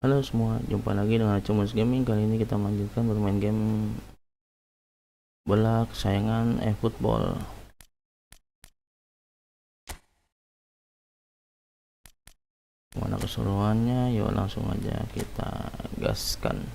Halo semua, jumpa lagi dengan Cumus Gaming. Kali ini kita melanjutkan bermain game bola kesayangan eFootball. Mana keseruannya? Yuk langsung aja kita gaskan.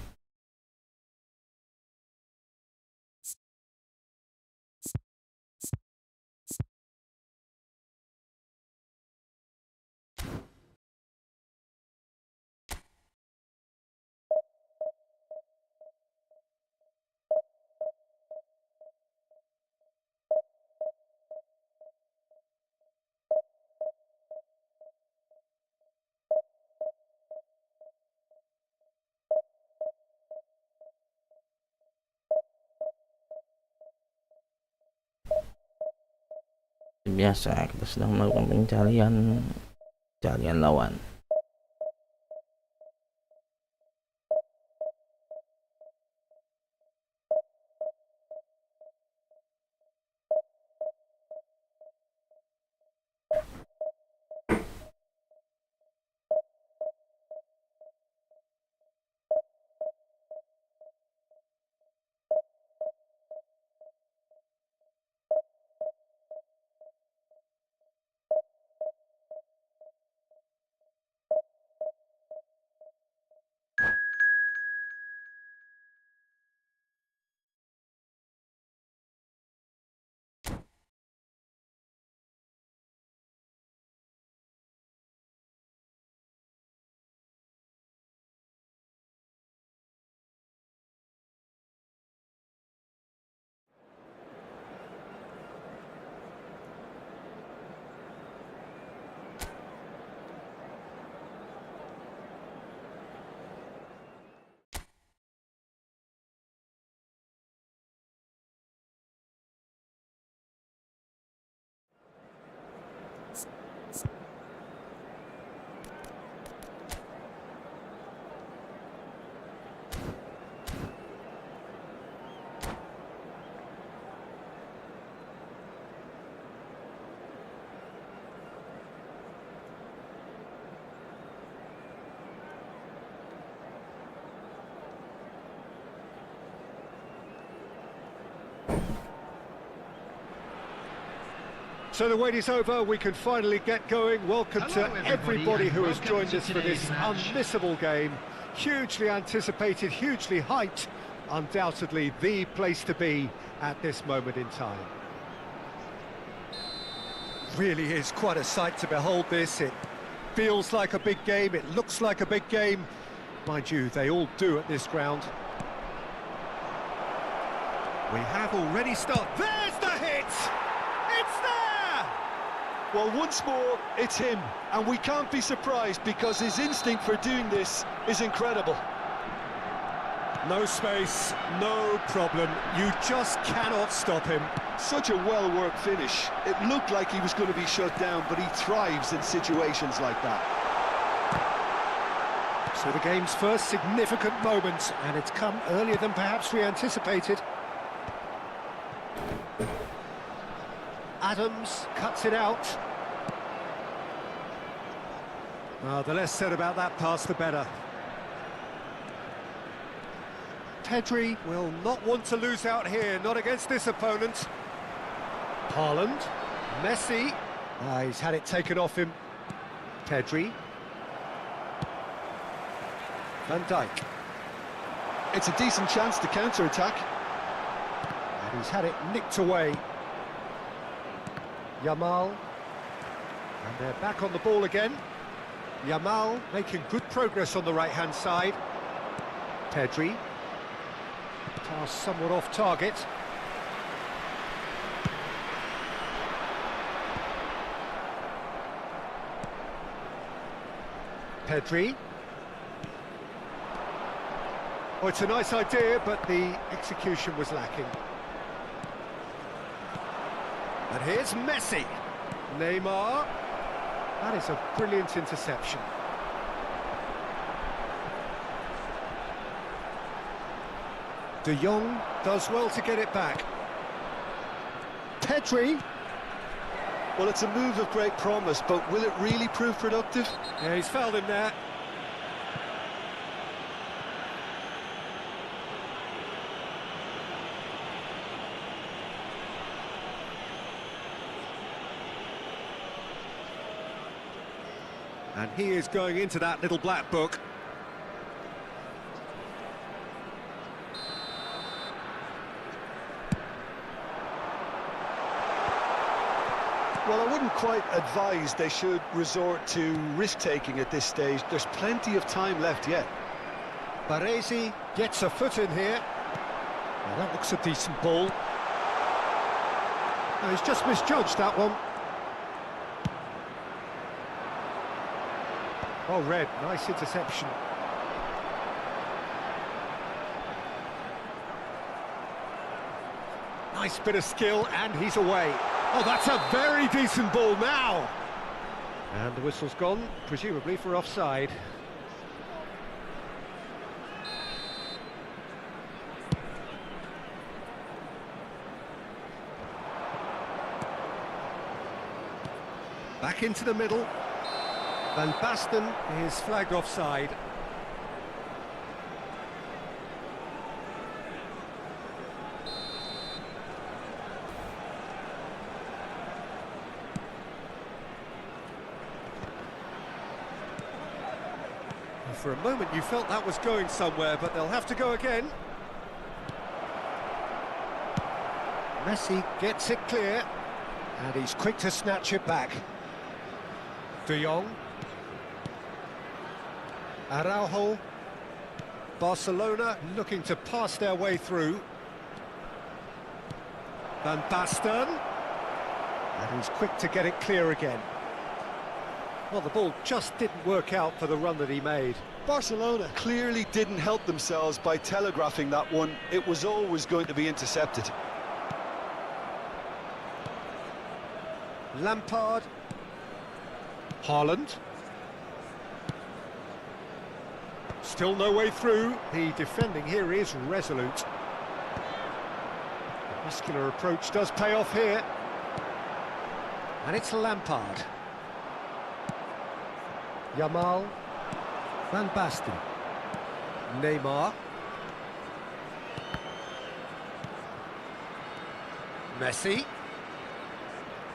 Biasa kita sedang melakukan pencarian lawan. So the wait is over, we can finally get going. Welcome to everybody who has joined us for this unmissable game. Hugely anticipated, hugely hyped, undoubtedly the place to be at this moment in time. Really is quite a sight to behold this. It feels like a big game, it looks like a big game. Mind you, they all do at this ground. We have already started. There's the hit! It's there! Well, once more, it's him, and we can't be surprised because his instinct for doing this is incredible. No space, no problem. You just cannot stop him. Such a well-worked finish. It looked like he was going to be shut down, but he thrives in situations like that. So the game's first significant moment, and it's come earlier than perhaps we anticipated. Adams cuts it out. The less said about that pass, the better. Pedri will not want to lose out here, not against this opponent. Haaland, Messi. He's had it taken off him. Pedri. Van Dijk. It's a decent chance to counter-attack. And he's had it nicked away. Yamal, and they're back on the ball again. Yamal making good progress on the right-hand side. Pedri, pass somewhat off target. Pedri. Oh, it's a nice idea, but the execution was lacking. And here's Messi. Neymar. That is a brilliant interception. De Jong does well to get it back. Pedri. Well, it's a move of great promise, but will it really prove productive? Yeah, he's fouled him there. And he is going into that little black book. Well, I wouldn't quite advise they should resort to risk-taking at this stage. There's plenty of time left yet. Baresi gets a foot in here. Well, that looks a decent ball. No, he's just misjudged that one. Oh, Red, nice interception. Nice bit of skill, and he's away. Oh, that's a very decent ball now. And the whistle's gone, presumably for offside. Back into the middle. Van Basten is flagged offside. For a moment you felt that was going somewhere, but they'll have to go again. Messi gets it clear, and he's quick to snatch it back. De Jong. Araujo. Barcelona looking to pass their way through. Van Basten. And he's quick to get it clear again. Well, the ball just didn't work out for the run that he made. Barcelona clearly didn't help themselves by telegraphing that one. It was always going to be intercepted. Lampard. Haaland. Still no way through. The defending here is resolute. The muscular approach does pay off here. And it's Lampard. Yamal. Van Basten. Neymar. Messi.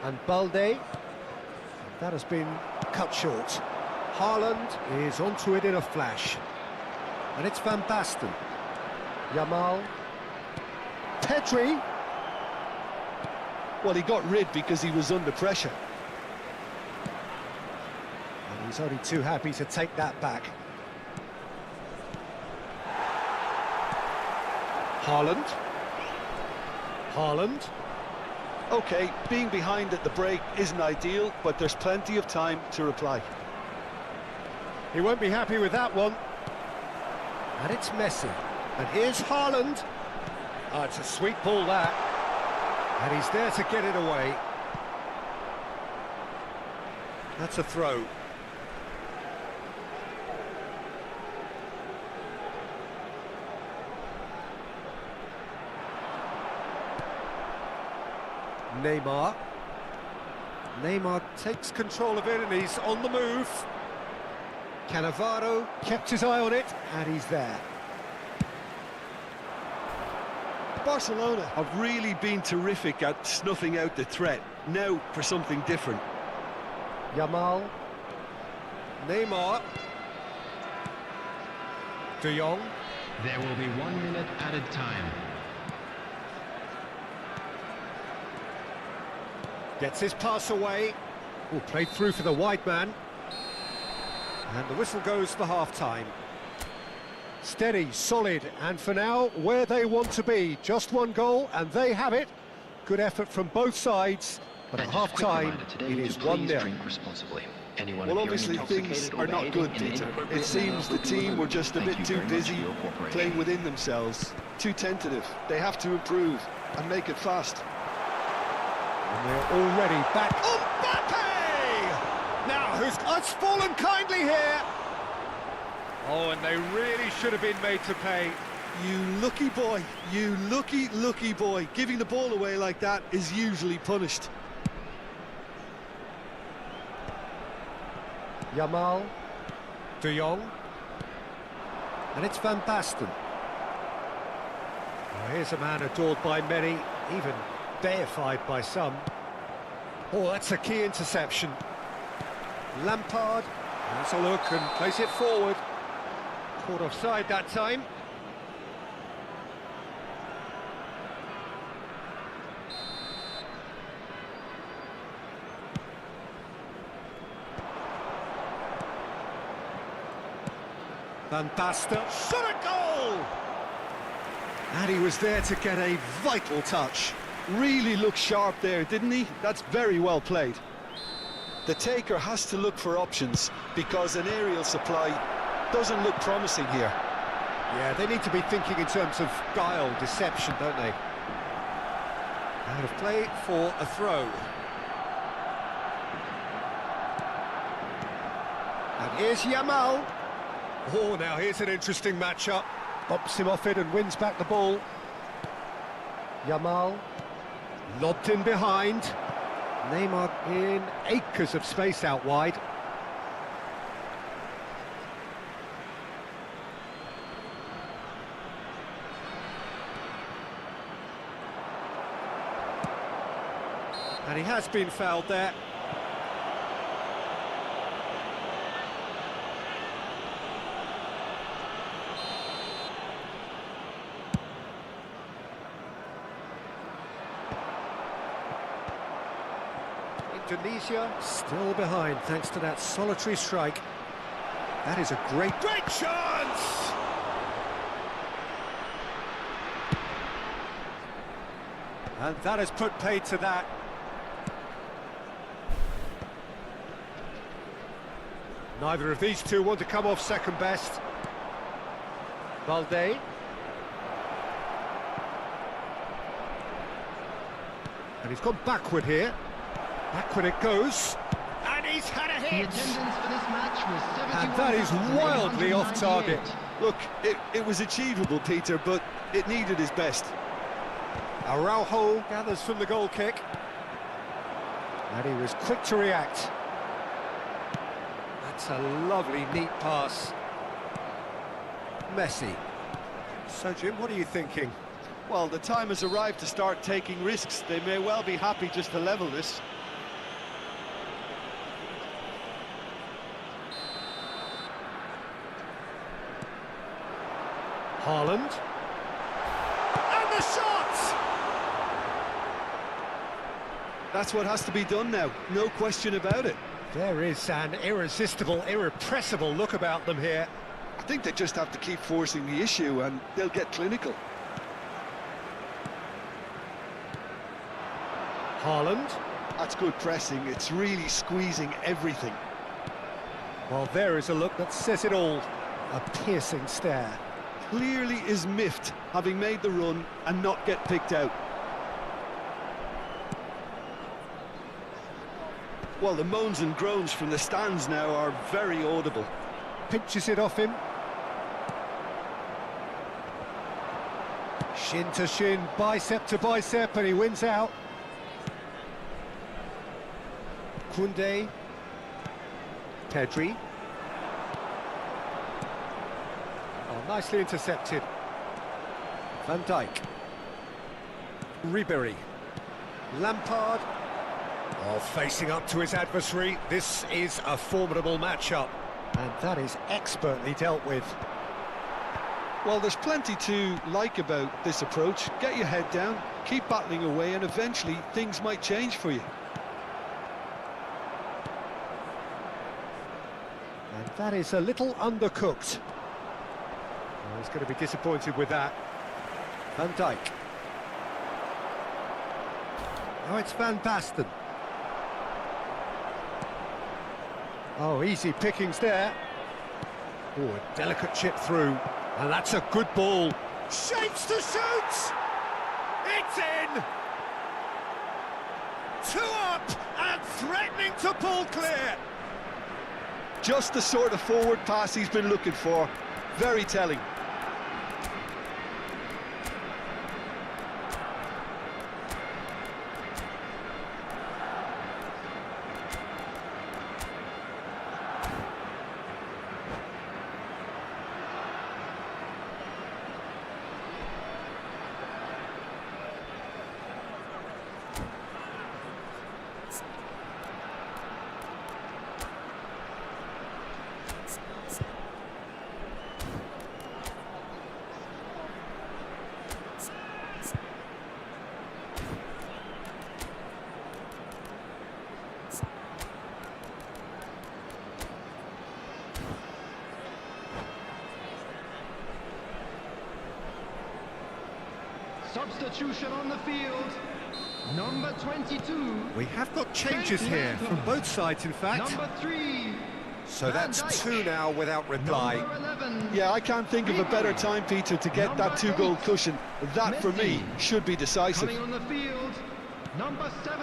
And Balde. That has been cut short. Haaland is onto it in a flash. And it's Van Basten. Yamal. Pedri. Well, he got rid because he was under pressure. And he's only too happy to take that back. Haaland. Haaland. OK, being behind at the break isn't ideal, but there's plenty of time to reply. He won't be happy with that one. And it's Messi. And here's Haaland. Oh, it's a sweet ball, that. And he's there to get it away. That's a throw. Neymar. Neymar takes control of it and he's on the move. Cannavaro kept his eye on it and he's there. Barcelona have really been terrific at snuffing out the threat. Now for something different. Yamal. Neymar. De Jong. There will be 1 minute added time. Gets his pass away. Oh, played through for the wide man. And the whistle goes for half-time. Steady, solid, and for now, where they want to be. Just one goal, and they have it. Good effort from both sides, but at half-time, it is 1-0. Well, obviously things are not good, Peter. It seems the team were just a bit too busy playing within themselves. Too tentative. They have to improve and make it fast. And they're already back. Mbappe! Now, it's fallen kindly here. Oh, and they really should have been made to pay. You lucky boy, you lucky boy. Giving the ball away like that is usually punished. Yamal. De Jong. And it's Van Basten. Oh, here's a man adored by many, even deified by some. Oh, that's a key interception. Lampard, Let's a look and place it forward. Caught offside that time. Van Basten, shot a goal! And he was there to get a vital touch. Really looked sharp there, didn't he? That's very well played. The taker has to look for options because an aerial supply doesn't look promising here. Yeah, they need to be thinking in terms of guile, deception, don't they? Out of play for a throw. And here's Yamal. Oh, now here's an interesting matchup. Bumps him off it and wins back the ball. Yamal. Lobbed in behind. Neymar in acres of space out wide. And he has been fouled there. Indonesia still behind thanks to that solitary strike. That is a great chance! And that has put paid to that. Neither of these two want to come off second best. Valde. And he's gone backward here. Backward it goes, and he's had a hit! The attendance for this match was And that is wildly off target. Look, it was achievable, Peter, but it needed his best. Araujo gathers from the goal kick. And he was quick to react. That's a lovely, neat pass. Messi. So, Jim, what are you thinking? Well, the time has arrived to start taking risks. They may well be happy just to level this. Haaland. And the shot! That's what has to be done now, no question about it. There is an irresistible, irrepressible look about them here. I think they just have to keep forcing the issue and they'll get clinical. Haaland. That's good pressing, it's really squeezing everything. Well, there is a look that says it all. A piercing stare. Clearly is miffed, having made the run and not get picked out. Well, the moans and groans from the stands now are very audible. Pinches it off him. Shin to shin, bicep to bicep, and he wins out. Koundé. Pedri. Oh, nicely intercepted. Van Dijk. Ribéry. Lampard. Oh, facing up to his adversary. This is a formidable matchup. And that is expertly dealt with. Well, there's plenty to like about this approach. Get your head down, keep battling away, and eventually things might change for you. And that is a little undercooked. Oh, he's going to be disappointed with that. Van Dijk. Now it's Van Basten. Oh, easy pickings there. Oh, a delicate chip through. And that's a good ball. Shapes to shoot! It's in! 2 up and threatening to pull clear. Just the sort of forward pass he's been looking for. Very telling. Substitution on the field. Number 22. We have got changes here from both sides, in fact. Number 3. So that's 2 now without reply. Number 11. Yeah, I can't think of a better time, Peter, to get that 2-goal cushion. That, for me, should be decisive. Coming on the field. Number 7.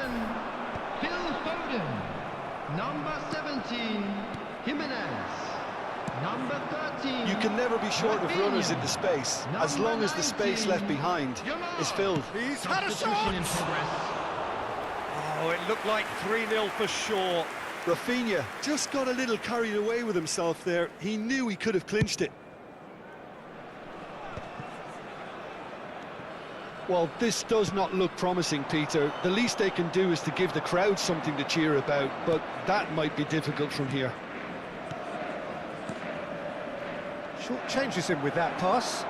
Phil Foden. Number 17. Jimenez. Number 13. You can never be short of runners into space, as long as the space left behind is filled. He's had a shot! In progress. Oh, it looked like 3-0 for sure. Rafinha just got a little carried away with himself there. He knew he could have clinched it. Well, this does not look promising, Peter. The least they can do is to give the crowd something to cheer about, but that might be difficult from here. Short changes him with that pass.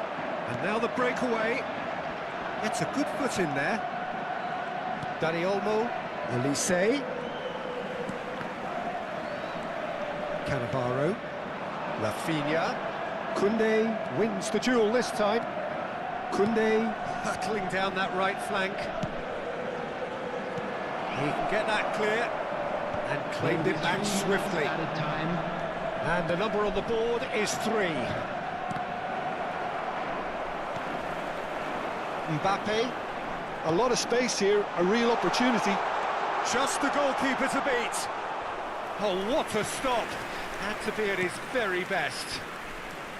And now the breakaway. Gets a good foot in there. Dani Olmo. Elise. Cannavaro. Rafinha. Koundé wins the duel this time. Koundé hurtling down that right flank. He can get that clear and claimed it back swiftly. Added time. And the number on the board is 3. Mbappe. A lot of space here, a real opportunity. Just the goalkeeper to beat. Oh, what a stop. Had to be at his very best.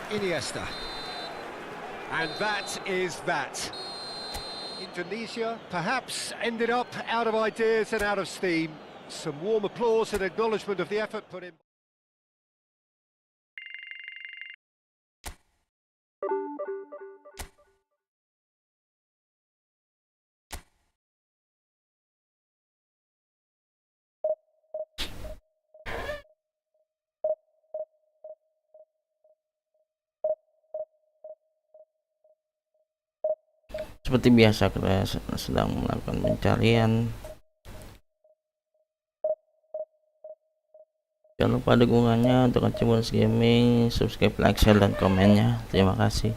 Iniesta. And that is that. Indonesia perhaps ended up out of ideas and out of steam. Some warm applause and acknowledgement of the effort put in. Seperti biasa kita sedang melakukan pencarian. Jangan lupa dukungannya untuk Achievements Gaming, subscribe, like, share, dan komennya. Terima kasih.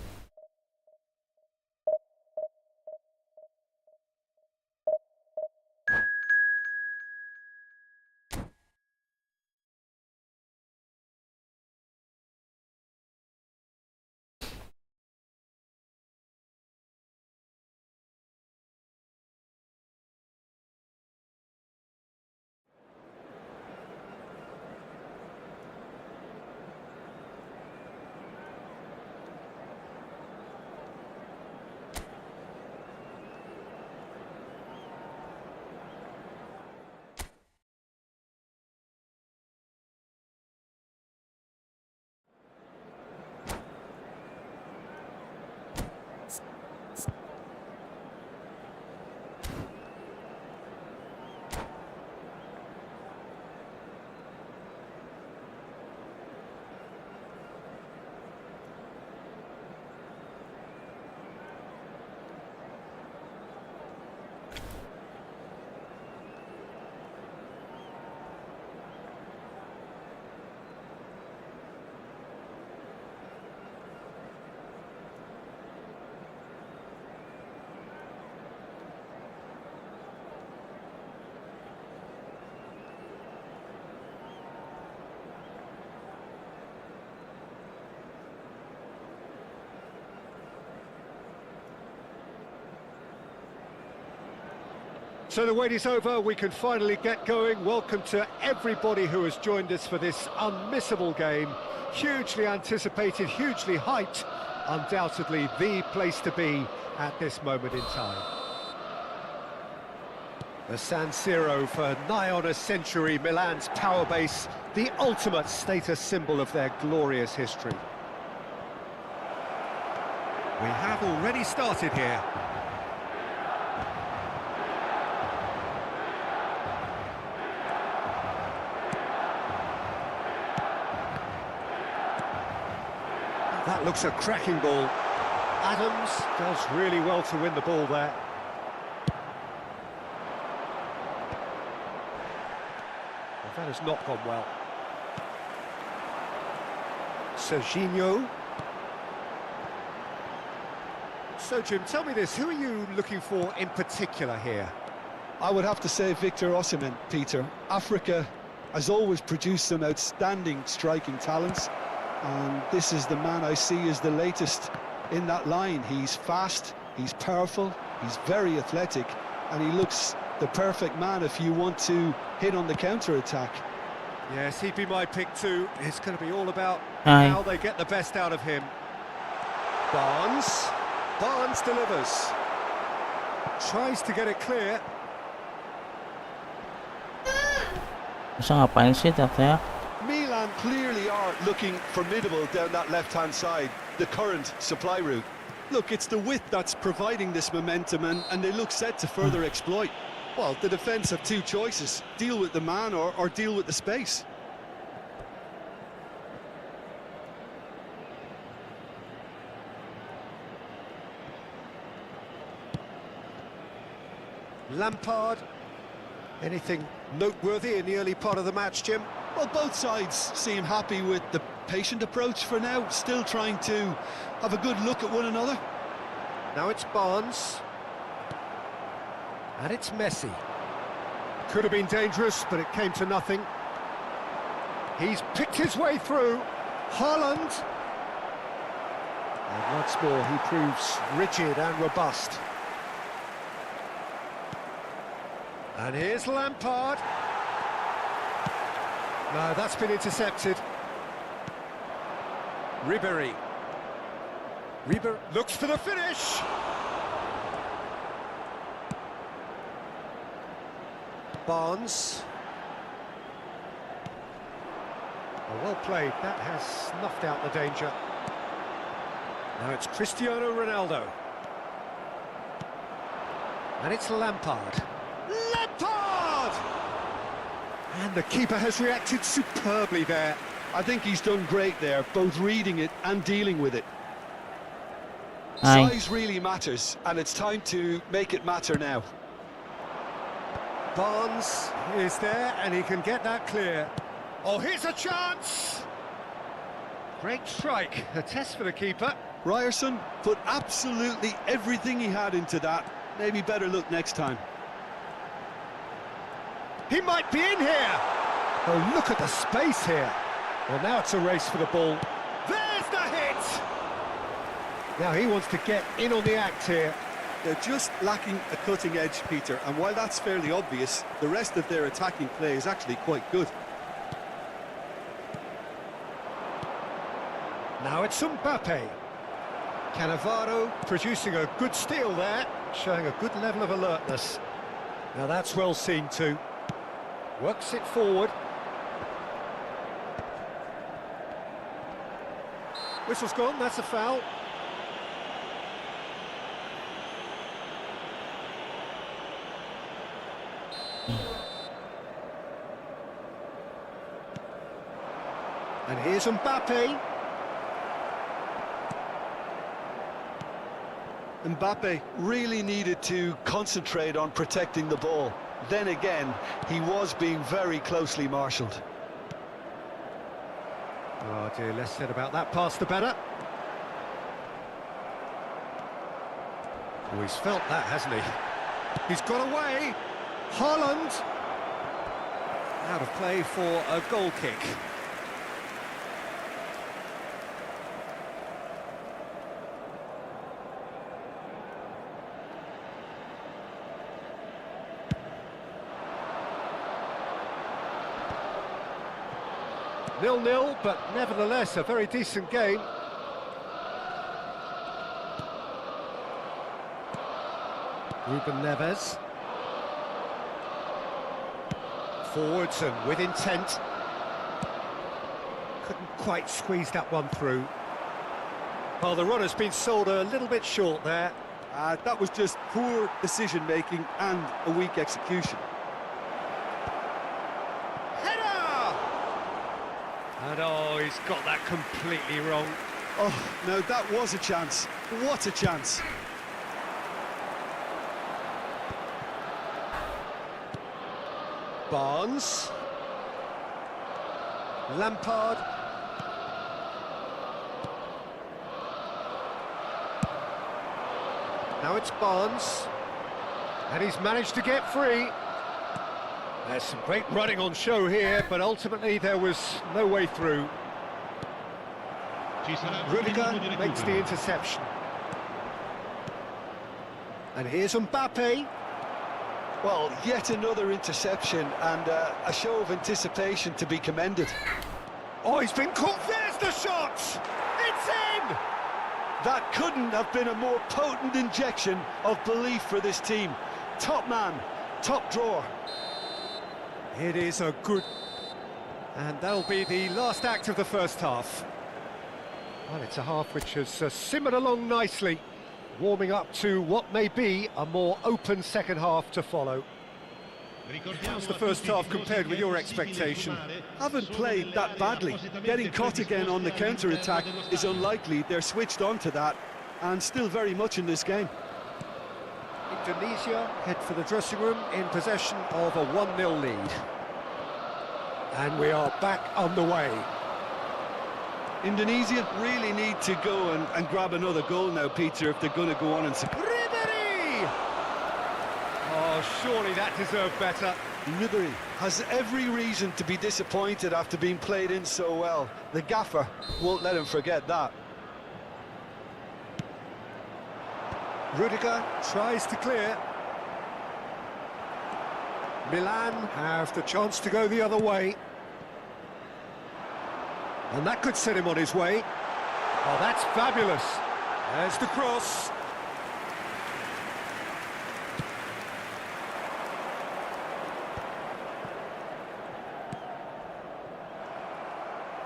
So the wait is over, we can finally get going. Welcome to everybody who has joined us for this unmissable game. Hugely anticipated, hugely hyped, undoubtedly the place to be at this moment in time. The San Siro for nigh on a century, Milan's power base, the ultimate status symbol of their glorious history. We have already started here. That looks a cracking ball. Adams does really well to win the ball there. Well, that has not gone well. Serginho. So, Jim, tell me this, who are you looking for in particular here? I would have to say Victor Osimhen, Peter. Africa has always produced some outstanding striking talents, and this is the man I see as the latest in that line. He's fast, he's powerful, he's very athletic, and he looks the perfect man if you want to hit on the counter-attack. Yes, he'd be my pick too. It's going to be all about Aye. how they get the best out of him. Barnes delivers. Tries to get it clear. Masa ngapain sih teriak? Milan clearly are looking formidable down that left-hand side, the current supply route. Look, it's the width that's providing this momentum, and they look set to further exploit. Well, the defence have two choices: deal with the man or deal with the space. Lampard. Anything noteworthy in the early part of the match, Jim? Well, both sides seem happy with the patient approach for now, still trying to have a good look at one another. Now it's Barnes. And it's Messi. Could have been dangerous, but it came to nothing. He's picked his way through. Haaland. And once more, he proves rigid and robust. And here's Lampard. No, that's been intercepted. Ribéry looks for the finish. Barnes. Well played. That has snuffed out the danger. Now it's Cristiano Ronaldo. And it's Lampard. Lampard! And the keeper has reacted superbly there. I think he's done great there, both reading it and dealing with it. Aye. Size really matters, and it's time to make it matter now. Barnes is there, and he can get that clear. Oh, here's a chance! Great strike, a test for the keeper. Ryerson put absolutely everything he had into that. Maybe better look next time. He might be in here! Oh, look at the space here. Well, now it's a race for the ball. There's the hit! Now he wants to get in on the act here. They're just lacking a cutting edge, Peter, and while that's fairly obvious, the rest of their attacking play is actually quite good. Now it's Mbappe. Cannavaro producing a good steal there, showing a good level of alertness. Now that's well seen too. Works it forward. Whistle's gone, that's a foul. And here's Mbappe. Mbappe really needed to concentrate on protecting the ball. Then again, he was being very closely marshalled. Oh dear, less said about that pass the better. Oh, he's felt that, hasn't he? He's got away. Haaland. Out of play for a goal kick. Nil-nil, but nevertheless a very decent game. Ruben Neves. Forwards and with intent. Couldn't quite squeeze that one through. Well, the runner's been sold a little bit short there. That was just poor decision-making and a weak execution. And oh, he's got that completely wrong. Oh, no, that was a chance. What a chance. Barnes. Lampard. Now it's Barnes. And he's managed to get free. There's some great running on show here, but ultimately there was no way through. Rudiger makes the interception. And here's Mbappe. Well, yet another interception and a show of anticipation to be commended. Oh, he's been caught. There's the shot! It's in! That couldn't have been a more potent injection of belief for this team. Top man, top drawer. It is a good... And that'll be the last act of the first half. Well, it's a half which has simmered along nicely, warming up to what may be a more open second half to follow. How's the first half compared with your expectation? Haven't played that badly. Getting caught again on the counter-attack is unlikely. They're switched on to that and still very much in this game. Indonesia head for the dressing room in possession of a 1-0 lead. And we are back underway. Indonesia really need to go and grab another goal now, Peter, if they're going to go on and... Ribéry! Oh, surely that deserved better. Ribéry has every reason to be disappointed after being played in so well. The gaffer won't let him forget that. Rudiger tries to clear. Milan have the chance to go the other way. And that could set him on his way. Oh, that's fabulous. There's the cross.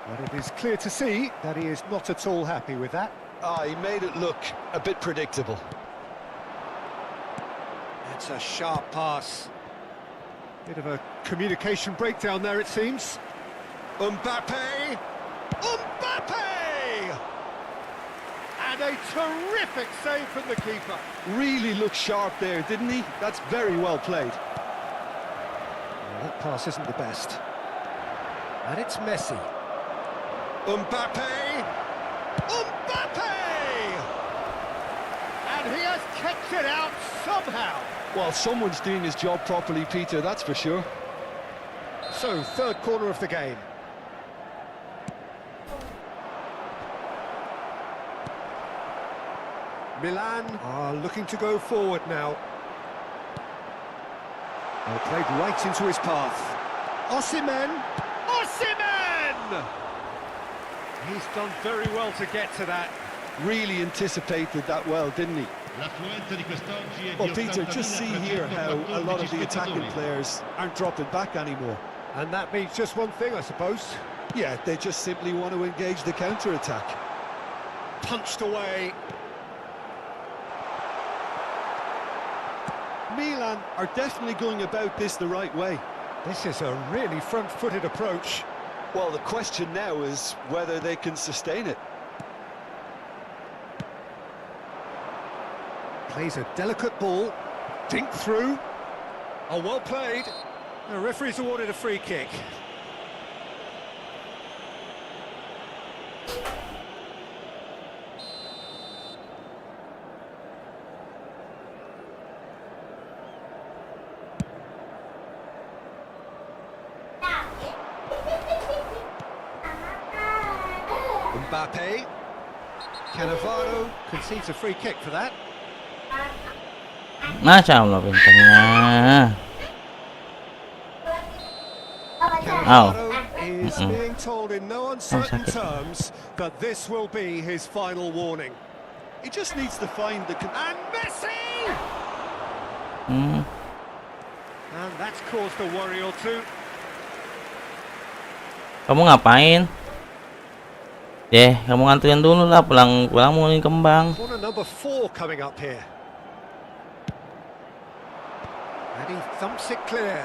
But it is clear to see that he is not at all happy with that. He made it look a bit predictable. That's a sharp pass. Bit of a communication breakdown there, it seems. Mbappe! Mbappe! And a terrific save from the keeper. Really looked sharp there, didn't he? That's very well played. Well, that pass isn't the best. And it's Messi. Mbappe! Mbappe! And he has kept it out somehow. Well, someone's doing his job properly, Peter, that's for sure. So, third corner of the game. Milan are looking to go forward now. They played right into his path. Osimhen! Osimhen! He's done very well to get to that. Really anticipated that well, didn't he? Well, Peter, just see here how a lot of the attacking players aren't dropping back anymore. And that means just one thing, I suppose. Yeah, they just simply want to engage the counter-attack. Punched away. Milan are definitely going about this the right way. This is a really front-footed approach. Well, the question now is whether they can sustain it. Plays a delicate ball. Dink through. Oh, well played. The referee's awarded a free kick. Mbappe. Cannavaro concedes a free kick for that. Masya Allah pintarnya. Cannavaro is being told in no uncertain terms that this will be his final warning. He just needs to find the... And Messi! Hmm. And that's caused a worry or two. Kamu ngapain? Kamu nganterin dulu lah, pulang mau kembang. Corner number 4 coming up here. And he thumps it clear.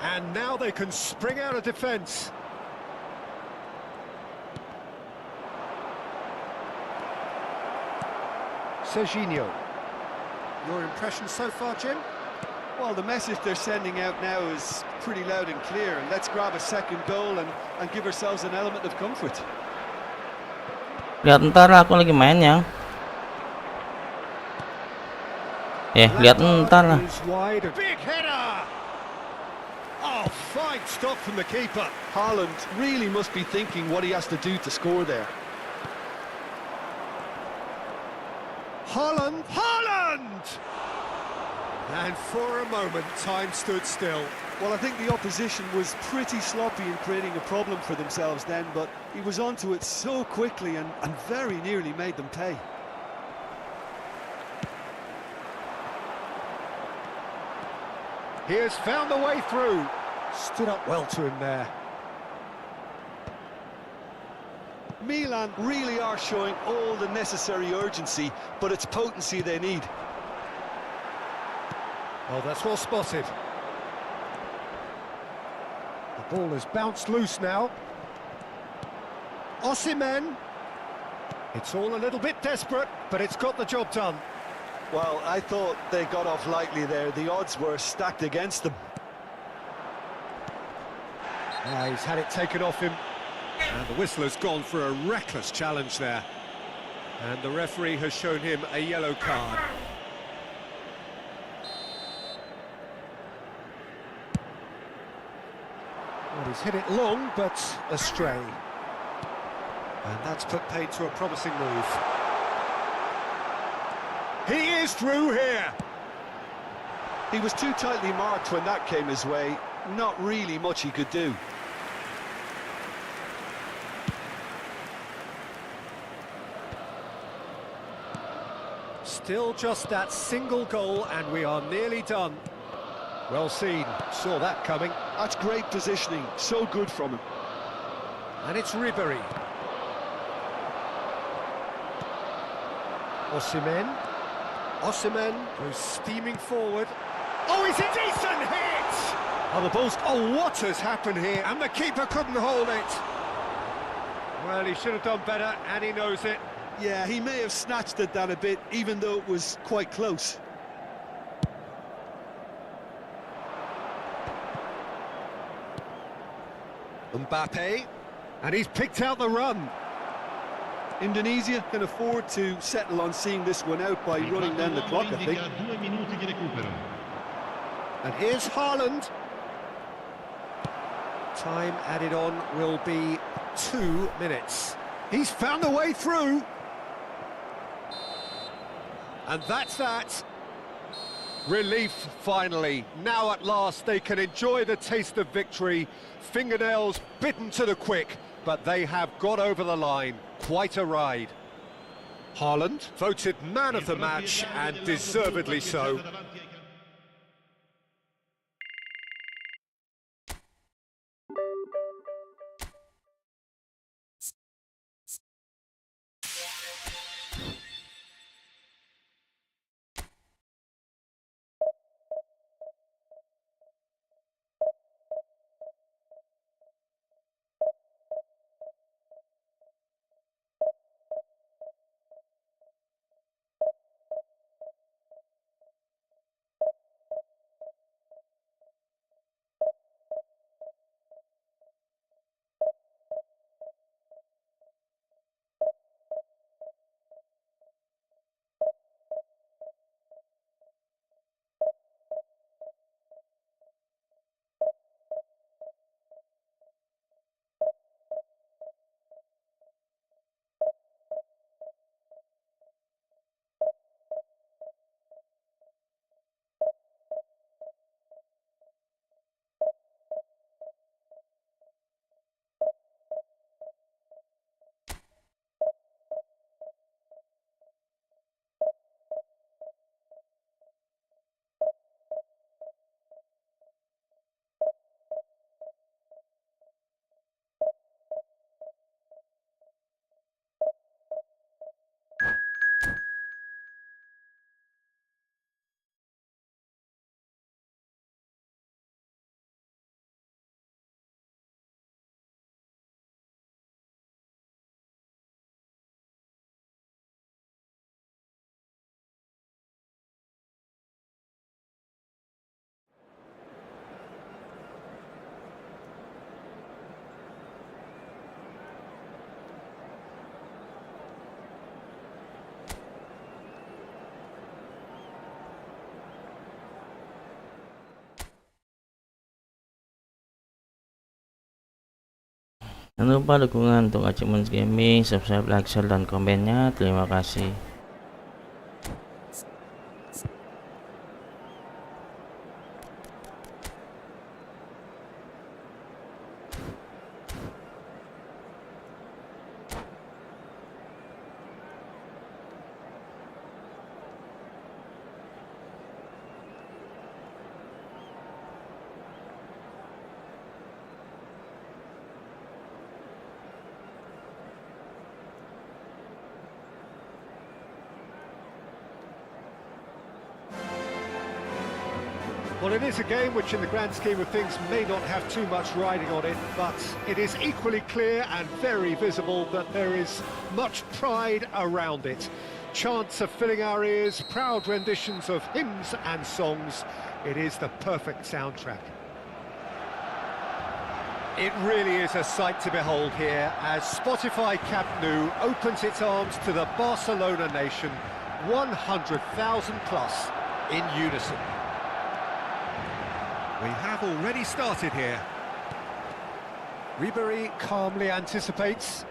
And now they can spring out of defence. Serginho. Your impression so far, Jim? Well, the message they're sending out now is pretty loud and clear. Let's grab a second goal and give ourselves an element of comfort. Lihat ntar aku lagi main ya. Lihat ntar lah. Is wide. A big header. Oh, fine stop from the keeper. Haaland really must be thinking what he has to do to score there. Haaland! And for a moment, time stood still. Well, I think the opposition was pretty sloppy in creating a problem for themselves then, but he was onto it so quickly and very nearly made them pay. He has found the way through. Stood up well to him there. Milan really are showing all the necessary urgency, but it's potency they need. Oh, that's well spotted. The ball has bounced loose now. Osimhen. It's all a little bit desperate, but it's got the job done. Well, I thought they got off lightly there. The odds were stacked against them. He's had it taken off him. And the whistle has gone for a reckless challenge there. And the referee has shown him a yellow card. Well, he's hit it long, but astray. And that's put paid to a promising move. He is through here. He was too tightly marked when that came his way. Not really much he could do. Still just that single goal, and we are nearly done. Well seen, saw that coming. That's great positioning, so good from him. And it's Ribery. Osimhen goes steaming forward. Oh, it's a decent hit! Oh, the ball's... Oh, what has happened here? And the keeper couldn't hold it. Well, he should have done better, and he knows it. Yeah, he may have snatched at that a bit, even though it was quite close. Mbappe, and he's picked out the run. Indonesia can afford to settle on seeing this one out by running down the clock, I think. And here's Haaland. Time added on will be 2 minutes. He's found the way through. And that's that. Relief, finally. Now at last they can enjoy the taste of victory. Fingernails bitten to the quick, but they have got over the line. Quite a ride. Haaland, voted man of the match, and deservedly so. Jangan lupa dukungan untuk Achievements Gaming, subscribe, like, share, dan komennya. Terima kasih. Well, it is a game which in the grand scheme of things may not have too much riding on it, but it is equally clear and very visible that there is much pride around it. Chants are filling our ears, proud renditions of hymns and songs. It is the perfect soundtrack. It really is a sight to behold here as Spotify Camp Nou opens its arms to the Barcelona nation, 100,000 plus in unison. We have already started here. Ribéry calmly anticipates.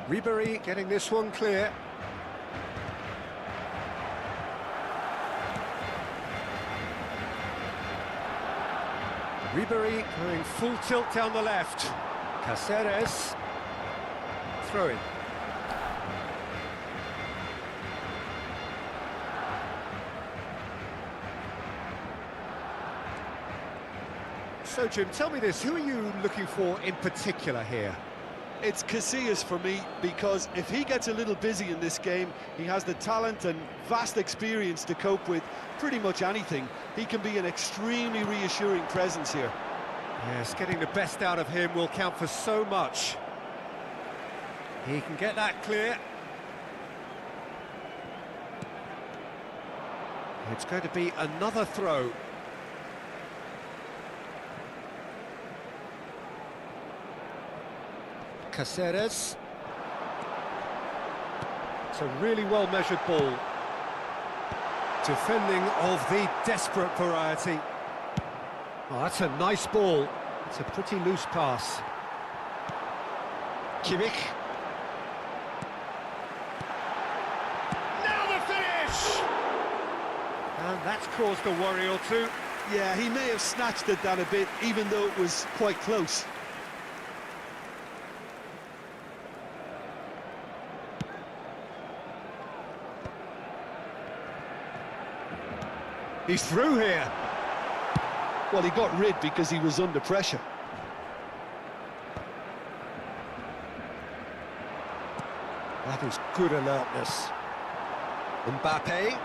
Ribéry getting this one clear. Ribéry going full tilt down the left. Cáceres. Throw in. So, Jim, tell me this, who are you looking for in particular here? It's Casillas for me, because if he gets a little busy in this game, he has the talent and vast experience to cope with pretty much anything. He can be an extremely reassuring presence here. Yes, getting the best out of him will count for so much. He can get that clear. It's going to be another throw. Cáceres. It's a really well-measured ball. Defending of the desperate variety. Oh, that's a nice ball. It's a pretty loose pass. Kimmich. Now the finish! And that's caused a worry or two. Yeah, he may have snatched at that a bit, even though it was quite close. He's through here. Well, he got rid because he was under pressure. That is good alertness. Mbappe.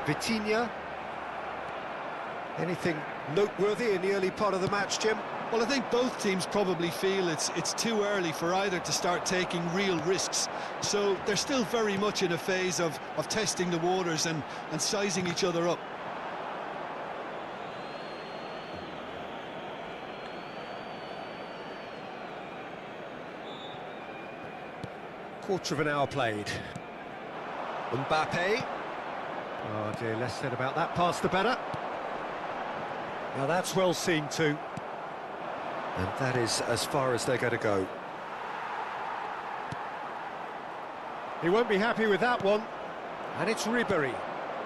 Vitinha. Anything noteworthy in the early part of the match, Jim? Well, I think both teams probably feel it's too early for either to start taking real risks. So they're still very much in a phase of testing the waters and sizing each other up. Quarter of an hour played. Mbappe. Oh dear, less said about that pass the better. Now that's well seen too. And that is as far as they're going to go. He won't be happy with that one. And it's Ribéry.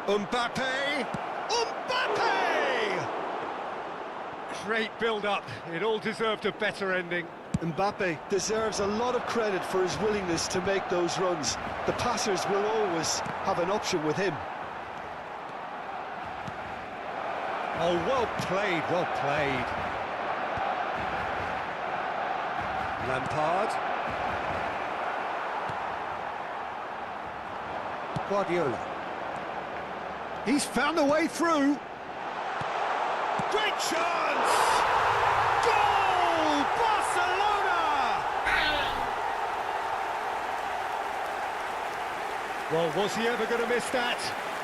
Mbappe! Mbappe! Great build-up. It all deserved a better ending. Mbappe deserves a lot of credit for his willingness to make those runs. The passers will always have an option with him. Oh, well played, well played. Lampard. Guardiola. He's found a way through. Great chance! Goal! Barcelona! Well, was he ever going to miss that?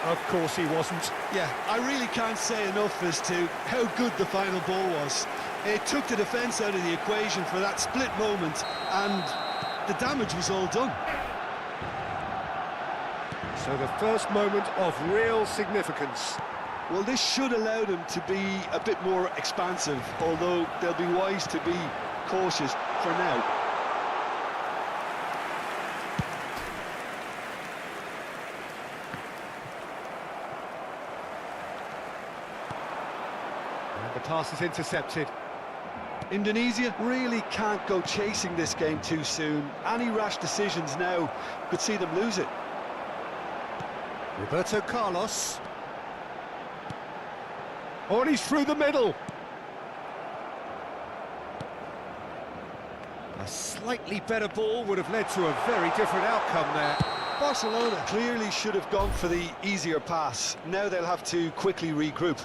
Of course he wasn't. Yeah, I really can't say enough as to how good the final ball was. It took the defence out of the equation for that split moment, and the damage was all done. So the first moment of real significance. Well, this should allow them to be a bit more expansive, although they'll be wise to be cautious. for now. And the pass is intercepted. Indonesia really can't go chasing this game too soon. Any rash decisions now could see them lose it. Roberto Carlos. Oh, and he's through the middle. A slightly better ball would have led to a very different outcome there. Barcelona clearly should have gone for the easier pass. Now they'll have to quickly regroup.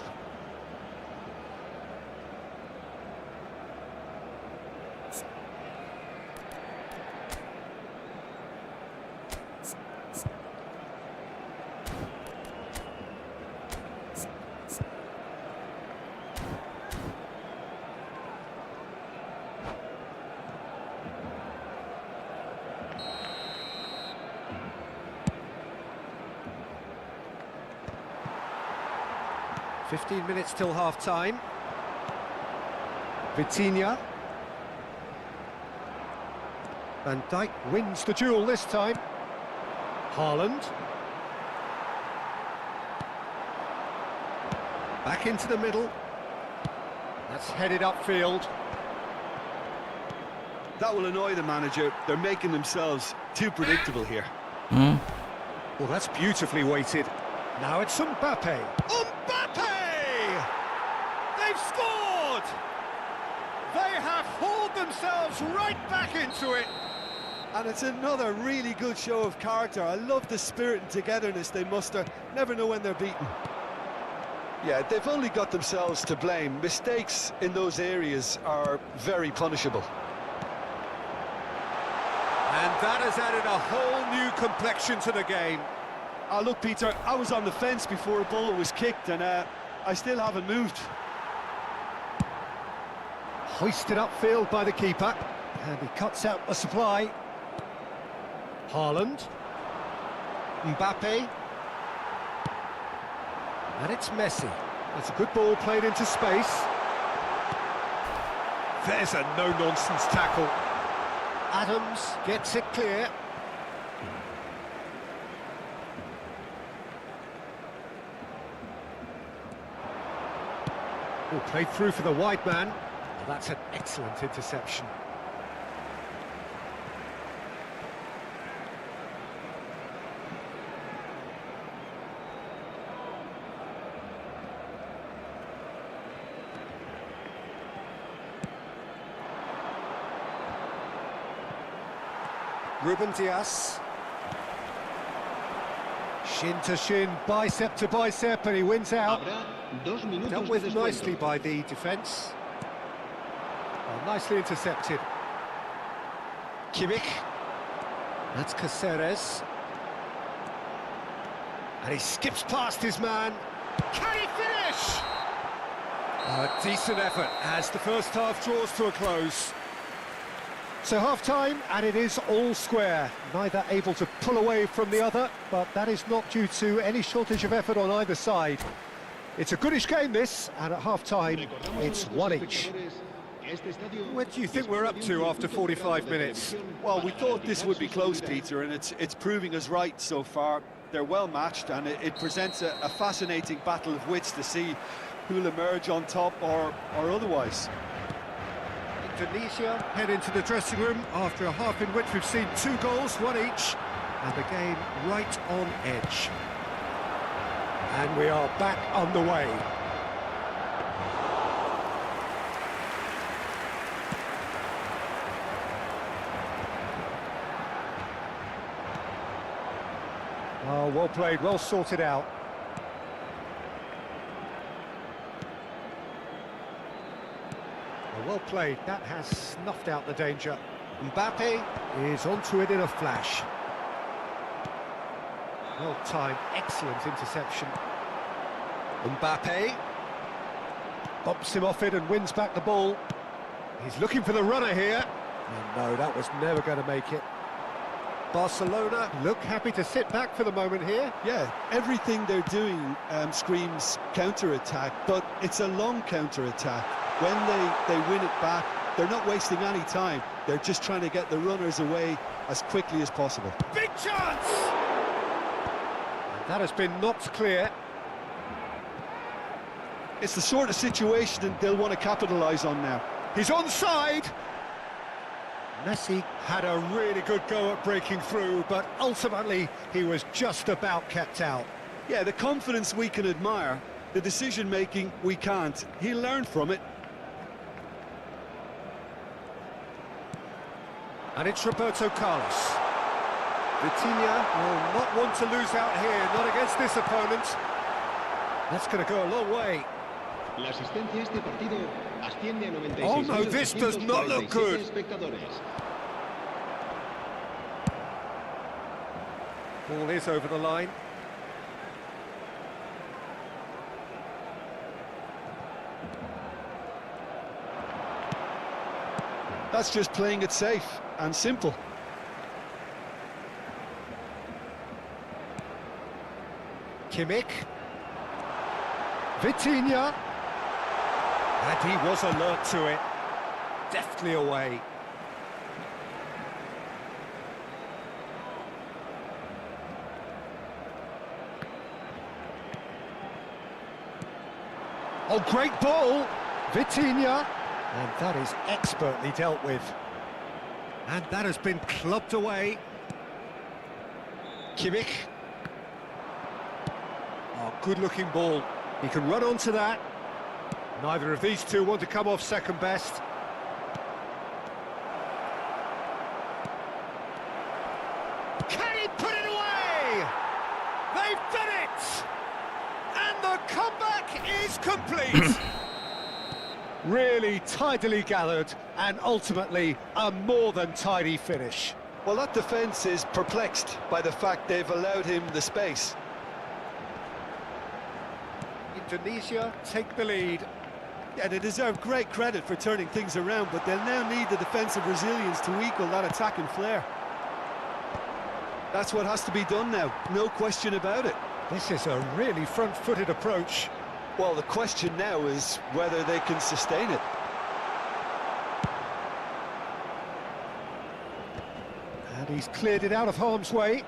"15 minutes till half-time. Vitinha. Van Dijk wins the duel this time. Haaland. Back into the middle. That's headed upfield. That will annoy the manager. They're making themselves too predictable here. Well, that's beautifully weighted. Now it's Mbappe. Mbappe! They've scored! They have hauled themselves right back into it. And it's another really good show of character. I love the spirit and togetherness they muster. Never know when they're beaten. Yeah, they've only got themselves to blame. Mistakes in those areas are very punishable. And that has added a whole new complexion to the game. Look, Peter, I was on the fence before a ball was kicked, and I still haven't moved. Hoisted upfield by the keeper, and he cuts out the supply. Haaland. Mbappe. And it's Messi. It's a good ball played into space. There's a no-nonsense tackle. Adams gets it clear. Ball played through for the wide man. Well, that's an excellent interception. Ruben Dias. Shin to shin, bicep to bicep, and he wins out. Dealt with nicely by the defence. Well, nicely intercepted. Kimmich. That's Caceres. And he skips past his man. Can he finish? A decent effort as the first half draws to a close. So half-time, and it is all square. Neither able to pull away from the other, but that is not due to any shortage of effort on either side. It's a goodish game, this, and at half-time, it's one each. What do you think we're up to after 45 minutes? Well, we thought this would be close, Peter, and it's proving us right so far. They're well matched, and it presents a fascinating battle of wits to see who'll emerge on top or otherwise. Indonesia head into the dressing room after a half in which we've seen 2 goals, one each, and the game right on edge. And we are back underway. Oh, well played, well sorted out. Well played, that has snuffed out the danger. Mbappe is onto it in a flash. Well timed, excellent interception. Mbappe bumps him off it and wins back the ball. He's looking for the runner here. And no, that was never going to make it. Barcelona look happy to sit back for the moment here. Yeah, everything they're doing screams counter-attack, but it's a long counter-attack. When they win it back, They're not wasting any time. They're just trying to get the runners away as quickly as possible. Big chance! And that has been knocked clear. It's the sort of situation they'll want to capitalise on now. He's onside! Messi had a really good go at breaking through, but ultimately he was just about kept out. Yeah, the confidence we can admire, the decision-making we can't. He'll learn from it. And it's Roberto Carlos. Vitinha will not want to lose out here, not against this opponent. That's going to go a long way. La asistencia a este partido asciende a 96.847 Oh no, this does not look good. espectadores. Ball is over the line. That's just playing it safe and simple. Kimmich. Vitinha. And he was alert to it. Deftly away. Oh, great ball. Vitinha. And that is expertly dealt with. And that has been clubbed away. Kimmich. Oh, good-looking ball. He can run onto that. Neither of these two want to come off second best. Can he put it away? They've done it! And the comeback is complete! Really tidily gathered, and ultimately a more than tidy finish. Well, that defence is perplexed by the fact they've allowed him the space. Indonesia take the lead. Yeah, they deserve great credit for turning things around, but they'll now need the defensive resilience to equal that attacking flair. That's what has to be done now, no question about it. This is a really front-footed approach. Well, the question now is whether they can sustain it. And he's cleared it out of harm's way.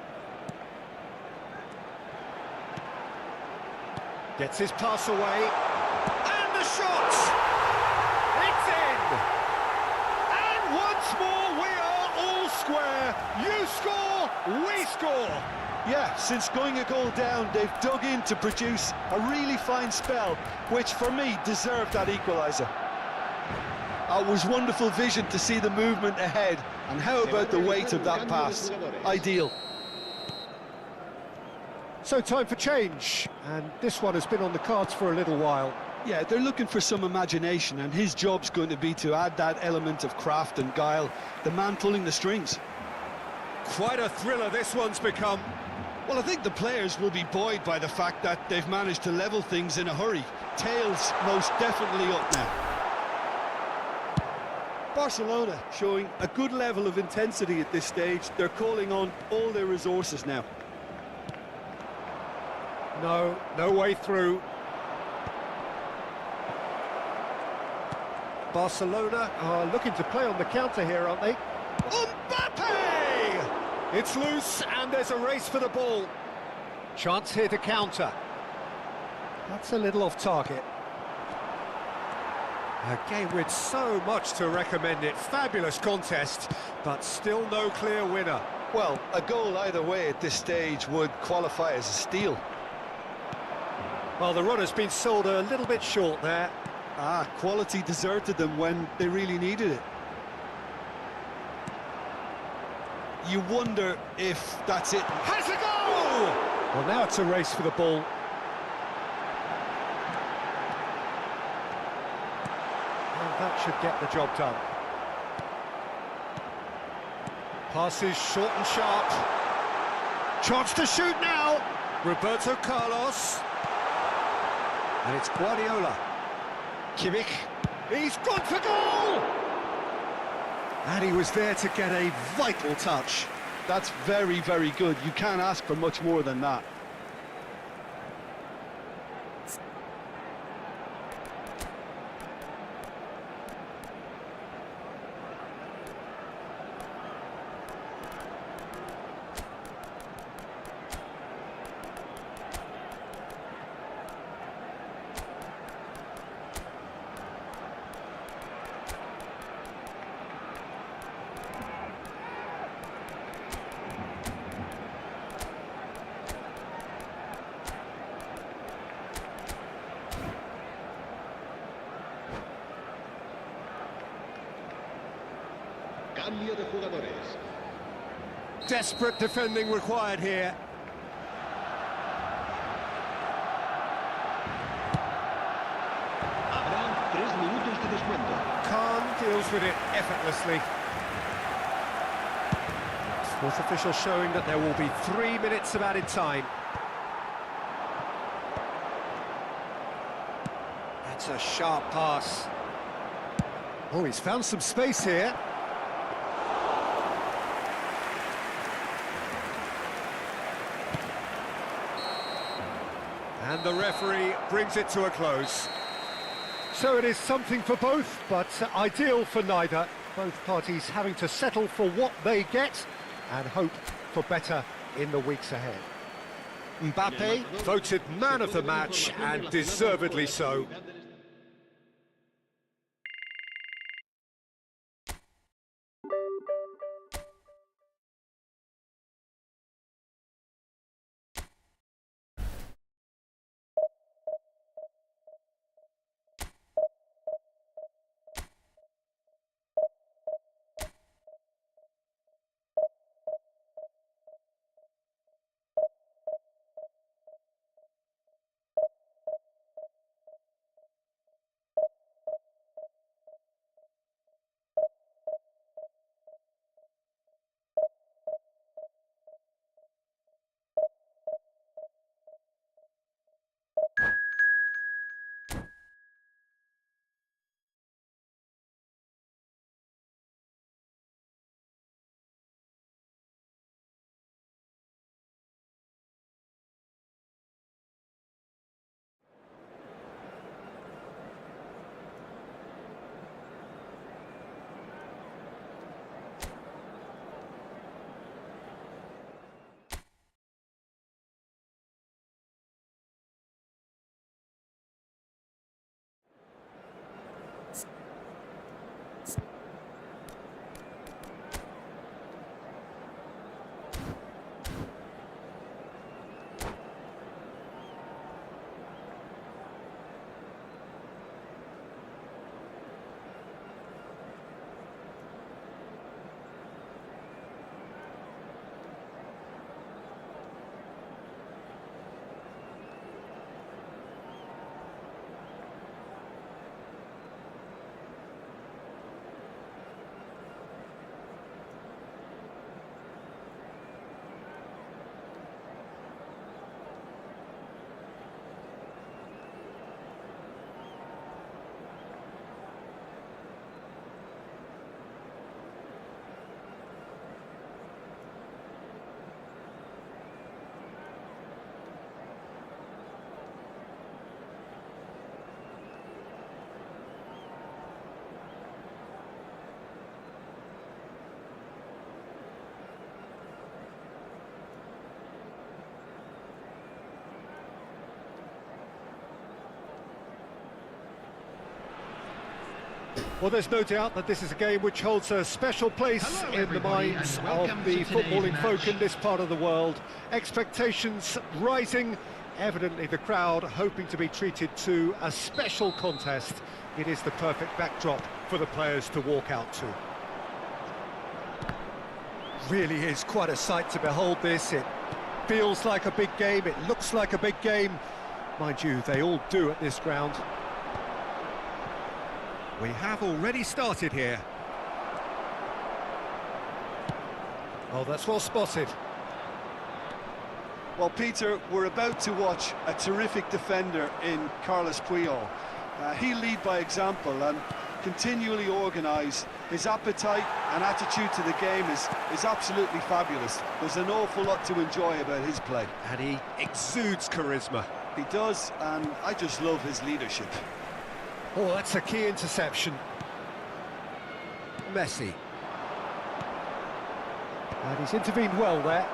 Gets his pass away. And the shot! It's in! And once more we are all square. You score, we score. Yeah, since going a goal down, they've dug in to produce a really fine spell, which for me deserved that equaliser. It was wonderful vision to see the movement ahead, and how about the weight of that pass? Ideal. So time for change, and this one has been on the cards for a little while. Yeah, they're looking for some imagination, and his job's going to be to add that element of craft and guile, the man pulling the strings. Quite a thriller this one's become. Well, I think the players will be buoyed by the fact that they've managed to level things in a hurry. Tails most definitely up now. Barcelona showing a good level of intensity at this stage. They're calling on all their resources now. No way through. Barcelona are looking to play on the counter here, aren't they? Mbappe! It's loose, and there's a race for the ball. Chance here to counter. That's a little off target. A game with so much to recommend it. Fabulous contest, but still no clear winner. Well, a goal either way at this stage would qualify as a steal. Well, the run has been sold a little bit short there. Quality deserted them when they really needed it. You wonder if that's it. Has a goal! Well, now it's a race for the ball. And that should get the job done. Passes short and sharp. Chance to shoot now. Roberto Carlos. And it's Guardiola. Kimmich. He's gone for goal! And he was there to get a vital touch. That's very, very good. You can't ask for much more than that. Cambio de jugadores. Desperate defending required here. Habrá 3 minutos de descuento. Khan deals with it effortlessly. Fourth official showing that there will be 3 minutes of added time. That's a sharp pass. Oh, he's found some space here. And the referee brings it to a close. So it is something for both, but ideal for neither. Both parties having to settle for what they get and hope for better in the weeks ahead. Mbappe voted man of the match, and deservedly so. Well, there's no doubt that this is a game which holds a special place Hello, in the everybody, minds and of welcome the to today's footballing folk match. in this part of the world. Expectations rising, evidently the crowd hoping to be treated to a special contest. It is the perfect backdrop for the players to walk out to. Really is quite a sight to behold this. It feels like a big game, it looks like a big game. Mind you, they all do at this ground. We have already started here. Oh, that's well spotted. Well, Peter, we're about to watch a terrific defender in Carlos Puyol. He'll lead by example and continually organise. His appetite and attitude to the game is absolutely fabulous. There's an awful lot to enjoy about his play. And he exudes charisma. He does, and I just love his leadership. Oh, that's a key interception. Messi. And he's intervened well there.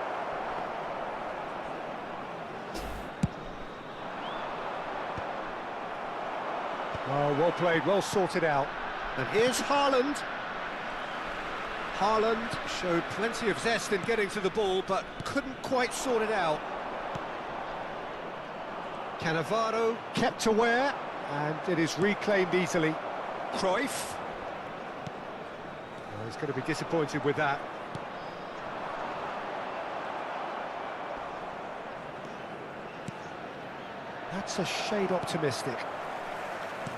Oh, well played, well sorted out. And here's Haaland. Haaland showed plenty of zest in getting to the ball, but couldn't quite sort it out. Cannavaro kept aware, and it is reclaimed easily. Cruyff. Well, he's He's going to be disappointed with that. That's a shade optimistic.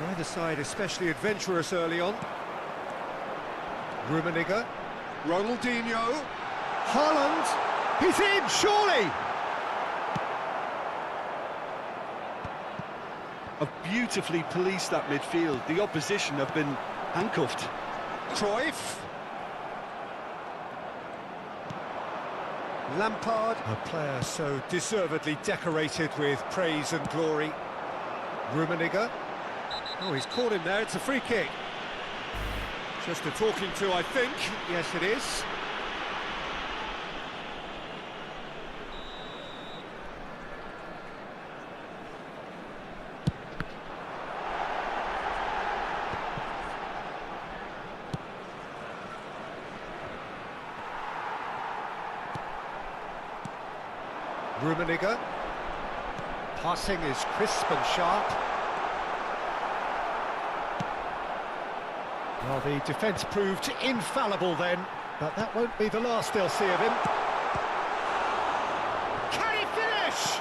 Neither side especially adventurous early on. Rummenigge. Ronaldinho. Haaland. He's in, surely! Have beautifully policed that midfield. The opposition have been handcuffed. Cruyff. Lampard, a player so deservedly decorated with praise and glory. Rummenigge. Oh, he's caught him there, it's a free kick. Just a talking to, I think. Yes, it is. Rummenigge. Passing is crisp and sharp. Well, the defence proved infallible then, but that won't be the last they'll see of him. Can he finish?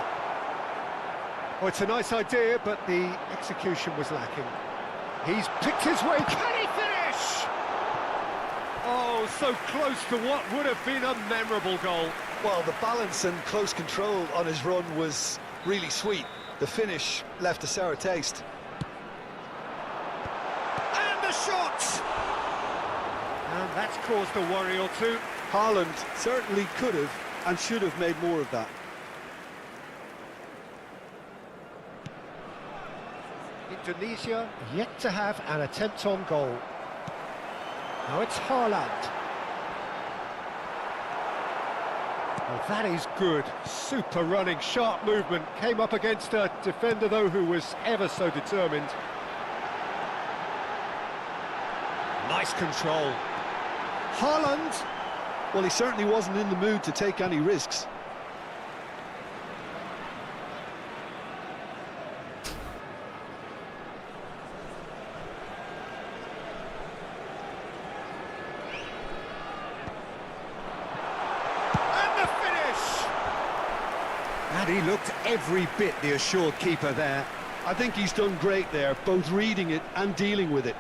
Oh, it's a nice idea, but the execution was lacking. He's picked his way. Can he finish? Oh, so close to what would have been a memorable goal. Well, the balance and close control on his run was really sweet. The finish left a sour taste. And the shot! And that's caused a worry or two. Haaland certainly could have and should have made more of that. Indonesia yet to have an attempt on goal. Now it's Haaland. Well, that is good. Super running, sharp movement. Came up against a defender, though, who was ever so determined. Nice control. Haaland. Well, he certainly wasn't in the mood to take any risks. And he looked every bit the assured keeper there. I think he's done great there, both reading it and dealing with it.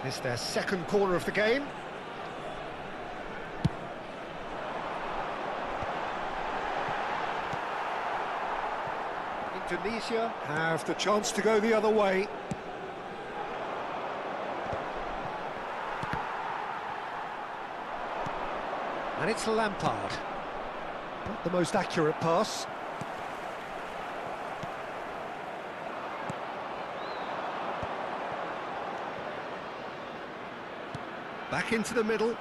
It's their second corner of the game. Indonesia have the chance to go the other way. And it's Lampard. Not the most accurate pass. Back into the middle.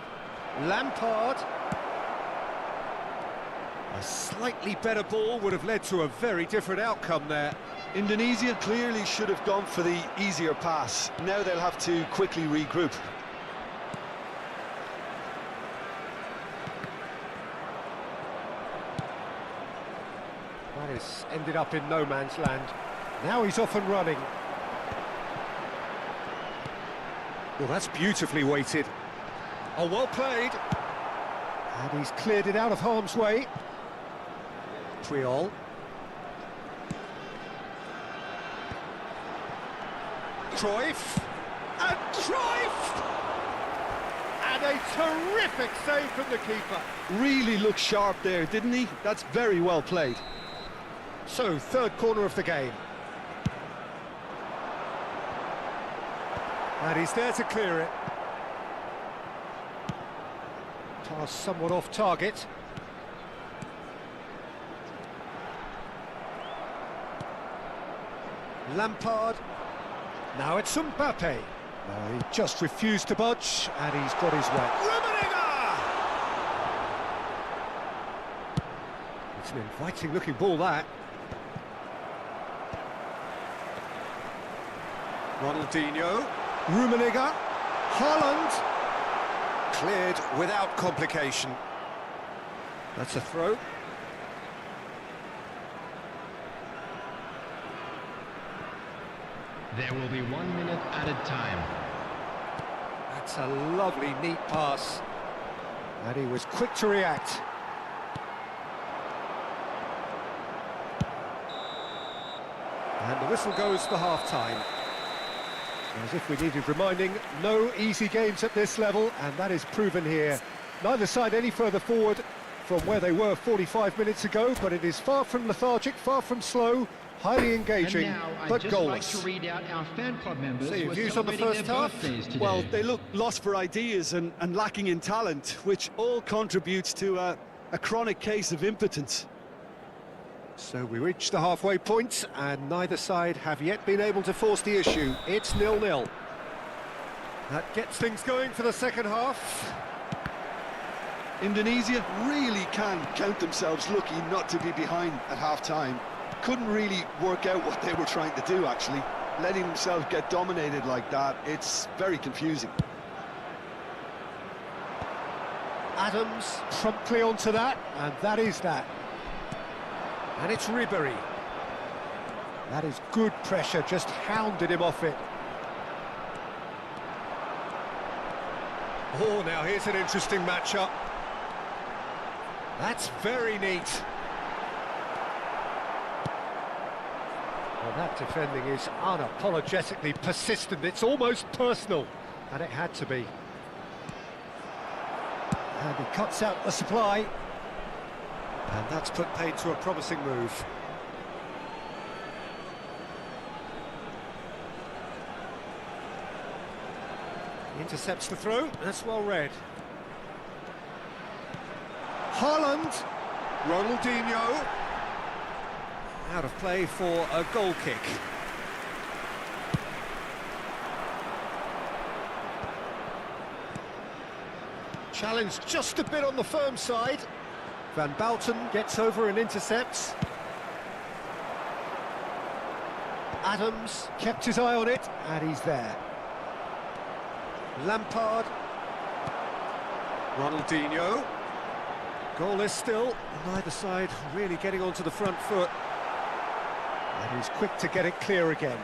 Lampard. A slightly better ball would have led to a very different outcome there. Indonesia clearly should have gone for the easier pass. Now they'll have to quickly regroup. That has ended up in no man's land. Now he's off and running. Well, that's beautifully weighted. Oh, well played. And he's cleared it out of harm's way. Puyol. Cruyff. And Cruyff! And a terrific save from the keeper. Really looked sharp there, didn't he? That's very well played. So, third corner of the game. And he's there to clear it. Pass somewhat off target. Lampard. Now it's Mbappe. No, he just refused to budge, and he's got his way. Rummenigge! It's an inviting-looking ball, that. Ronaldinho. Rummenigge. Haaland. Cleared without complication. That's a throw. There will be 1 minute added time. That's a lovely, neat pass. And he was quick to react. And the whistle goes for half-time. As if we needed reminding, no easy games at this level, and that is proven here. Neither side any further forward from where they were 45 minutes ago, but it is far from lethargic, far from slow, highly engaging, but goalless. Like to read out our fan club members. So your who are views on the celebrating first their half? birthdays today. Well, they look lost for ideas and lacking in talent, which all contributes to a chronic case of impotence. So we reach the halfway point, and neither side have yet been able to force the issue. It's 0-0. That gets things going for the second half. Indonesia really can count themselves lucky not to be behind at half-time. Couldn't really work out what they were trying to do, actually. Letting themselves get dominated like that, it's very confusing. Adams promptly onto that, and that is that. And it's Ribery. That is good pressure, just hounded him off it. Oh, now here's an interesting matchup. That's very neat. Well, that defending is unapologetically persistent. It's almost personal, and it had to be. And he cuts out the supply. And that's put paid to a promising move. Intercepts the throw, that's well read. Haaland, Ronaldinho. Out of play for a goal kick. Challenge just a bit on the firm side. Van Bouten gets over and intercepts. Adams kept his eye on it, and he's there. Lampard. Ronaldinho. Goalless still, neither side really getting onto the front foot. And he's quick to get it clear again.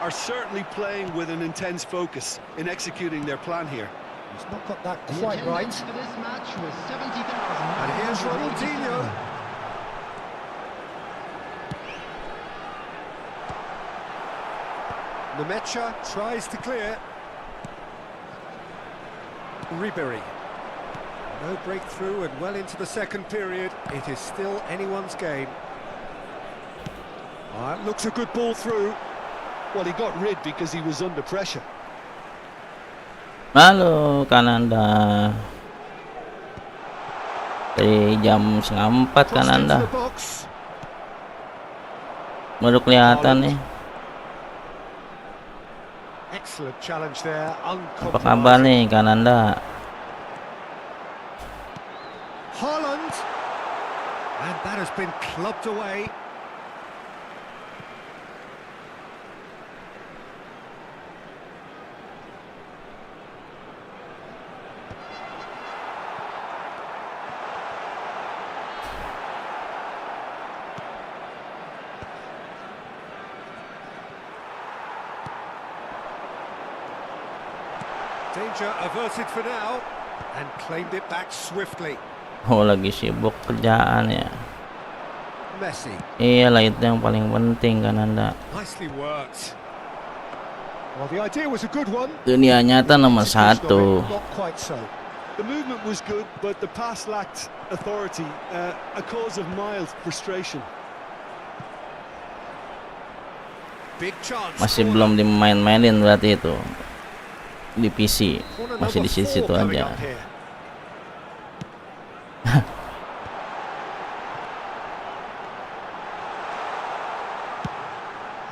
Are certainly playing with an intense focus in executing their plan here. He's not got that The quite right. attendance for this match was 70,000. And here's Ronaldinho. Nemecha tries to clear. Ribery. No breakthrough and well into the second period. It is still anyone's game. Looks a good ball through. Well, he got rid because he was under pressure. Halo Kananda. Dari jam 3:30 Crossed into Kananda. the box. Baru kelihatan nih. Excellent challenge there. Apa kabar nih Kananda? Haaland. And that has been clubbed away. Danger averted for now, and claimed it back swiftly. Oh, lagi sibuk kerjaan ya. Messi. Iyalah itu yang paling penting Kananda. Nicely worked. Well, the idea was a good one. Dunia nyata nomor 1. Not quite so. The movement was good, but the pass lacked authority, a cause of mild frustration. Big chance. Masih belum dimain-mainin berarti itu di PC, Corner masih di number situ 4 coming aja. up here.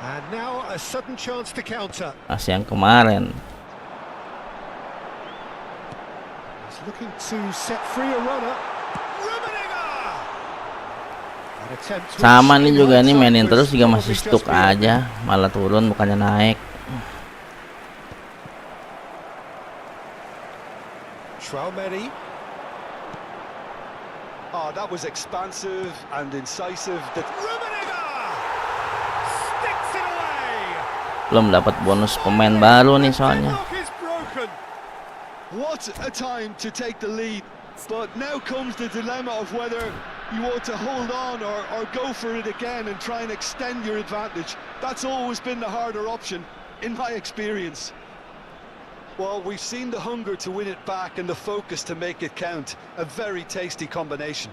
And now a sudden chance to counter. Masih yang kemarin. He's looking to set free a runner. An attempt which Sama nih in juga nih, hindsight mainin was terus juga probably masih just stuck beyond aja, malah turun bukannya naik. Traumeri. Oh, that was expansive and incisive. Sticks it away. Belum dapat bonus pemain baru nih soalnya. Deadlock is broken. What a time to take the lead. But now comes the dilemma of whether you want to hold on or go for it again and try and extend your advantage. That's always been the harder option, in my experience. Well, we've seen the hunger to win it back and the focus to make it count. A very tasty combination.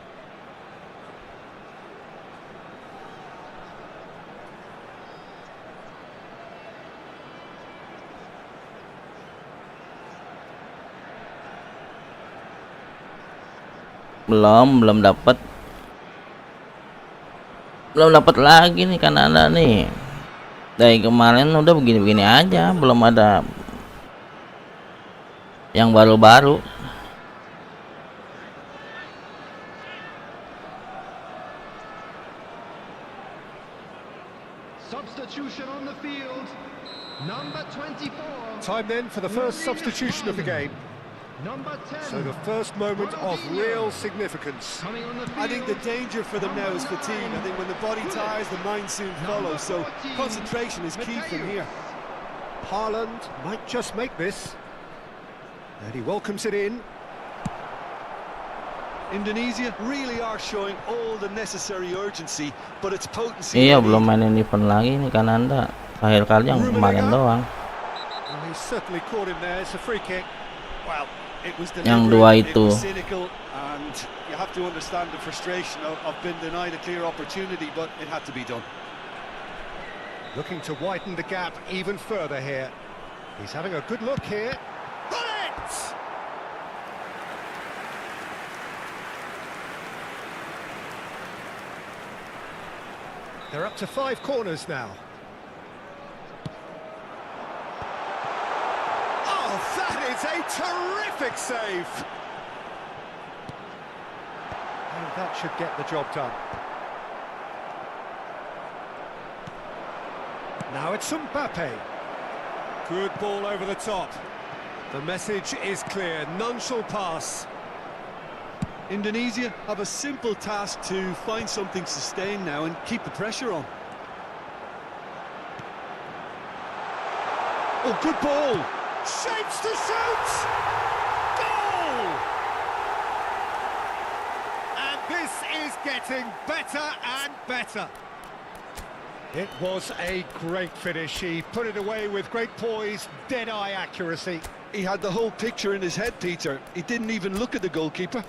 Belum dapat lagi nih Kanada nih. Dari kemarin udah begini-begini aja, belum ada yang baru-baru. Substitution on the field. Number 24. Time then for the first substitution of the game. Number 10. So the first moment of real significance. Coming on the field. I think the danger for them now is fatigue. I think when the body tires, the mind soon follows. So concentration is key from here. Haaland might just make this. And he welcomes it in. Indonesia really are showing all the necessary urgency, but its potency. Iya, belum mainin event lagi nih Kanada. Terakhir kali yang kemarin doang. Well, he certainly caught him there. It's a free kick. Well, it was Yang dua deliberate, itu. it was cynical, and you have to understand the frustration of being denied a clear opportunity, but it had to be done. Looking to widen the gap even further here. He's having a good look here. Got it! They're up to 5 corners now. Oh, that is a terrific save! And that should get the job done. Now it's Mbappe. Good ball over the top. The message is clear, none shall pass. Indonesia have a simple task to find something sustained now and keep the pressure on. Oh, good ball! Shapes to shoot! Goal! And this is getting better and better. It was a great finish. He put it away with great poise, dead-eye accuracy. He had the whole picture in his head, Peter. He didn't even look at the goalkeeper.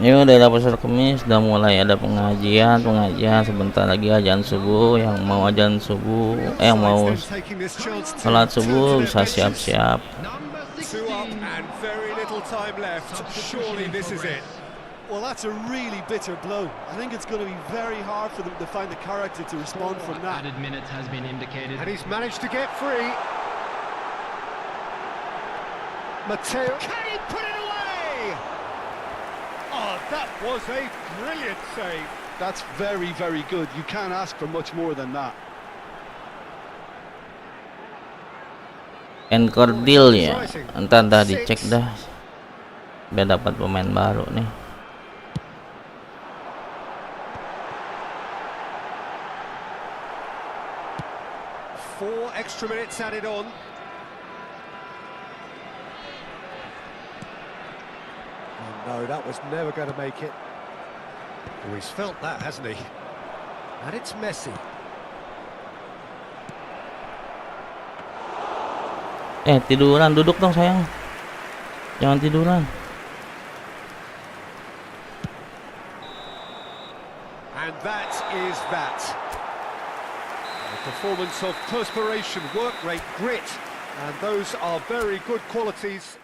Ini udah Pasar Kemis, udah mulai ada pengajian sebentar lagi azan subuh. Yang mau azan subuh, yang mau salat subuh bisa siap-siap. Number 2 up 16. and very little time left. Surely this is it. Well, that's a really bitter blow. I think it's going to be very hard for them to find the character to respond from that. Added minutes has been indicated. And he's managed to get free. Matteo, can he put it away? Oh, that was a brilliant save. That's very, very good. You can't ask for much more than that. Anchor deal ya, entar dah dicek dah biar dapat pemain baru nih. Four extra minutes added on. And No, that was never going to make it. Oh, he's felt that, hasn't he? And it's Messi. Tiduran, duduk dong sayang. Jangan tiduran. And that is that. A performance of perspiration, work rate, grit, and those are very good qualities.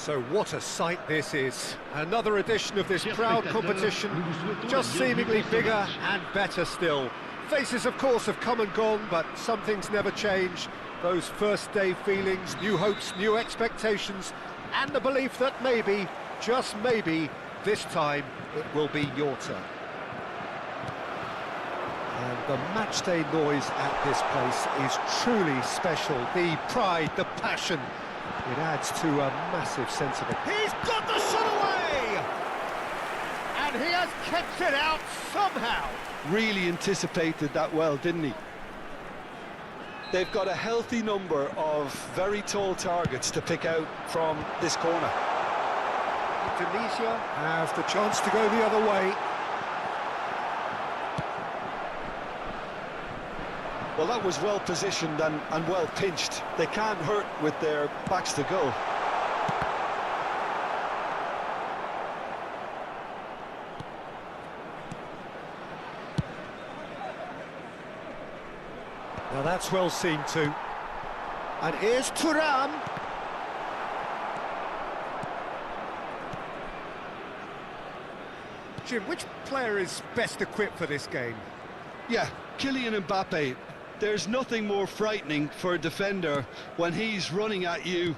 So what a sight this is. Another edition of this proud competition, just seemingly bigger and better still. Faces, of course, have come and gone, but some things never change. Those first day feelings, new hopes, new expectations, and the belief that maybe, just maybe, this time it will be your turn. And the matchday noise at this place is truly special. The pride, the passion. It adds to a massive sense of it. He's got the shot away! And he has kept it out somehow. Really anticipated that well, didn't he? They've got a healthy number of very tall targets to pick out from this corner. Indonesia have the chance to go the other way. Well, that was well positioned and well pinched. They can't hurt with their backs to goal. Now that's well seen too. And here's Thuram. Jim, which player is best equipped for this game? Yeah, Kylian Mbappe. There's nothing more frightening for a defender when he's running at you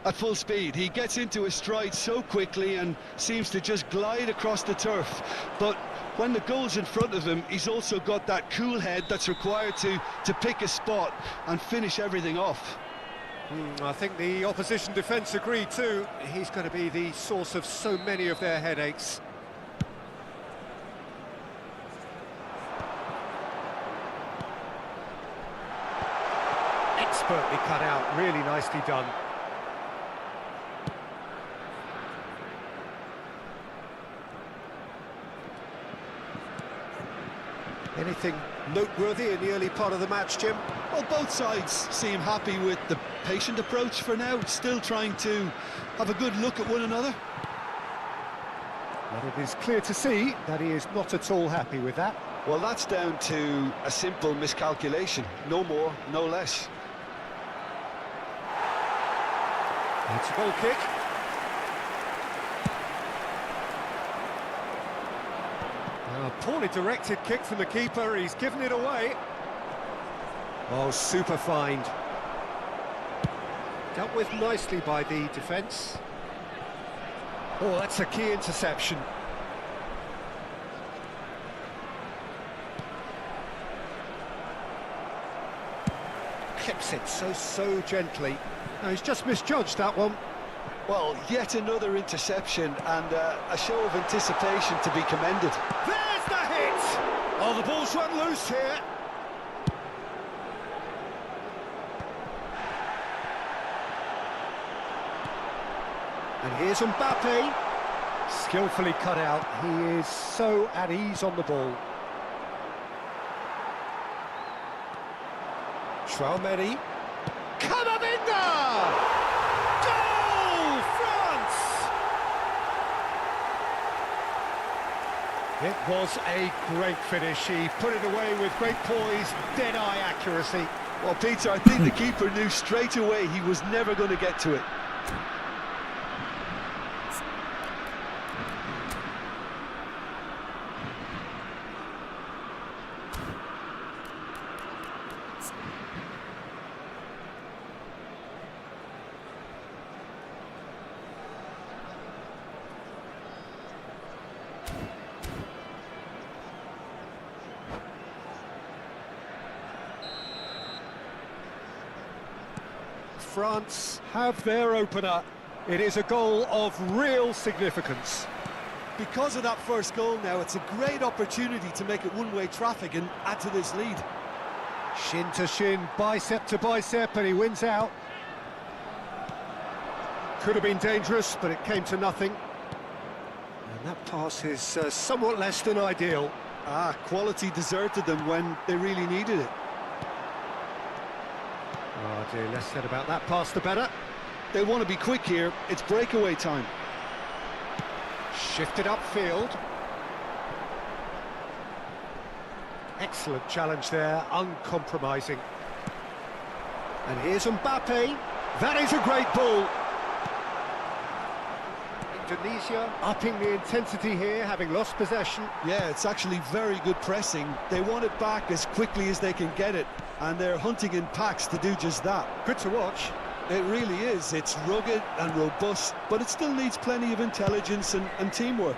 at full speed. He gets into his stride so quickly and seems to just glide across the turf. But when the goal's in front of him, he's also got that cool head that's required to pick a spot and finish everything off. I think the opposition defence agree too. He's going to be the source of so many of their headaches. Expertly cut out, really nicely done. Anything noteworthy in the early part of the match, Jim? Well, both sides seem happy with the patient approach for now, still trying to have a good look at one another. But it is clear to see that he is not at all happy with that. Well, that's down to a simple miscalculation, no more, no less. It's a goal kick. A poorly directed kick from the keeper, he's given it away. Oh, super find. Dealt with nicely by the defence. Oh, that's a key interception. Clips it so gently. No, he's just misjudged that one. Well, yet another interception and a show of anticipation to be commended. There's the hit! Oh, the ball's run loose here. And here's Mbappe. Skillfully cut out. He is so at ease on the ball. Traoré. Camavinga! Goal! France! It was a great finish. He put it away with great poise, dead-eye accuracy. Well, Peter, I think the keeper knew straight away he was never going to get to it. France have their opener. It is a goal of real significance. Because of that first goal now, it's a great opportunity to make it one-way traffic and add to this lead. Shin to shin, bicep to bicep, and he wins out. Could have been dangerous, but it came to nothing. And that pass is somewhat less than ideal. Quality deserted them when they really needed it. Oh dear, less said about that pass the better. They want to be quick here, it's breakaway time. Shifted upfield. Excellent challenge there, uncompromising. And here's Mbappe. That is a great ball. Indonesia upping the intensity here, having lost possession. Yeah, it's actually very good pressing. They want it back as quickly as they can get it, and they're hunting in packs to do just that. Good to watch. It really is. It's rugged and robust, but it still needs plenty of intelligence and teamwork.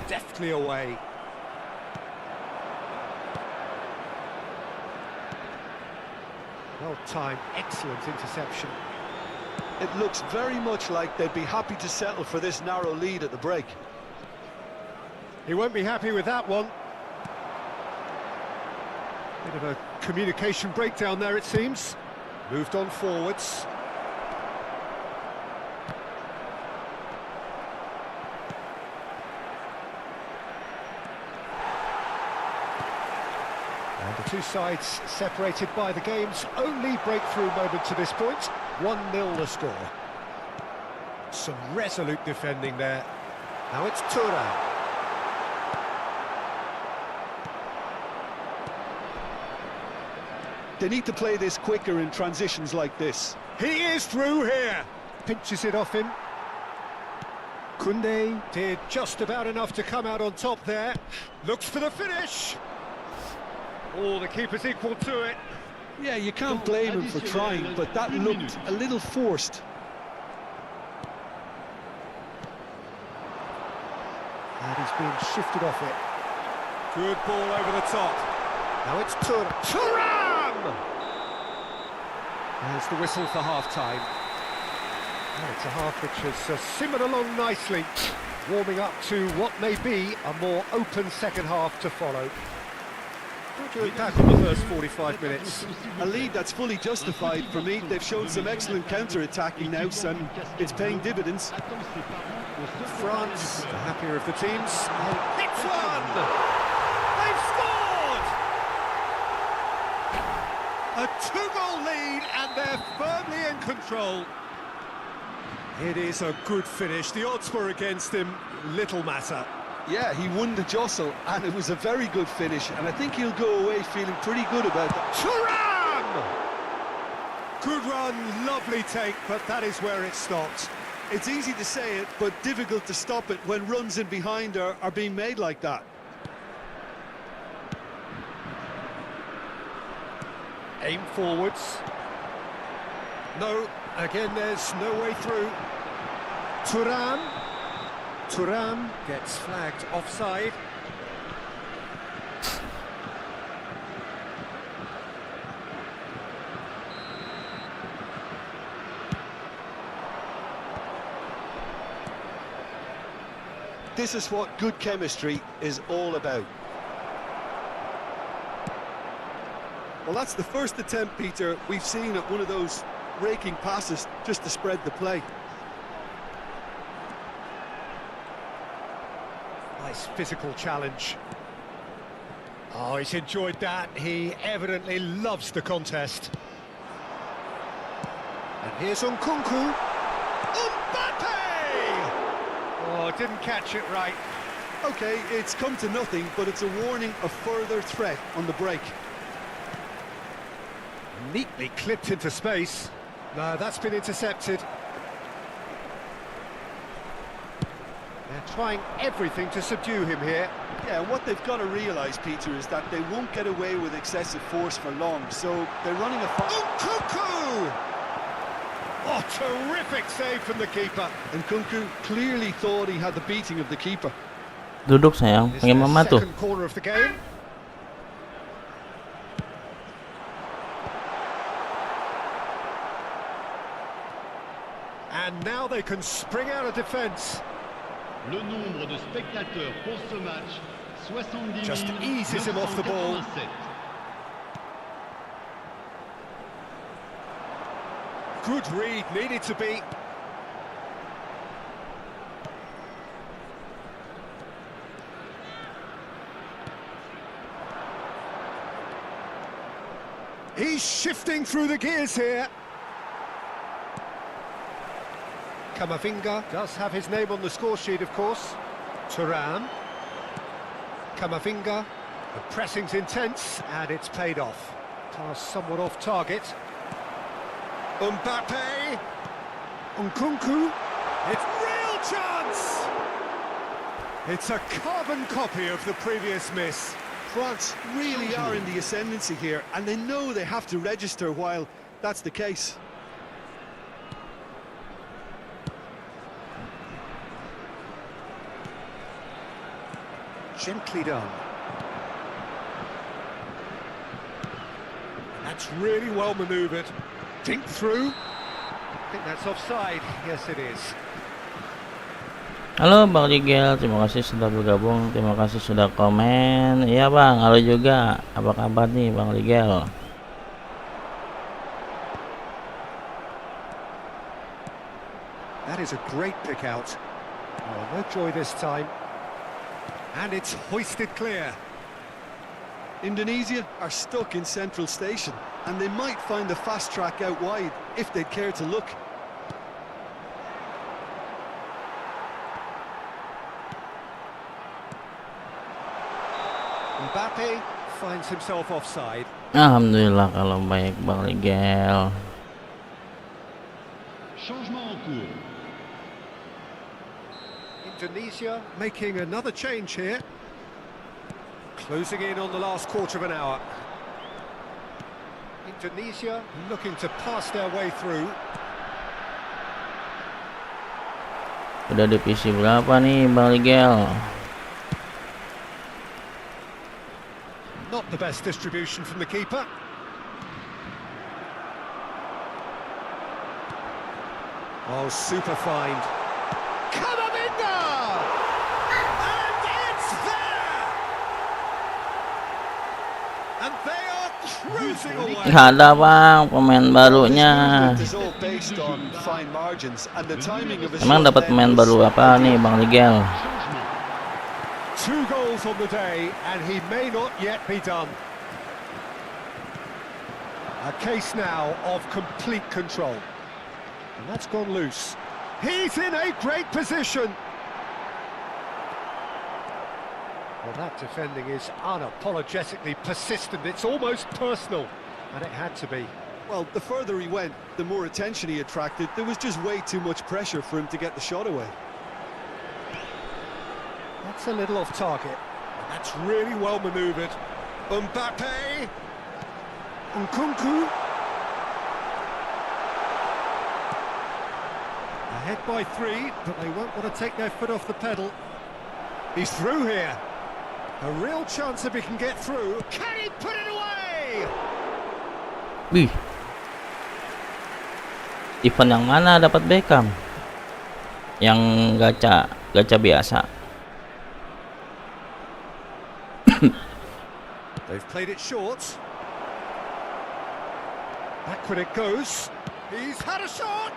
Deftly away. Well timed, excellent interception. It looks very much like they'd be happy to settle for this narrow lead at the break. He won't be happy with that one. Bit of a communication breakdown there, it seems. Moved on forwards. And a Two sides separated by the game's only breakthrough moment to this point. 1-0 the score. Some resolute defending there. Now it's Thuram. They need to play this quicker in transitions like this. He is through here. Pinches it off him. Koundé did just about enough to come out on top there. Looks for the finish. Oh, the keeper's equal to it. Yeah, you can't blame him for trying, but that looked a little forced. And he's being shifted off it. Good ball over the top. Now it's Thuram. There's the whistle for half-time. Well, it's a half which has simmered along nicely, warming up to what may be a more open second half to follow. What do you look back on the first 45 minutes? A lead that's fully justified for me. They've shown some excellent counter-attacking now, and it's paying dividends. France, the happier of the teams. Hits one! They've scored! A two-goal lead, and they're firmly in control. It is a good finish. The odds were against him. Little matter. Yeah, he won the jostle, and it was a very good finish, and I think he'll go away feeling pretty good about that. Thuram! Good run, lovely take, but that is where it stopped. It's easy to say it, but difficult to stop it when runs in behind are being made like that. Aim forwards. No, again there's no way through. Thuram gets flagged offside. This is what good chemistry is all about. Well, that's the first attempt, Peter, we've seen at one of those raking passes just to spread the play. Nice physical challenge. Oh, he's enjoyed that. He evidently loves the contest. And here's Nkunku. Mbappe! Oh, didn't catch it right. Okay, it's come to nothing, but it's a warning of further threat on the break. Neatly clipped into space. No, that's been intercepted. They're trying everything to subdue him here. Yeah, and what they've got to realise, Peter, is that they won't get away with excessive force for long, so they're running a Nkunku! Oh, terrific save from the keeper. And Nkunku clearly thought he had the beating of the keeper. Duduk sayang, This is pakai the mama tuh. second corner of the game. And now they can spring out of defence. Le nombre de spectateurs pour ce match, 70 Just eases him off the ball. 987. Good read, needed to be. He's shifting through the gears here. Camavinga does have his name on the score sheet, of course. Thuram. Camavinga. The pressing's intense, and it's paid off. Pass somewhat off target. Mbappe. Nkunku. It's real chance! It's a carbon copy of the previous miss. France really are in the ascendancy here, and they know they have to register while that's the case. Gently done. That's really well manoeuvred. Dink through. I think that's offside. Yes, it is. Halo Bang Rigel, terima kasih sudah bergabung, terima kasih sudah komen. Iya Bang, halo juga. Apa kabar nih Bang Rigel? That is a great pick out. Oh, no joy this time. And it's hoisted clear. Indonesia are stuck in Central Station, and they might find a fast track out wide if they'd care to look. Mbappe finds himself offside. Alhamdulillah kalau baik Bang Rigel. Changement en cours. Indonesia making another change here. Closing in on the last quarter of an hour. Indonesia looking to pass their way through. Udah divisi berapa nih Bang Rigel? Not the best distribution from the keeper. Oh, super find. Camavinga! And it's there! And they are cruising away. Nggak ada Bang pemain barunya. Emang dapat pemain baru apa nih Bang Rigel? 2 goals on the day, and he may not yet be done. A case now of complete control. And that's gone loose. He's in a great position. Well, that defending is unapologetically persistent. It's almost personal, and it had to be. Well, the further he went, the more attention he attracted. There was just way too much pressure for him to get the shot away. That's a little off target. That's really well manoeuvred. Mbappe. Nkunku. Ahead by 3, but they won't want to take their foot off the pedal. He's through here. A real chance if he can get through. Can he put it away? Wih. Event yang mana dapat Beckham? Yang gacha biasa. They've played it short. Backward it goes. He's had a shot.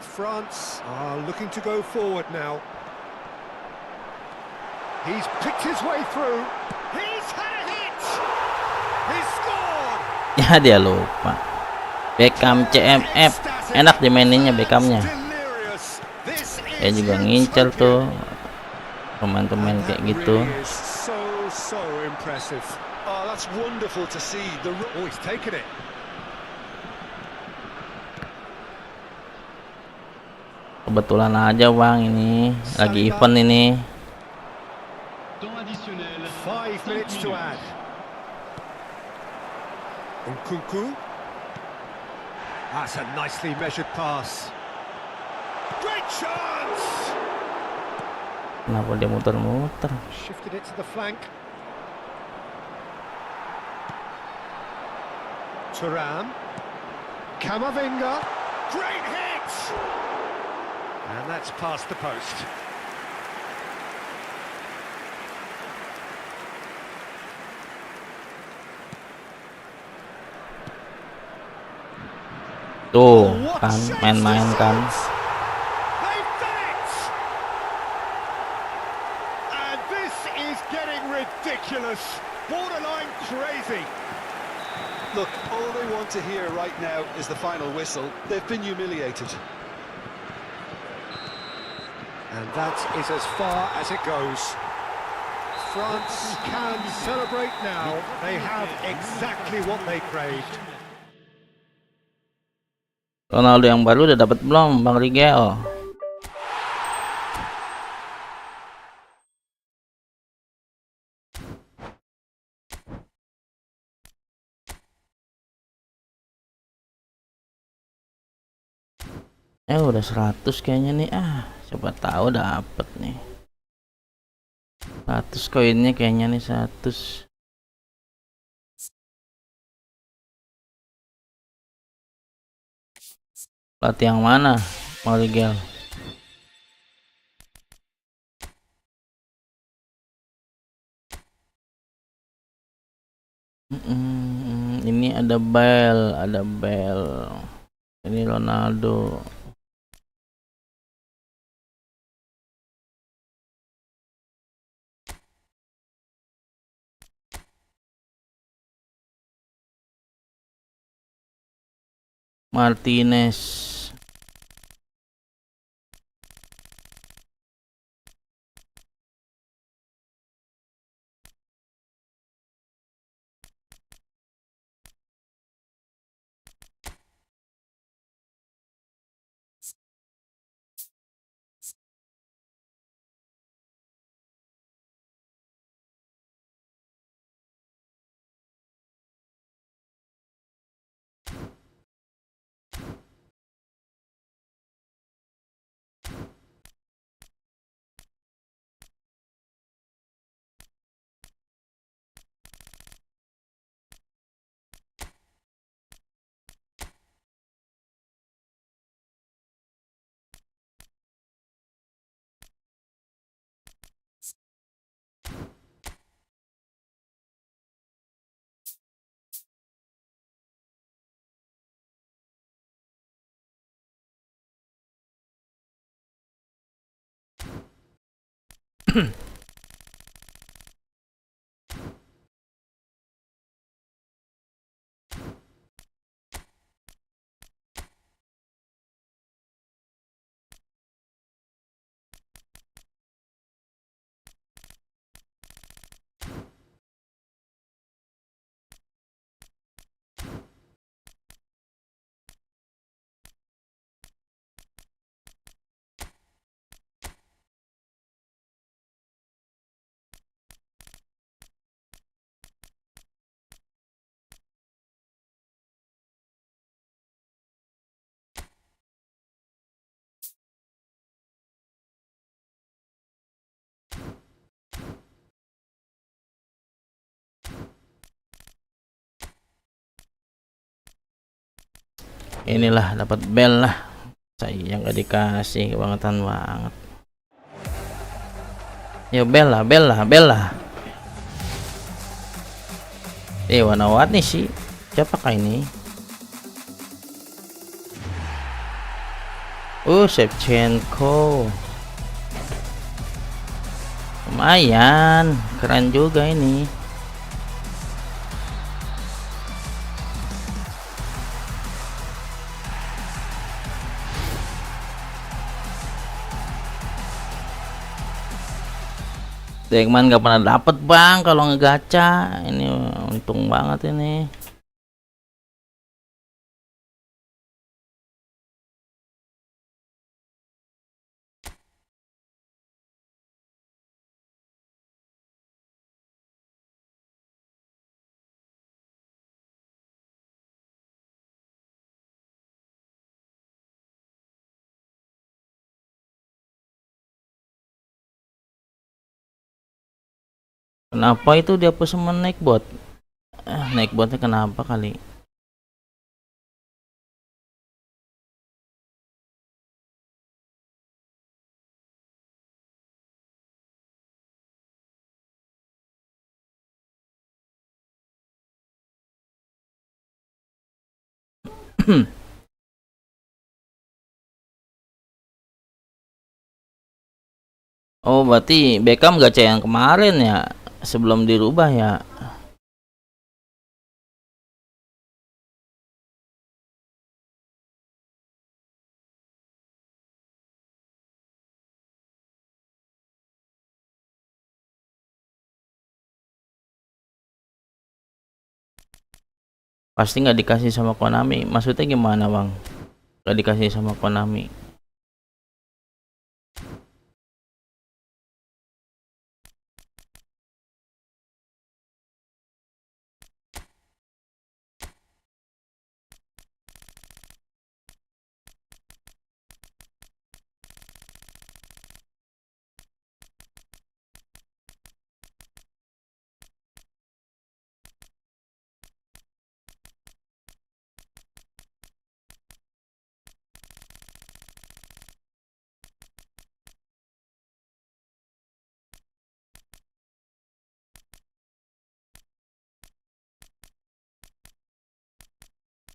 France are looking to go forward now. He's picked his way through. He's had a hit. He's scored. Ya dia lupa. Beckham CMF. Enak dimaininnya Beckhamnya. Dia juga ngincer tuh pemain-pemain kayak gitu. So impressive. Oh, that's wonderful to see. Oh, he's taken it. Kebetulan aja Bang ini lagi event ini. Temps additionnel. 5 minutes to add. Nkunku. That's a nicely measured pass. Great chance! Kenapa dia muter-muter? Shifted it to the flank. Thuram. Camavinga. Great hit! And that's past the post. Tuh kan main-main kan. They've done it! And this is getting ridiculous. Borderline crazy. Look, all they want to hear right now is the final whistle. They've been humiliated. And that is as far as it goes. France can celebrate now. They have exactly what they craved. Ronaldo yang baru udah dapat belum Bang Rigel? Udah 100 kayaknya nih. Siapa tahu dapet nih. 100 koinnya kayaknya nih 100. Pelatih yang mana Bang Rigel? Ini ada Bale. Ini Ronaldo. Martinez. Inilah dapat bel lah. Sayang gak dikasih, kebangetan banget. Ya bel lah, bel lah, bel lah. Warna-warni sih. Siapakah ini? Shevchenko. Lumayan, keren juga ini. Dengan gak pernah dapet bang kalau ngegacha. Ini untung banget ini. Kenapa itu dia sama naik bot? Naik botnya kenapa kali? Oh berarti Beckham gacha yang kemarin ya, sebelum dirubah ya. Pasti nggak dikasih sama Konami. Maksudnya gimana bang? Nggak dikasih sama Konami?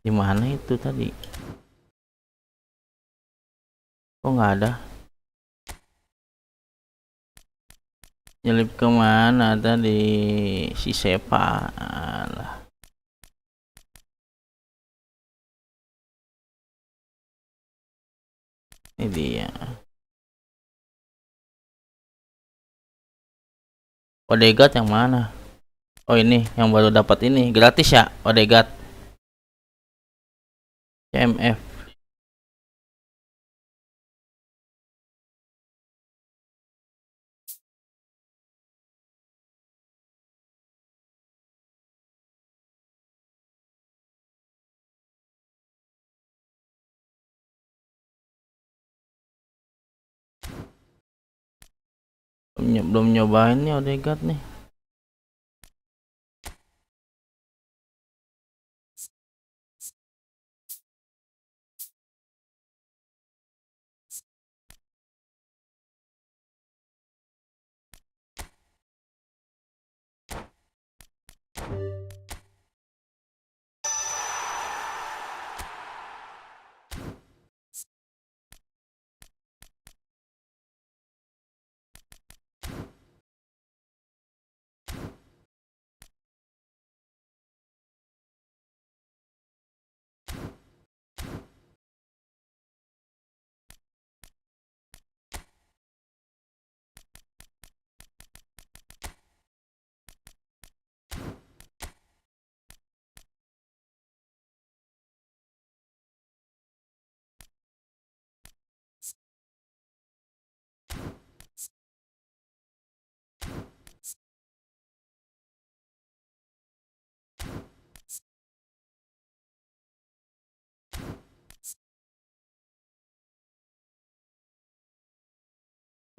Di mana itu tadi? Kok nggak ada? Nyelip kemana tadi si Sepa? Alah. Ini dia. Odegaard yang mana? Oh ini yang baru dapat ini gratis ya, Odegaard. CMF. Belum nyobain nih Odegaard nih.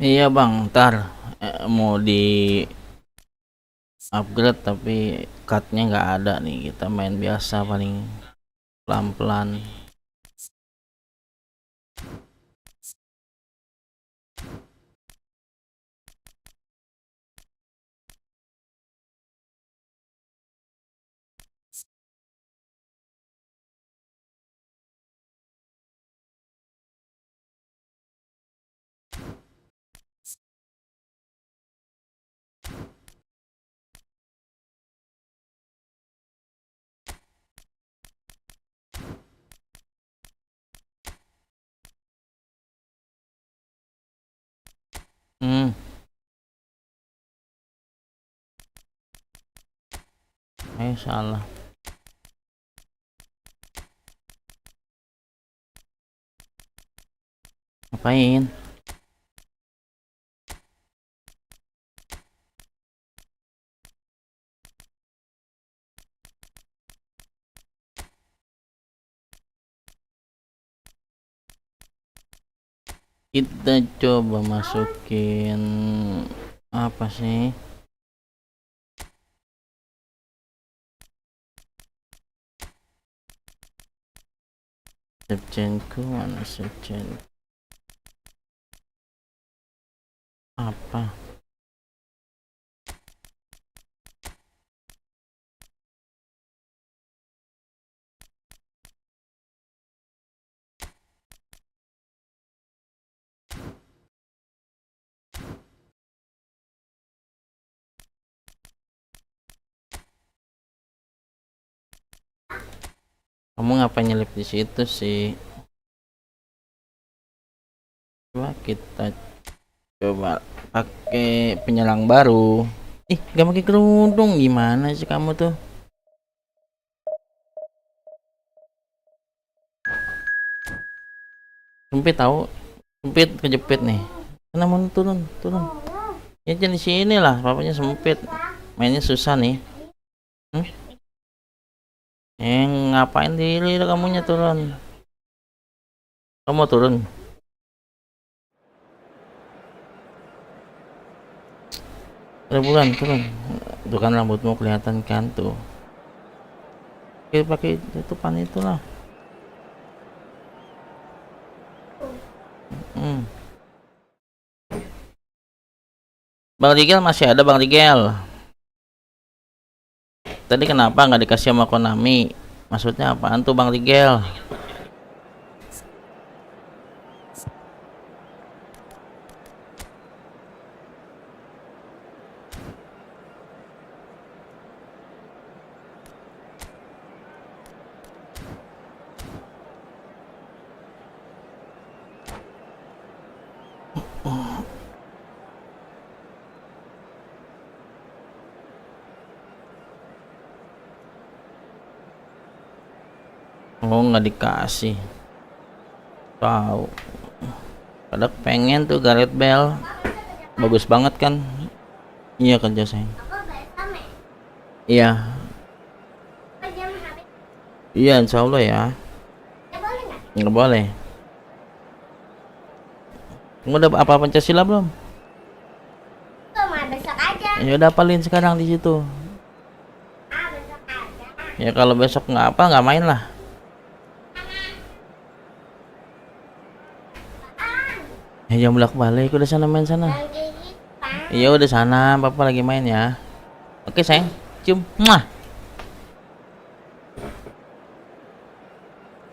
Iya bang, ntar mau di upgrade tapi cutnya nggak ada nih, kita main biasa paling pelan-pelan. Salah. Ngapain? Kita coba masukin apa sih? Shevchenko mana Shevchenko? Apa? Kamu ngapa nyelip di situ sih? Coba kita coba pakai penyerang baru. Gak pakai kerudung, gimana sih kamu tuh? Sempit tahu, sempit kejepit nih. Kenapa turun? Ya jadi sini lah, papanya sempit. Mainnya susah nih. Ngapain diri kamunya turun? Kamu mau turun? Bulan turun. Tuh kan rambutmu kelihatan kan tuh. Pakai tutupan itulah. Bang Rigel masih ada Bang Rigel. Tadi kenapa nggak dikasih sama Konami? Maksudnya apaan tuh Bang Rigel? Oh, nggak dikasih. Tahu. Padahal pengen tuh Gareth Bale. Bagus banget kan? Iya kerja sayang. Iya. Iya, insya Allah ya. Nggak boleh. Kamu udah apa Pancasila belum? Besok aja. Ya udah apalin sekarang di situ. Besok aja. Ya kalau besok nggak main lah. Ya jangan bolak-balik, udah sana main sana. Iya udah sana, papa lagi main ya. Oke sayang, cium. Muah.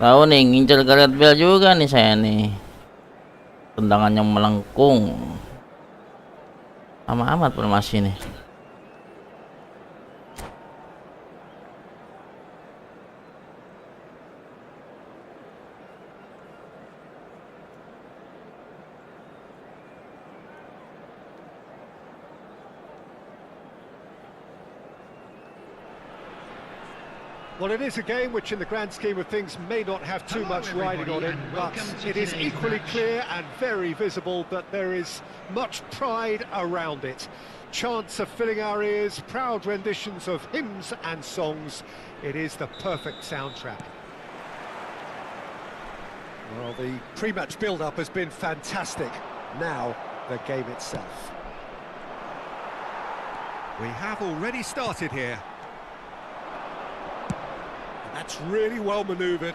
Tahu nih ngincer Gareth Bale juga nih saya nih. Tendangannya melengkung. Lama amat formasi nih. Well, it is a game which in the grand scheme of things may not have too much riding on it, but it is equally clear and very visible that there is much pride around it. Chants are filling our ears, proud renditions of hymns and songs. It is the perfect soundtrack. Well, the pre-match build-up has been fantastic. Now, the game itself. We have already started here. That's really well manoeuvred.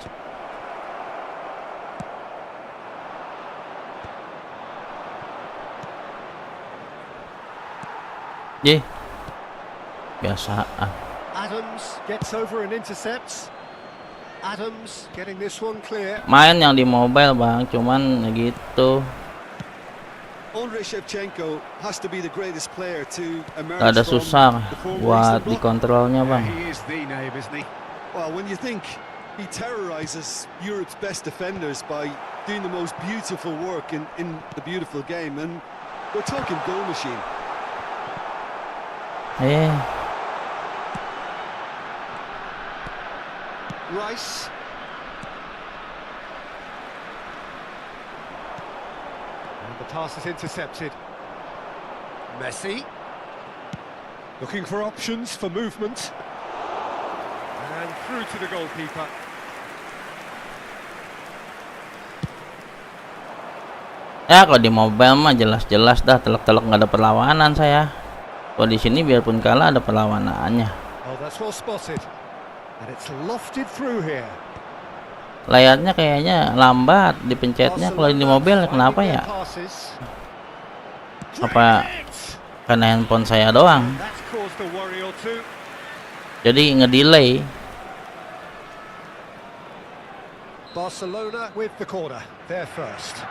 Ye. Biasa. Adams gets over and intercepts. Adams getting this one clear. Main yang di mobile bang, cuman gitu. Andrei Shevchenko has to be the greatest player to emerge Ada from susah the form buat recent block. dikontrolnya bang. He is the name, isn't he? Well, when you think he terrorizes Europe's best defenders by doing the most beautiful work in the beautiful game, and we're talking goal machine. Rice. And the pass is intercepted. Messi. Looking for options for movement. And through to the goalkeeper. Ya kalau di mobile mah jelas-jelas dah telak-telak nggak ada perlawanan saya. Kalau di sini biarpun kalah ada perlawanannya. Oh, that's well spotted. And it's lofted through here. Layarnya kayaknya lambat dipencetnya kalau di mobile, kenapa ya? Apa karena handphone saya doang? That's caused a worry or two. Jadi ngedelay. Barcelona with the corner. They're first.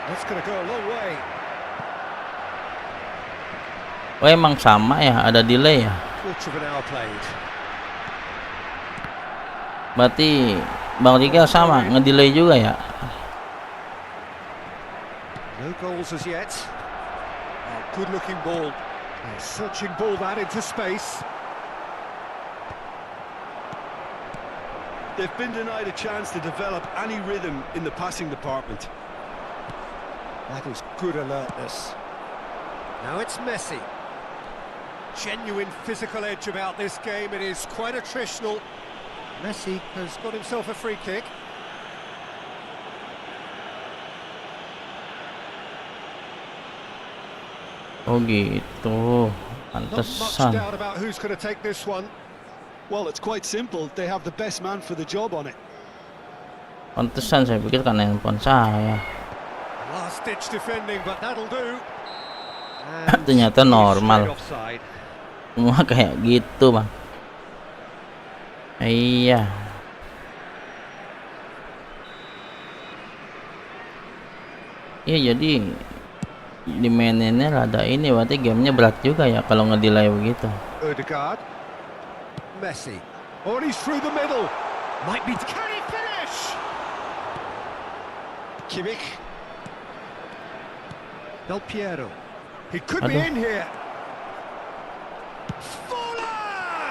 That's going to go a long way. Oh emang sama ya, ada delay ya. Quarter of an hour played. Berarti Bang Rigal sama ngedelay juga ya. No goals as yet. Oh, good looking ball. A searching ball that into space. They've been denied a chance to develop any rhythm in the passing department. That is good alertness. Now it's Messi. Genuine physical edge about this game. It is quite attritional. Messi has got himself a free kick. Oh gitu. Not much Pantesan. doubt about who's going to take this one. Well, it's quite simple. They have the best man for the job on it. Pantesan saya pikir karena handphone saya. Last-ditch defending, but that'll do. Ternyata normal. Straight offside. Semua kayak gitu bang. Iya. Iya jadi dimaininnya rada ini, berarti gamenya berat juga ya kalau ngedelay begitu. Odegaard. Messi. Oh, and he's through the middle. Might be... Can he finish? Kimmich. Del Piero. He could be Aduh. in here.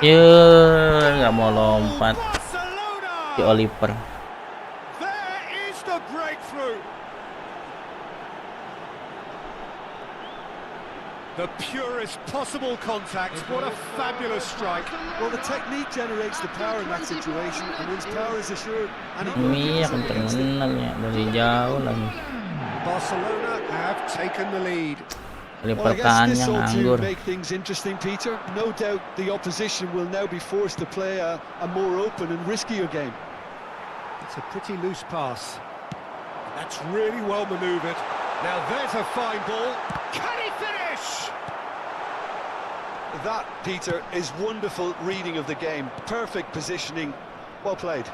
Nggak mau lompat. Si Barcelona! Oliver. There is the breakthrough. The purest possible contact. What a fabulous strike. Well, the technique generates the power in that situation, and once power is assured, any Iya, kenceng bener ya dari jauh lagi. Barcelona have taken the lead. Well, I Oliver guess this tanya ought to nganggur. make things interesting, Peter. No doubt the opposition will now be forced to play a more open and riskier game. It's a pretty loose pass. That's really well manoeuvred. Now there's a fine ball. Can he finish? That, Peter, is wonderful reading of the game. Perfect positioning. Well played.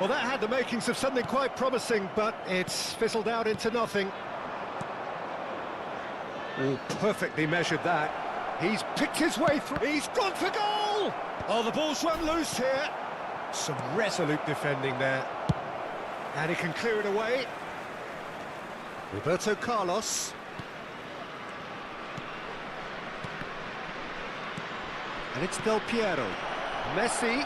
Well, that had the makings of something quite promising, but it's fizzled out into nothing. Oh, perfectly measured that. He's picked his way through. He's gone for goal! Oh, the ball's run loose here. Some resolute defending there. And he can clear it away. Roberto Carlos. And it's Del Piero. Messi.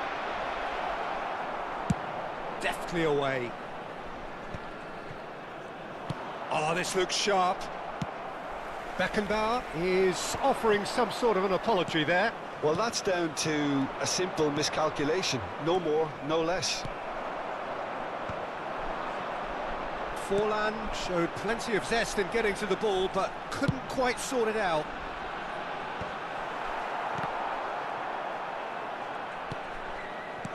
Deftly away. Oh, this looks sharp. Beckenbauer is offering some sort of an apology there. Well, that's down to a simple miscalculation. No more, no less. Forlan showed plenty of zest in getting to the ball, but couldn't quite sort it out.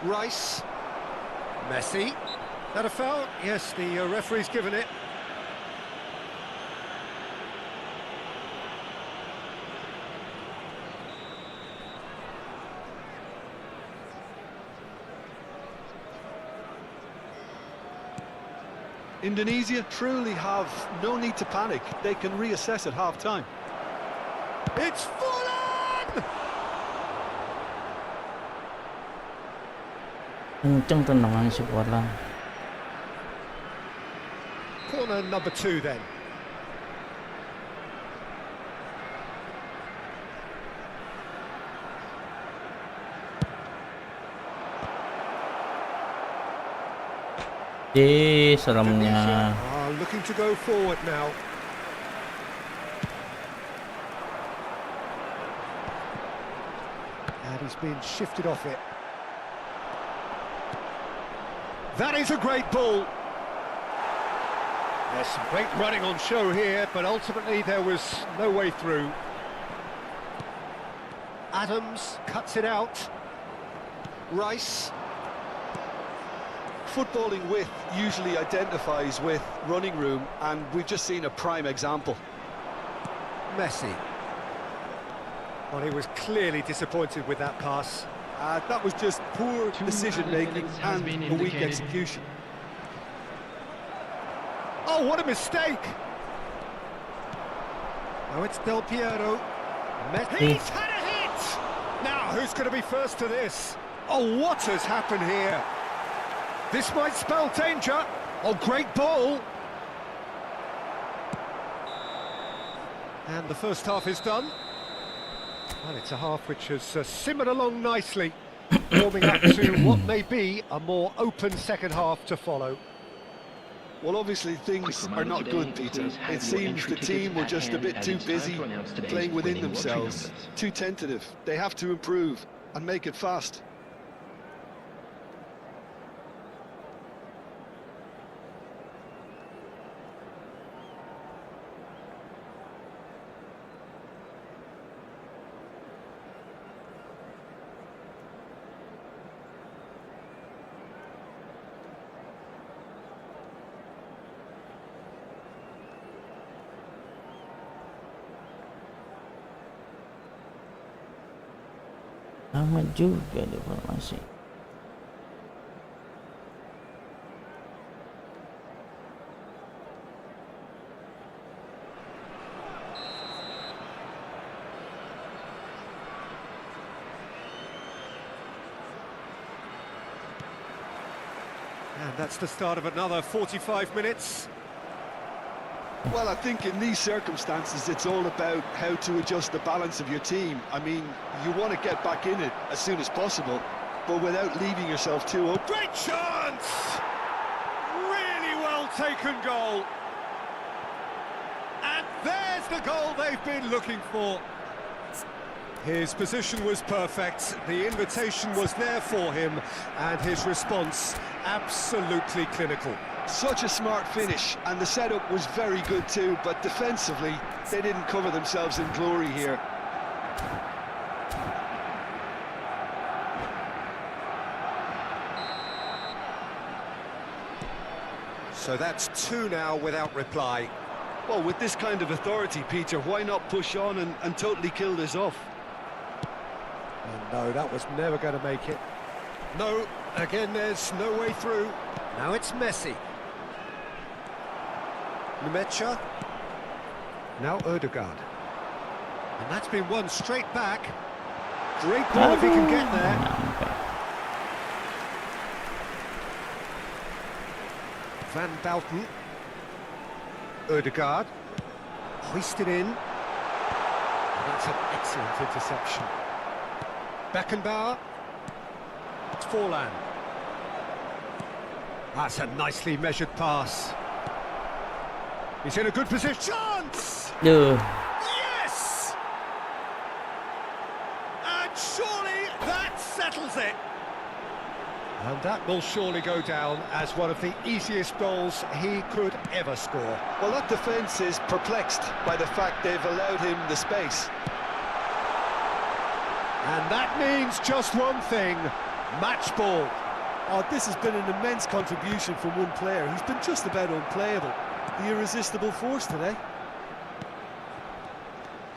Rice. Messi. That a foul? Yes, the referee's given it. Indonesia truly have no need to panic. They can reassess at half-time. It's Forlan! Kenceng tendangan si Forlan. Corner number 2 then. Seremnya. Looking to go forward now. And he's been shifted off it. That is a great ball. There's some great running on show here, but ultimately there was no way through. Adams cuts it out. Rice. Footballing width usually identifies with running room, and we've just seen a prime example. Messi. Well, he was clearly disappointed with that pass. That was just poor decision-making and a weak execution. Oh, what a mistake! Now it's Del Piero. He's had a hit! Now, who's going to be first to this? Oh, what has happened here? This might spell danger. Oh, great ball. And the first half is done. Well, it's a half which has simmered along nicely, warming up to what may be a more open second half to follow. Well, obviously things are not good, Peter. It seems the team were just a bit too busy playing within themselves, too tentative. They have to improve and make it fast. Lama juga di formasi. And that's the start of another 45 minutes. Well, I think in these circumstances, it's all about how to adjust the balance of your team. I mean, you want to get back in it as soon as possible, but without leaving yourself too open. Great chance! Really well taken goal. And there's the goal they've been looking for. His position was perfect, the invitation was there for him, and his response absolutely clinical. Such a smart finish, and the setup was very good too, but defensively, they didn't cover themselves in glory here. So that's 2 now without reply. Well, with this kind of authority, Peter, why not push on and totally kill this off? Oh, no, that was never going to make it. No, again, there's no way through. Now it's Messi. Numecha. Now Ødegaard. And that's been won straight back. Great ball if he can get there. Van Bouten. Ødegaard. Hoisted in. And that's an excellent interception. Beckenbauer. It's Forlan. That's a nicely measured pass. He's in a good position. Chance! Duh. Yes! And surely that settles it. And that will surely go down as one of the easiest goals he could ever score. Well, that defence is perplexed by the fact they've allowed him the space. And that means just one thing, match ball. Oh, this has been an immense contribution from one player. He's been just about unplayable. The irresistible force today.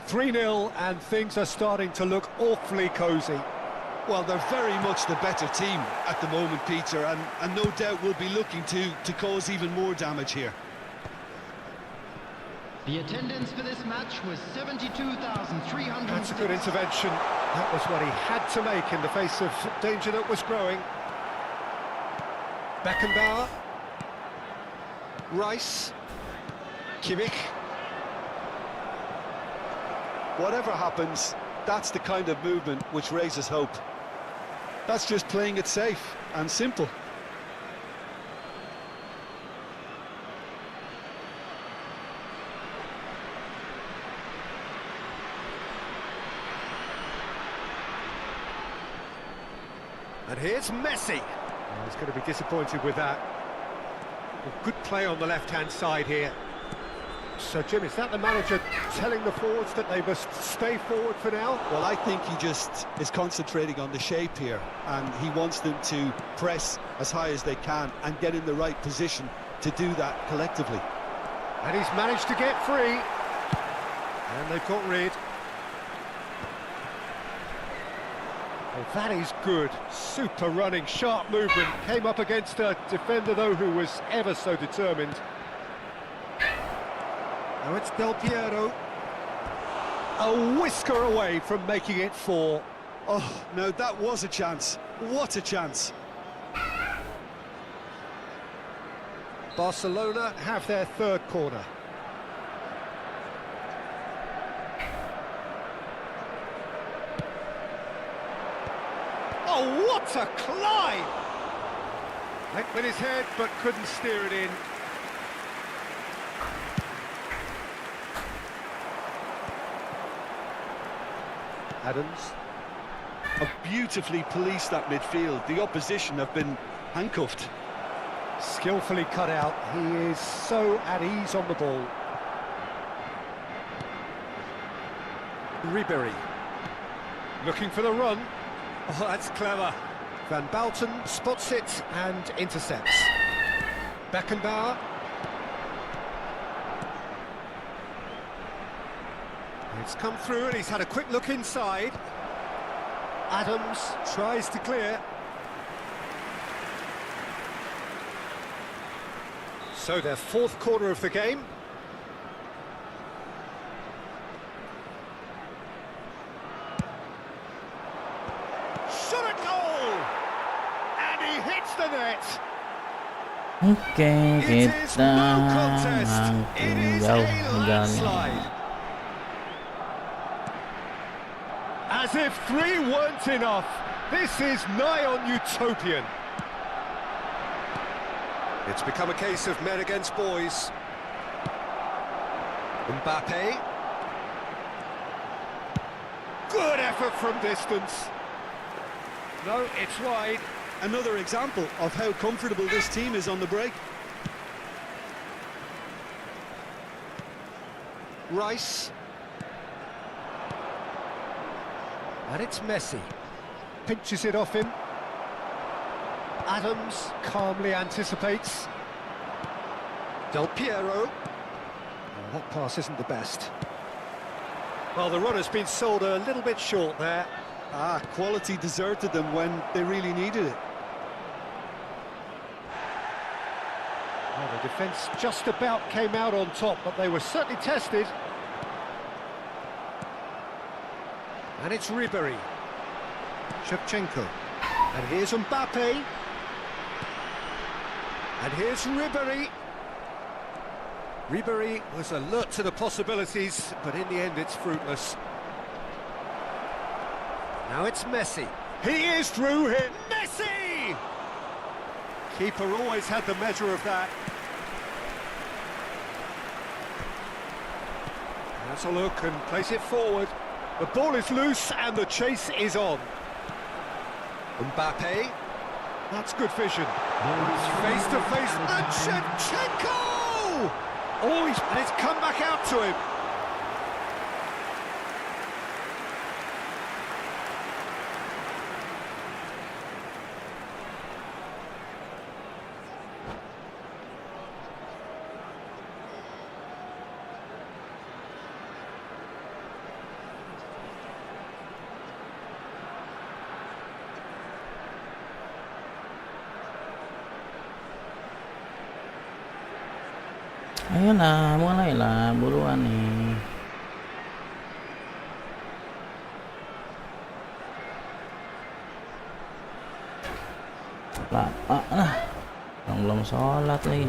3-0 and things are starting to look awfully cosy. Well, they're very much the better team at the moment, Peter, and no doubt will be looking to cause even more damage here. The attendance for this match was 72,300. That's a good intervention. That was what he had to make in the face of danger that was growing. Beckenbauer. Rice. Kimmich. Whatever happens, that's the kind of movement which raises hope. That's just playing it safe and simple. And here's Messi. Oh, he's going to be disappointed with that. A good play on the left-hand side here. So, Jim, is that the manager telling the forwards that they must stay forward for now? Well, I think he just is concentrating on the shape here, and he wants them to press as high as they can and get in the right position to do that collectively. And he's managed to get free. And they've got rid. Well, that is good. Super running, sharp movement. Came up against a defender, though, who was ever so determined. Now it's Del Piero. A whisker away from making it 4. Oh, no, that was a chance. What a chance. Barcelona have their third corner. Oh, what a climb! Went with his head, but couldn't steer it in. Adams. A beautifully policed that midfield. The opposition have been handcuffed. Skillfully cut out. He is so at ease on the ball. Ribéry. Looking for the run. Oh, that's clever. Van Bouten spots it and intercepts. Beckenbauer. It's come through and he's had a quick look inside. Adams tries to clear. So their fourth corner of the game. Shot at goal! And he hits the net! Oke, It is kita no contest. It makin is jauh a jalannya. landslide. As if 3 weren't enough, this is nigh on utopian. It's become a case of men against boys. Mbappe. Good effort from distance. No, it's wide. Another example of how comfortable this team is on the break. Rice. And it's Messi. Pinches it off him. Adams calmly anticipates. Del Piero. Oh, that pass isn't the best. Well, the run has been sold a little bit short there. Quality deserted them when they really needed it. Well, the defence just about came out on top, but they were certainly tested. And it's Ribery. Shevchenko. And here's Mbappe. And here's Ribery. Ribery was alert to the possibilities, but in the end it's fruitless. Now it's Messi. He is through here. Messi! Keeper always had the measure of that. That's a look and place it forward. The ball is loose and the chase is on. Mbappe. That's good vision. He's face to face. And Shevchenko! Oh, and it's come back out to him. Ayo lah, mulailah, buruan nih. Lapa lah, belum sholat lagi.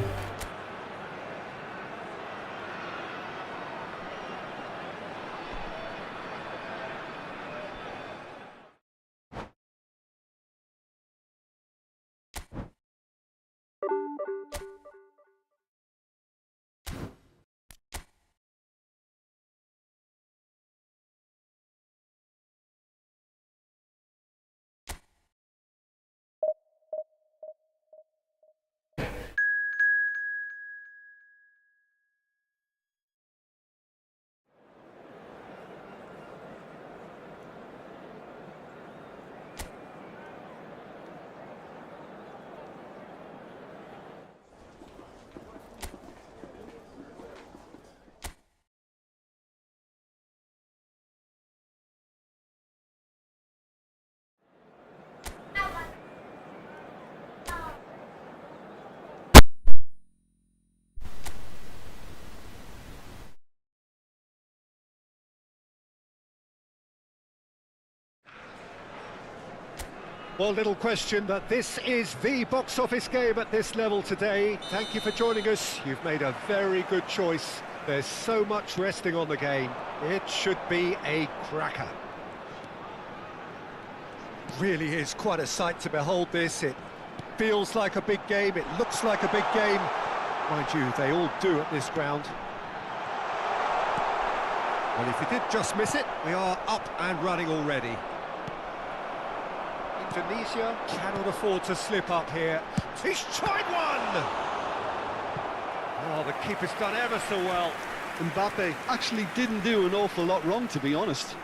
Well, little question that this is the box office game at this level today. Thank you for joining us. You've made a very good choice. There's so much resting on the game. It should be a cracker. Really is quite a sight to behold this. It feels like a big game. It looks like a big game. Mind you, they all do at this ground. Well, if you did just miss it, we are up and running already. Indonesia cannot afford to slip up here. He's tried one! Oh, the keeper's done ever so well. Mbappe actually didn't do an awful lot wrong, to be honest.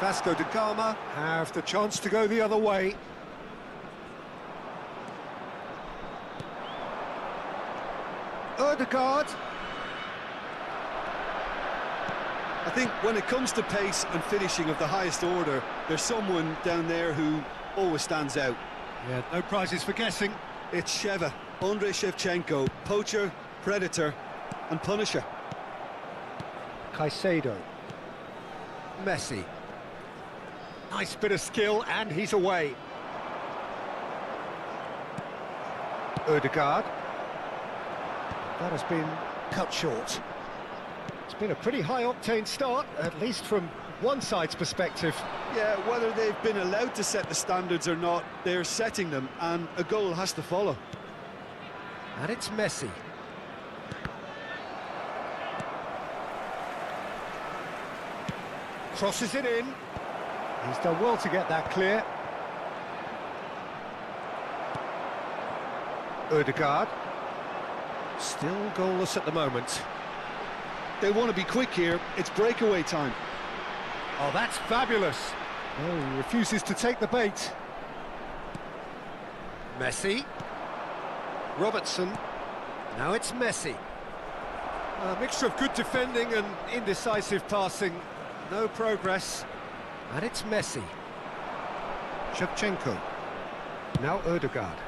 Vasco da Gama have the chance to go the other way. I think when it comes to pace and finishing of the highest order, there's someone down there who always stands out. Yeah, no prizes for guessing. It's Sheva, Andrei Shevchenko, poacher, predator and punisher. Caicedo. Messi. Nice bit of skill, and he's away. Ødegaard. That has been cut short. It's been a pretty high-octane start, at least from one side's perspective. Yeah, whether they've been allowed to set the standards or not, they're setting them, and a goal has to follow. And it's Messi. Crosses it in. He's done well to get that clear. Ødegaard. Still goalless at the moment. They want to be quick here, it's breakaway time. Oh, that's fabulous. Oh, he refuses to take the bait. Messi. Robertson. Now it's Messi. A mixture of good defending and indecisive passing. No progress. And it's Messi. Shevchenko. Now Ødegaard.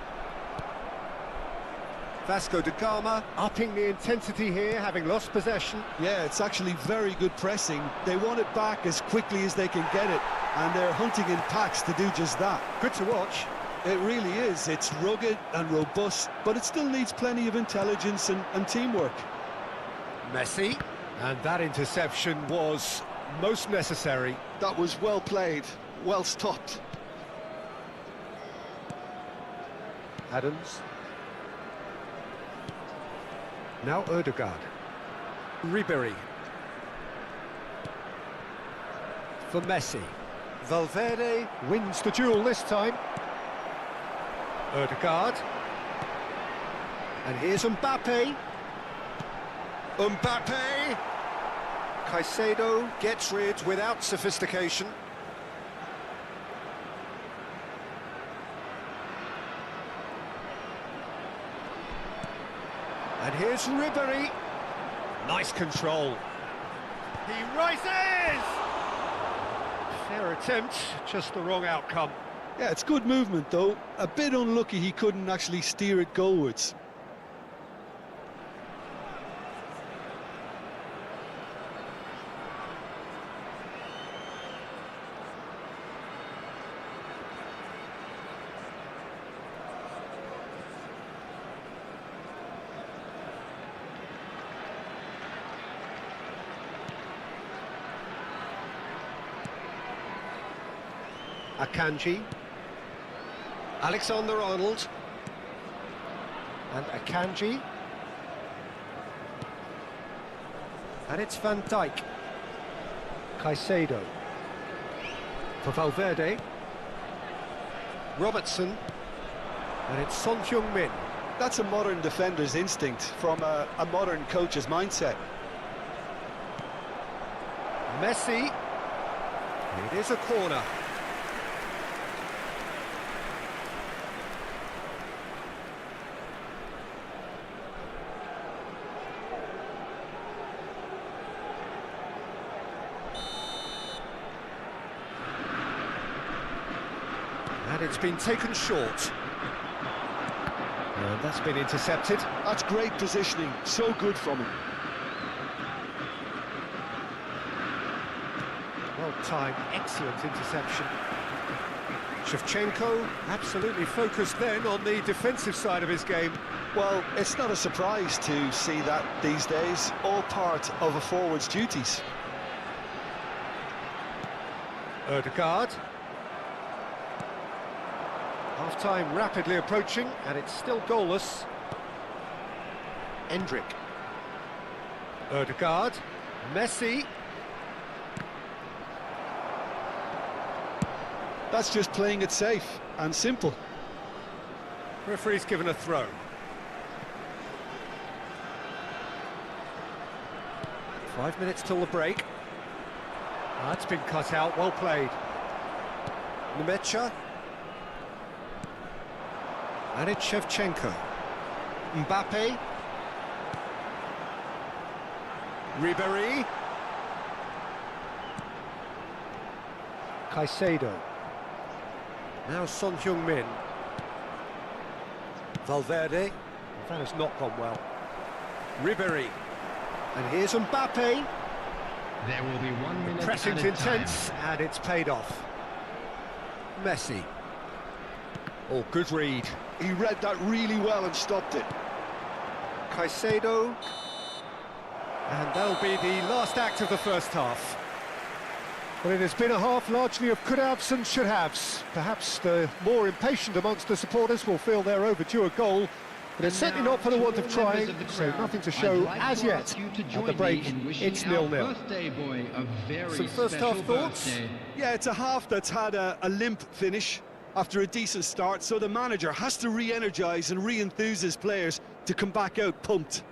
Vasco da Gama upping the intensity here, having lost possession. Yeah, it's actually very good pressing. They want it back as quickly as they can get it, and they're hunting in packs to do just that. Good to watch. It really is. It's rugged and robust, but it still needs plenty of intelligence and teamwork. Messi. And that interception was most necessary. That was well played, well stopped. Adams. Now Ødegaard. Ribéry. For Messi. Valverde wins the duel this time. Ødegaard. And here's Mbappe. Mbappe! Caicedo gets rid without sophistication. And here's Ribéry. Nice control. He rises! Fair attempt, just the wrong outcome. Yeah, it's good movement though. A bit unlucky he couldn't actually steer it goalwards. Akanji. Alexander-Arnold. And Akanji. And it's Van Dijk. Caicedo. For Valverde. Robertson. And it's Son Heung-min. That's a modern defender's instinct from a modern coach's mindset. Messi. It is a corner. And it's been taken short. And that's been intercepted. That's great positioning, so good from him. Well timed, excellent interception. Shevchenko absolutely focused then on the defensive side of his game. Well, it's not a surprise to see that these days, all part of a forward's duties. Ødegaard. Half-time rapidly approaching, and it's still goalless. Endrick. Ødegaard. Messi. That's just playing it safe and simple. Referee's given a throw. Five minutes till the break. That's been cut out, well played. Nemecha. And it's Shevchenko. Mbappe. Ribéry. Caicedo. Now Son Heung-min. Valverde. That has not gone well. Ribery. And here's Mbappe. There will be 1 minute Pressing's added time. intense, and it's paid off. Messi. Oh, good read. He read that really well and stopped it. Caicedo. And that'll be the last act of the first half. Well, it has been a half largely of could-haves and should-haves. Perhaps the more impatient amongst the supporters will feel they're overdue a goal, but it's certainly not for the want of trying, so nothing to show as yet. At the break, it's 0-0. Some first-half thoughts? Yeah, it's a half that's had a limp finish after a decent start, so the manager has to re-energise and re-enthuse his players to come back out pumped.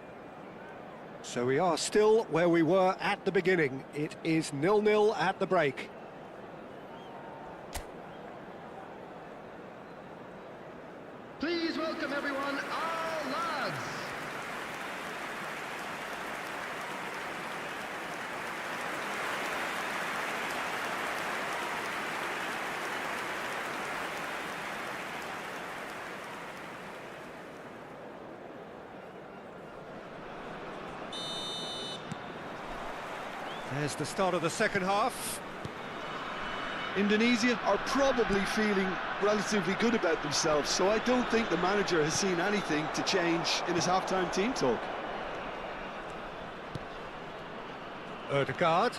So we are still where we were at the beginning. It is 0-0 at the break. Please welcome everyone, our lads. There's the start of the second half. Indonesia are probably feeling relatively good about themselves, so I don't think the manager has seen anything to change in his half-time team talk. Ødegaard.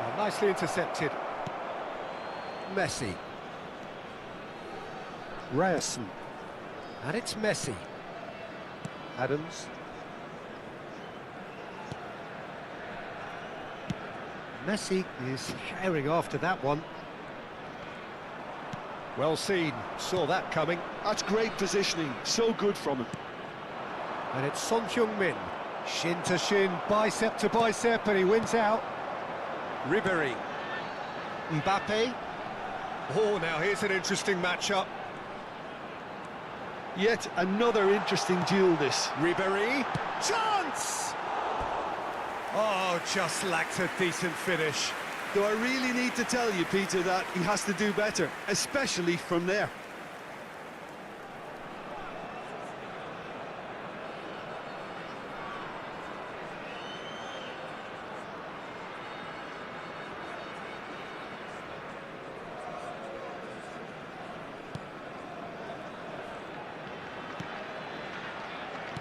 Oh, nicely intercepted. Messi. Ryerson. And it's Messi. Adams. Messi is herring after that one. Well seen, saw that coming. That's great positioning, so good from him. And it's Son Heung-min. Shin to shin, bicep to bicep, and he wins out. Ribery. Mbappe. Oh, now here's an interesting matchup. Yet another interesting duel, this. Ribery. Chance! Oh, just lacked a decent finish. Do I really need to tell you, Peter, that he has to do better, especially from there?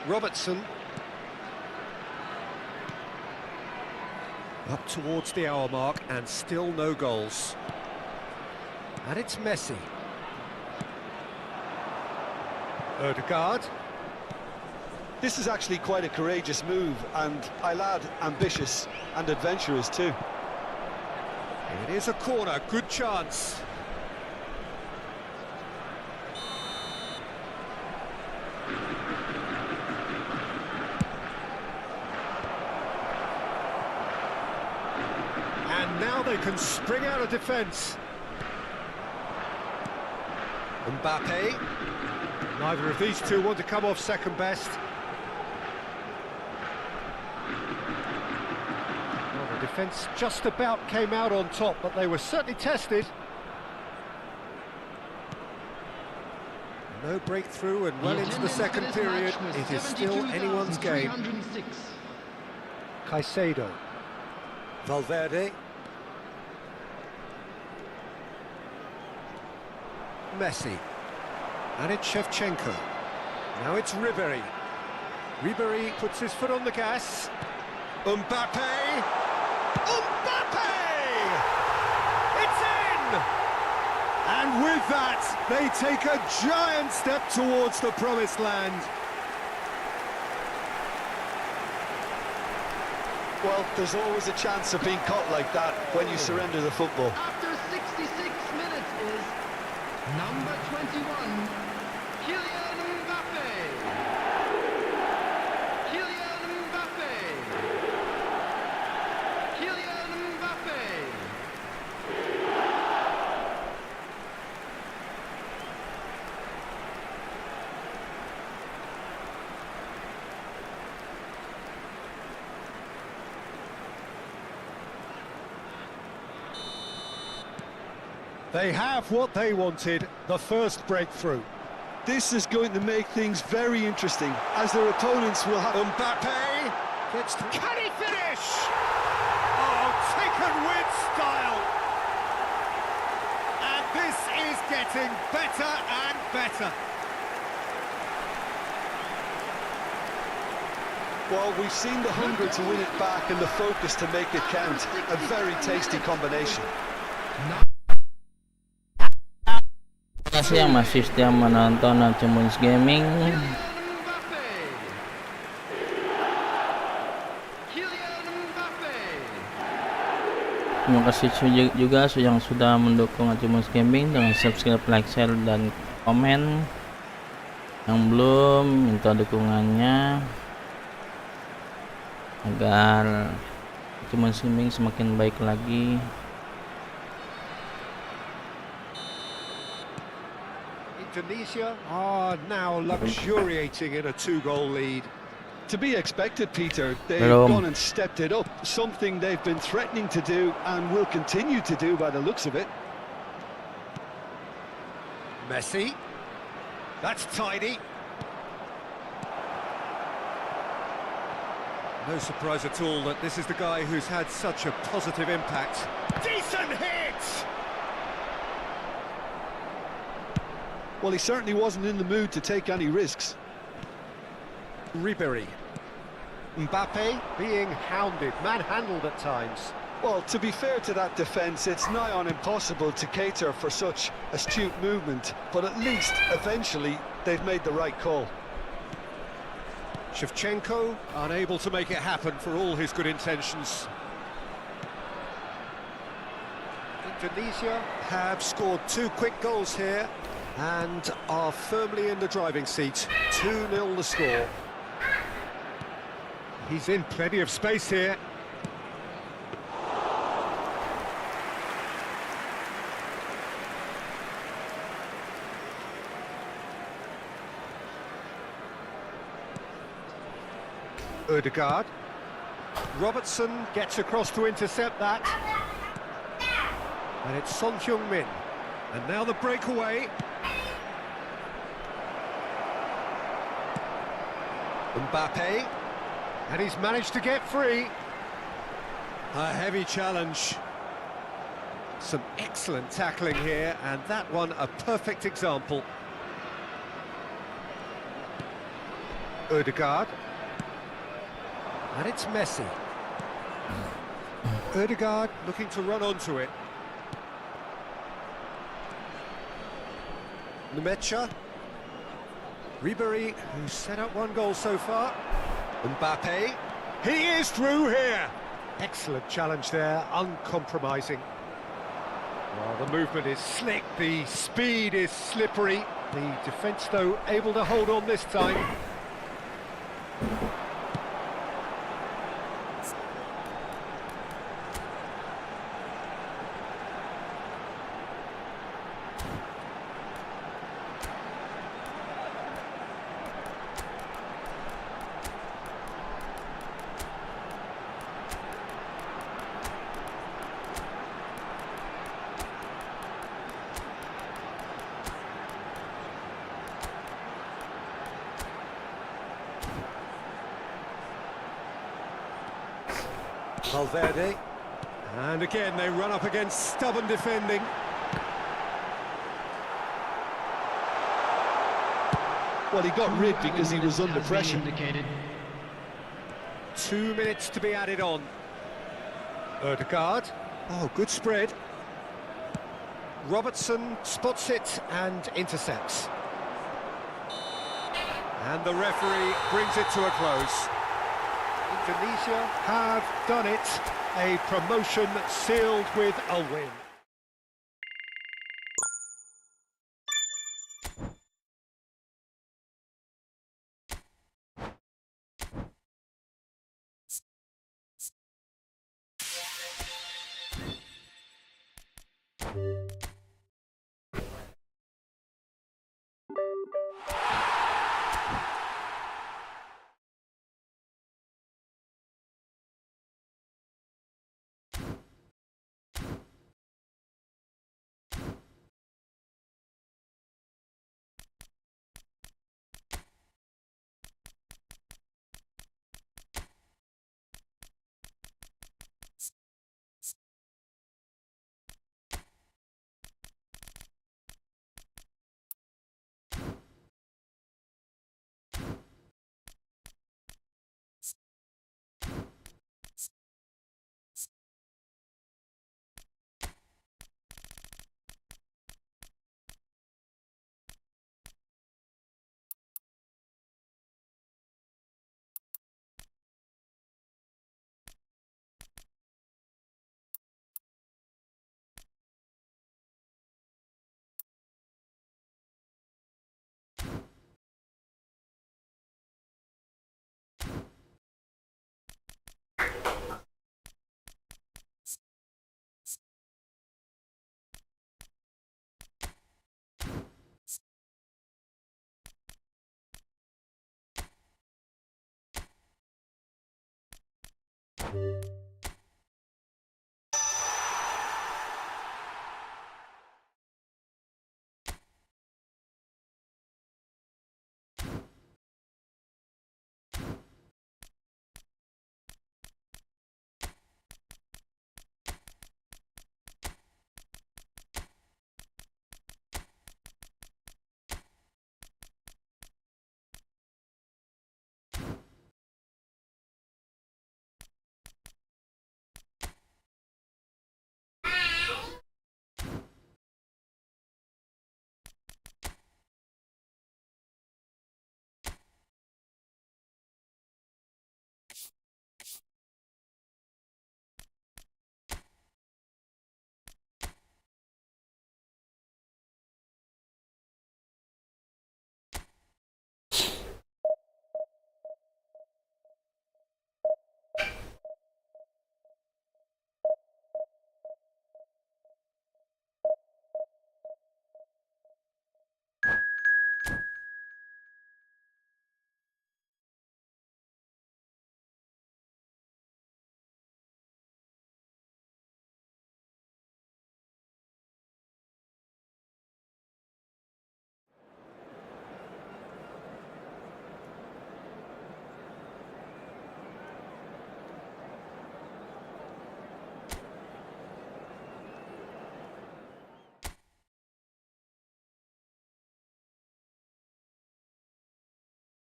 Robertson. Up towards the hour mark and still no goals. And it's Messi. Ødegaard. This is actually quite a courageous move, and I'll add ambitious and adventurous too. It is a corner, good chance. And now they can spring out of defence. Mbappe. Neither of these two want to come off second best. Well, the defence just about came out on top, but they were certainly tested. No breakthrough and well into the second period. It is still anyone's game. Caicedo. Valverde. Messi. And it's Shevchenko. Now it's Ribery. Ribery puts his foot on the gas. Mbappe! Mbappe! It's in! And with that, they take a giant step towards the promised land. Well, there's always a chance of being caught like that when you surrender the football. After 66 minutes is number 21, Kylian Mbappe. Kylian Mbappe. Kylian Mbappe. They have what they wanted, the first breakthrough. This is going to make things very interesting, as their opponents will have... Mbappe gets to... Can he finish? Oh, taken with style. And this is getting better and better. Well, we've seen the hunger to win it back and the focus to make it count. A very tasty combination. Terima kasih yang masih setia menonton Acumus Gaming. Terima kasih juga yang sudah mendukung Acumus Gaming dengan subscribe, like, share, dan komen. Yang belum, minta dukungannya agar Acumus Gaming semakin baik lagi. Indonesia are now luxuriating in a 2-goal lead. To be expected, Peter. They've Hello. gone and stepped it up, something they've been threatening to do and will continue to do by the looks of it. Messi. That's tidy. No surprise at all that this is the guy who's had such a positive impact. Decent hit! Well, he certainly wasn't in the mood to take any risks. Ribery. Mbappe being hounded, manhandled at times. Well, to be fair to that defence, it's nigh on impossible to cater for such astute movement, but at least, eventually, they've made the right call. Shevchenko unable to make it happen for all his good intentions. Indonesia have scored 2 quick goals here and are firmly in the driving seat. 2-0 the score. He's in plenty of space here. Ødegaard. Robertson gets across to intercept that. And it's Son Heung-min. And now the breakaway. Mbappe. And he's managed to get free. A heavy challenge. Some excellent tackling here, and that one a perfect example. Ødegaard. And it's Messi. Ødegaard looking to run onto it. Nmecha. Ribery, who's set up 1 goal so far. Mbappe. He is through here. Excellent challenge there, uncompromising. Well, the movement is slick, the speed is slippery. The defence, though, able to hold on this time. Valverde, and again they run up against stubborn defending. Well, he got rid because he was under pressure. 2 minutes to be added on. Ødegaard, oh, good spread. Robertson spots it and intercepts. And the referee brings it to a close. Indonesia have done it. A promotion sealed with a win.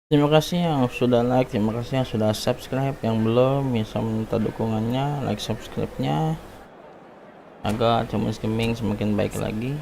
Terima kasih yang sudah like, terima kasih yang sudah subscribe, yang belum bisa minta dukungannya, like subscribe-nya agar Thomas Gaming semakin baik lagi.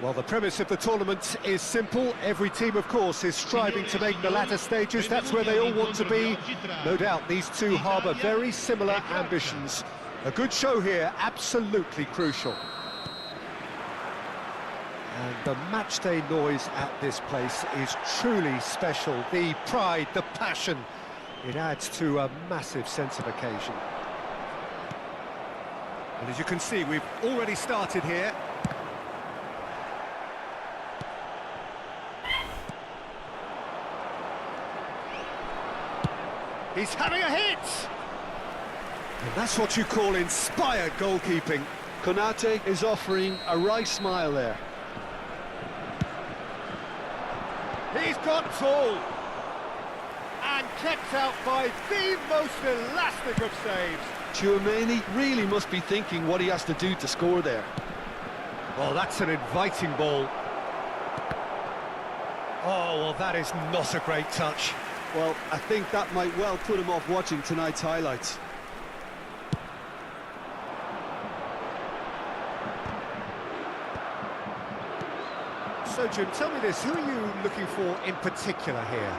Well, the premise of the tournament is simple. Every team, of course, is striving to make the latter stages. That's where they all want to be. No doubt these two harbour very similar ambitions. A good show here, absolutely crucial. And the matchday noise at this place is truly special. The pride, the passion, it adds to a massive sense of occasion. And as you can see, we've already started here. He's having a hit! And that's what you call inspired goalkeeping. Konate is offering a right smile there. He's got full! And kept out by the most elastic of saves. Tchouaméni really must be thinking what he has to do to score there. Well, that's an inviting ball. Oh, well, that is not a great touch. Well, I think that might well put him off watching tonight's highlights. So, Jim, tell me this, who are you looking for in particular here?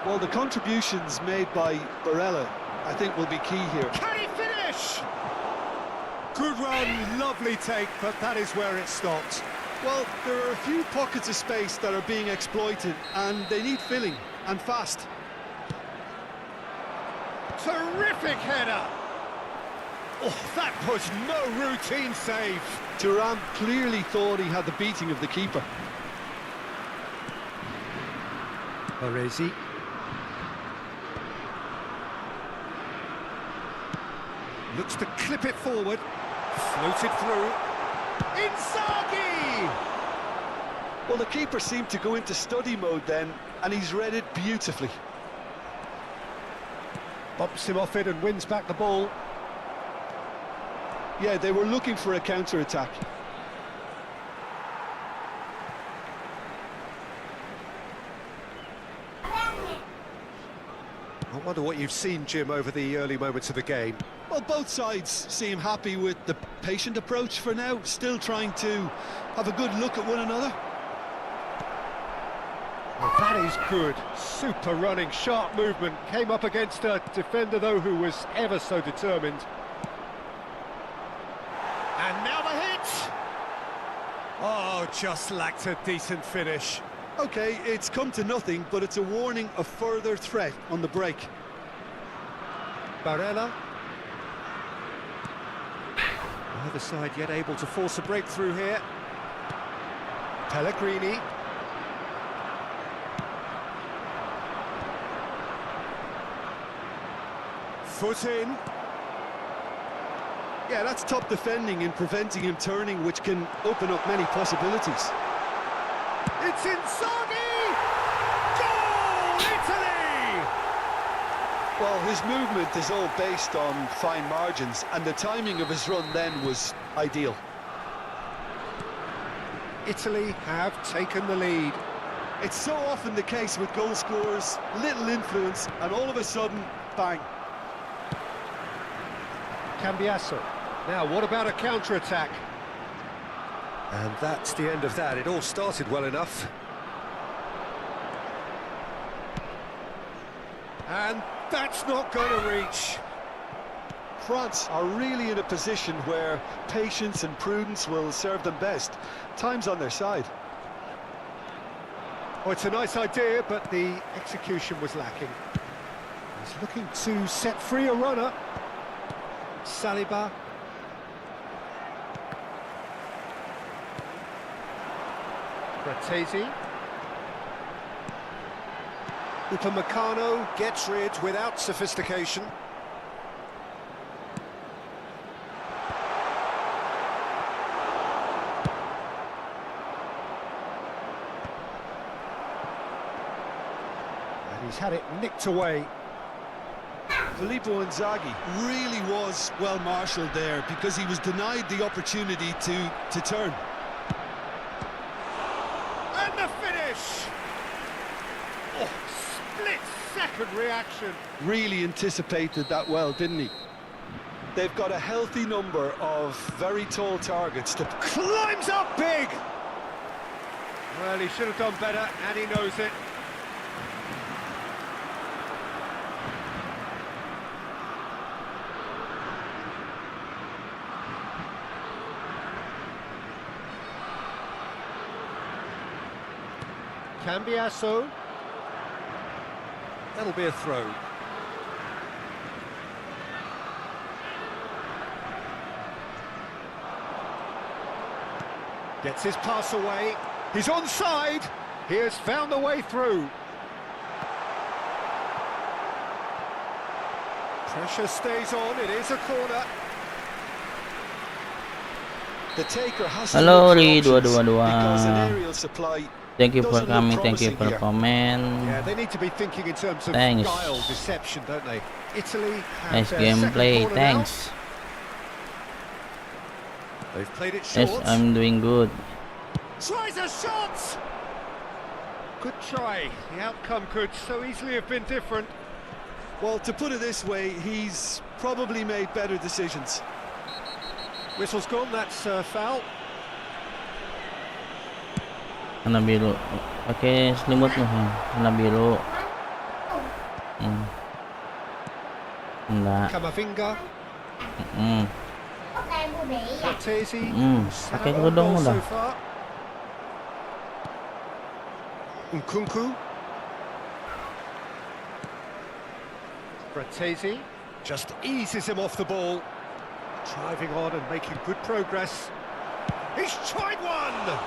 Well, the contributions made by Barella, I think, will be key here. Can he finish? Good run, lovely take, but that is where it stopped. Well, there are a few pockets of space that are being exploited, and they need filling, and fast. Terrific header! Oh, that was no routine save. Thuram clearly thought he had the beating of the keeper. Baresi. Looks to clip it forward. Floated through. Inzaghi! Well, the keeper seemed to go into study mode then, and he's read it beautifully. Bumps him off it and wins back the ball. Yeah, they were looking for a counter-attack. I wonder what you've seen, Jim, over the early moments of the game. Well, both sides seem happy with the patient approach for now, still trying to have a good look at one another. Well, that is good. Super running, sharp movement. Came up against a defender, though, who was ever so determined. And now the hit! Oh, just lacked a decent finish. Okay, it's come to nothing, but it's a warning of further threat on the break. Barella. Neither side yet able to force a breakthrough here. Pellegrini. Foot in. Yeah, that's top defending and preventing him turning, which can open up many possibilities. It's Inzaghi! Goal, Italy! Well, his movement is all based on fine margins, and the timing of his run then was ideal. Italy have taken the lead. It's so often the case with goal scorers, little influence, and all of a sudden, bang. Cambiasso. Now, what about a counter-attack? And that's the end of that. It all started well enough. And that's not going to reach. France are really in a position where patience and prudence will serve them best. Time's on their side. Oh, it's a nice idea, but the execution was lacking. He's looking to set free a runner. Saliba. Fratesi. Upamecano gets rid without sophistication. And he's had it nicked away. Filippo Inzaghi really was well marshalled there because he was denied the opportunity to turn. And the finish! Oh, split-second reaction. Really anticipated that well, didn't he? They've got a healthy number of very tall targets to... Climbs up big! Well, he should have done better, and he knows it. Cambiasso. That'll be a throw. Gets his pass away. He's onside. He has found the way through. Pressure stays on. It is a corner. The taker has to Halo look for Ri options 222. because an aerial supply Thank you for doesn't look coming, thank you promising for here. comment. Yeah, they need to be thinking in terms of Thanks. guile, deception, don't they? Italy have Nice their gameplay, second corner now. thanks. They've played it short. Yes, I'm doing good. Tries a shot! Good try. The outcome could so easily have been different. Well, to put it this way, he's probably made better decisions. Whistle's gone, that's foul. Warna biru. Pakai selimut loh, warna biru. Enggak. Camavinga, Okay, Bobby. Fratesi. Pakai kerudung so udah. far. Nkunku. Fratesi just eases him off the ball. Driving on and making good progress. He's tried one!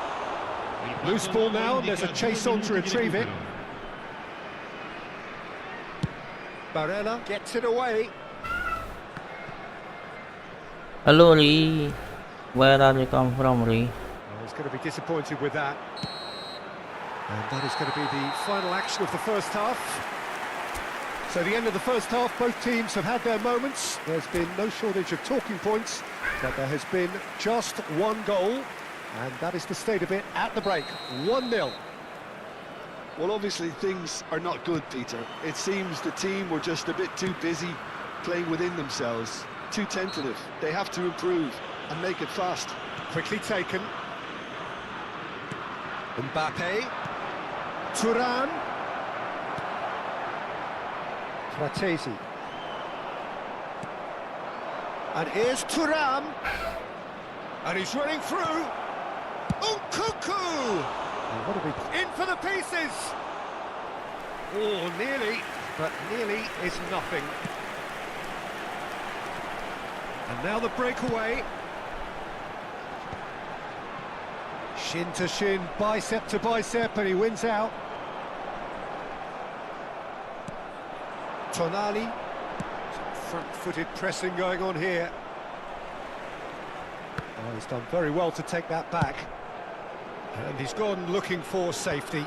Loose ball now, and there's a chase on to retrieve it. Barella gets it away. Halo Ri. Where are you come from, Ri? Well, he's going to be disappointed with that. And that is going to be the final action of the first half. So the end of the first half, both teams have had their moments. There's been no shortage of talking points, but there has been just one goal, and that is the state of it at the break, 1-0. Well, obviously things are not good, Peter. It seems the team were just a bit too busy playing within themselves, too tentative. They have to improve and make it fast. Quickly taken. Mbappe. Thuram. Fratesi. And here's Thuram. And he's running through. Dukung! In for the pieces! Oh, nearly, but nearly is nothing. And now the breakaway. Shin to shin, bicep to bicep, and he wins out. Tonali. Front-footed pressing going on here. Oh, he's done very well to take that back. And he's gone looking for safety.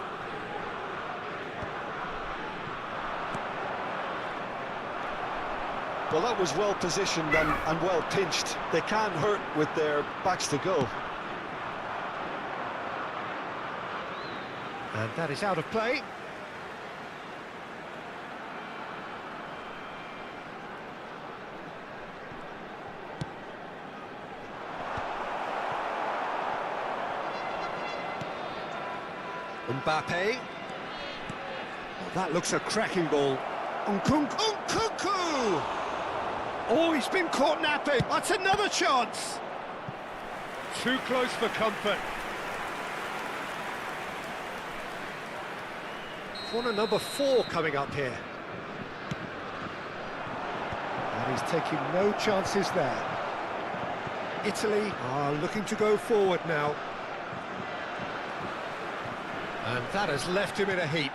Well, that was well positioned and well pinched. They can't hurt with their backs to go. And that is out of play. Mbappe. Oh, that looks a cracking ball. Dukung. Oh, he's been caught napping. That's another chance. Too close for comfort. Corner number 4 coming up here. And he's taking no chances there. Italy are looking to go forward now. And that has left him in a heap.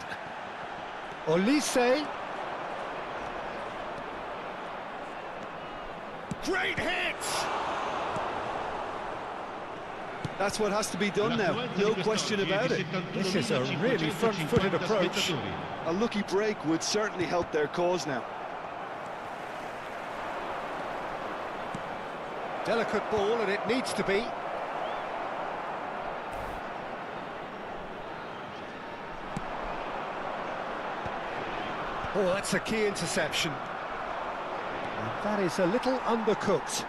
Olise. Great hit! That's what has to be done now, no question about it. This is a really front-footed approach. A lucky break would certainly help their cause now. Delicate ball, and it needs to be. Oh, that's a key interception. And that is a little undercooked.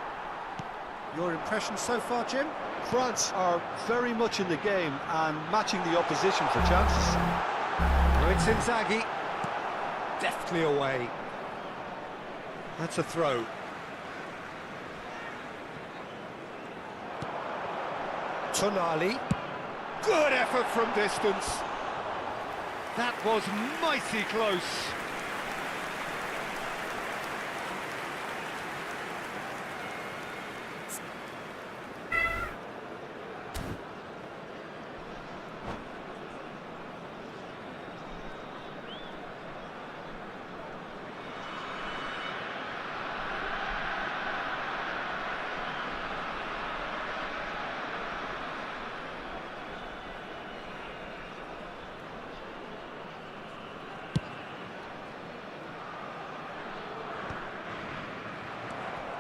Your impression so far, Jim? France are very much in the game and matching the opposition for chances. Oh, it's Inzaghi. Deftly away. That's a throw. Tonali. Good effort from distance. That was mighty close.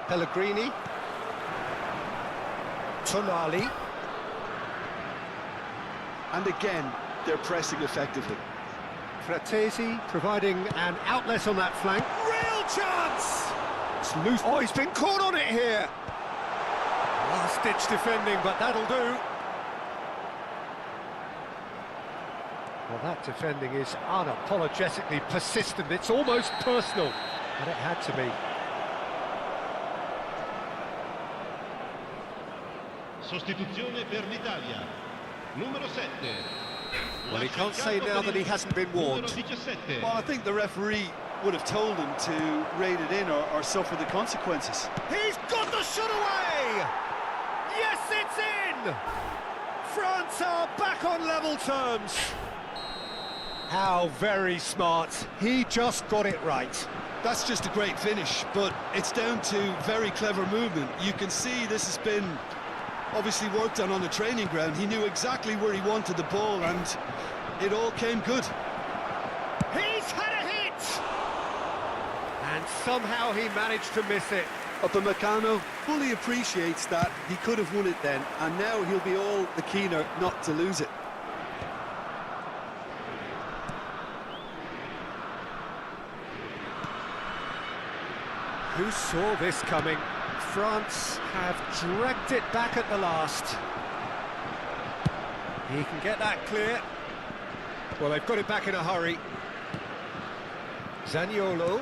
Pellegrini. Tonali. And again, they're pressing effectively. Fratesi providing an outlet on that flank. Real chance! It's loose. Oh, he's been caught on it here. Last-ditch defending, but that'll do. Well, that defending is unapologetically persistent. It's almost personal, but it had to be. Sostituzione per l'Italia. Numero 7. Well, he can't say now that he hasn't been warned. Well, I think the referee would have told him to rate it in or suffer the consequences. He's got the shot away! Yes, it's in! France are back on level terms. How very smart. He just got it right. That's just a great finish, but it's down to very clever movement. You can see this has been Obviously worked on the training ground. He knew exactly where he wanted the ball, and it all came good. He's had a hit! And somehow he managed to miss it. Upamecano fully appreciates that he could have won it then, and now he'll be all the keener not to lose it. Who saw this coming? France have dragged it back at the last. He can get that clear. Well, they've got it back in a hurry. Zaniolo.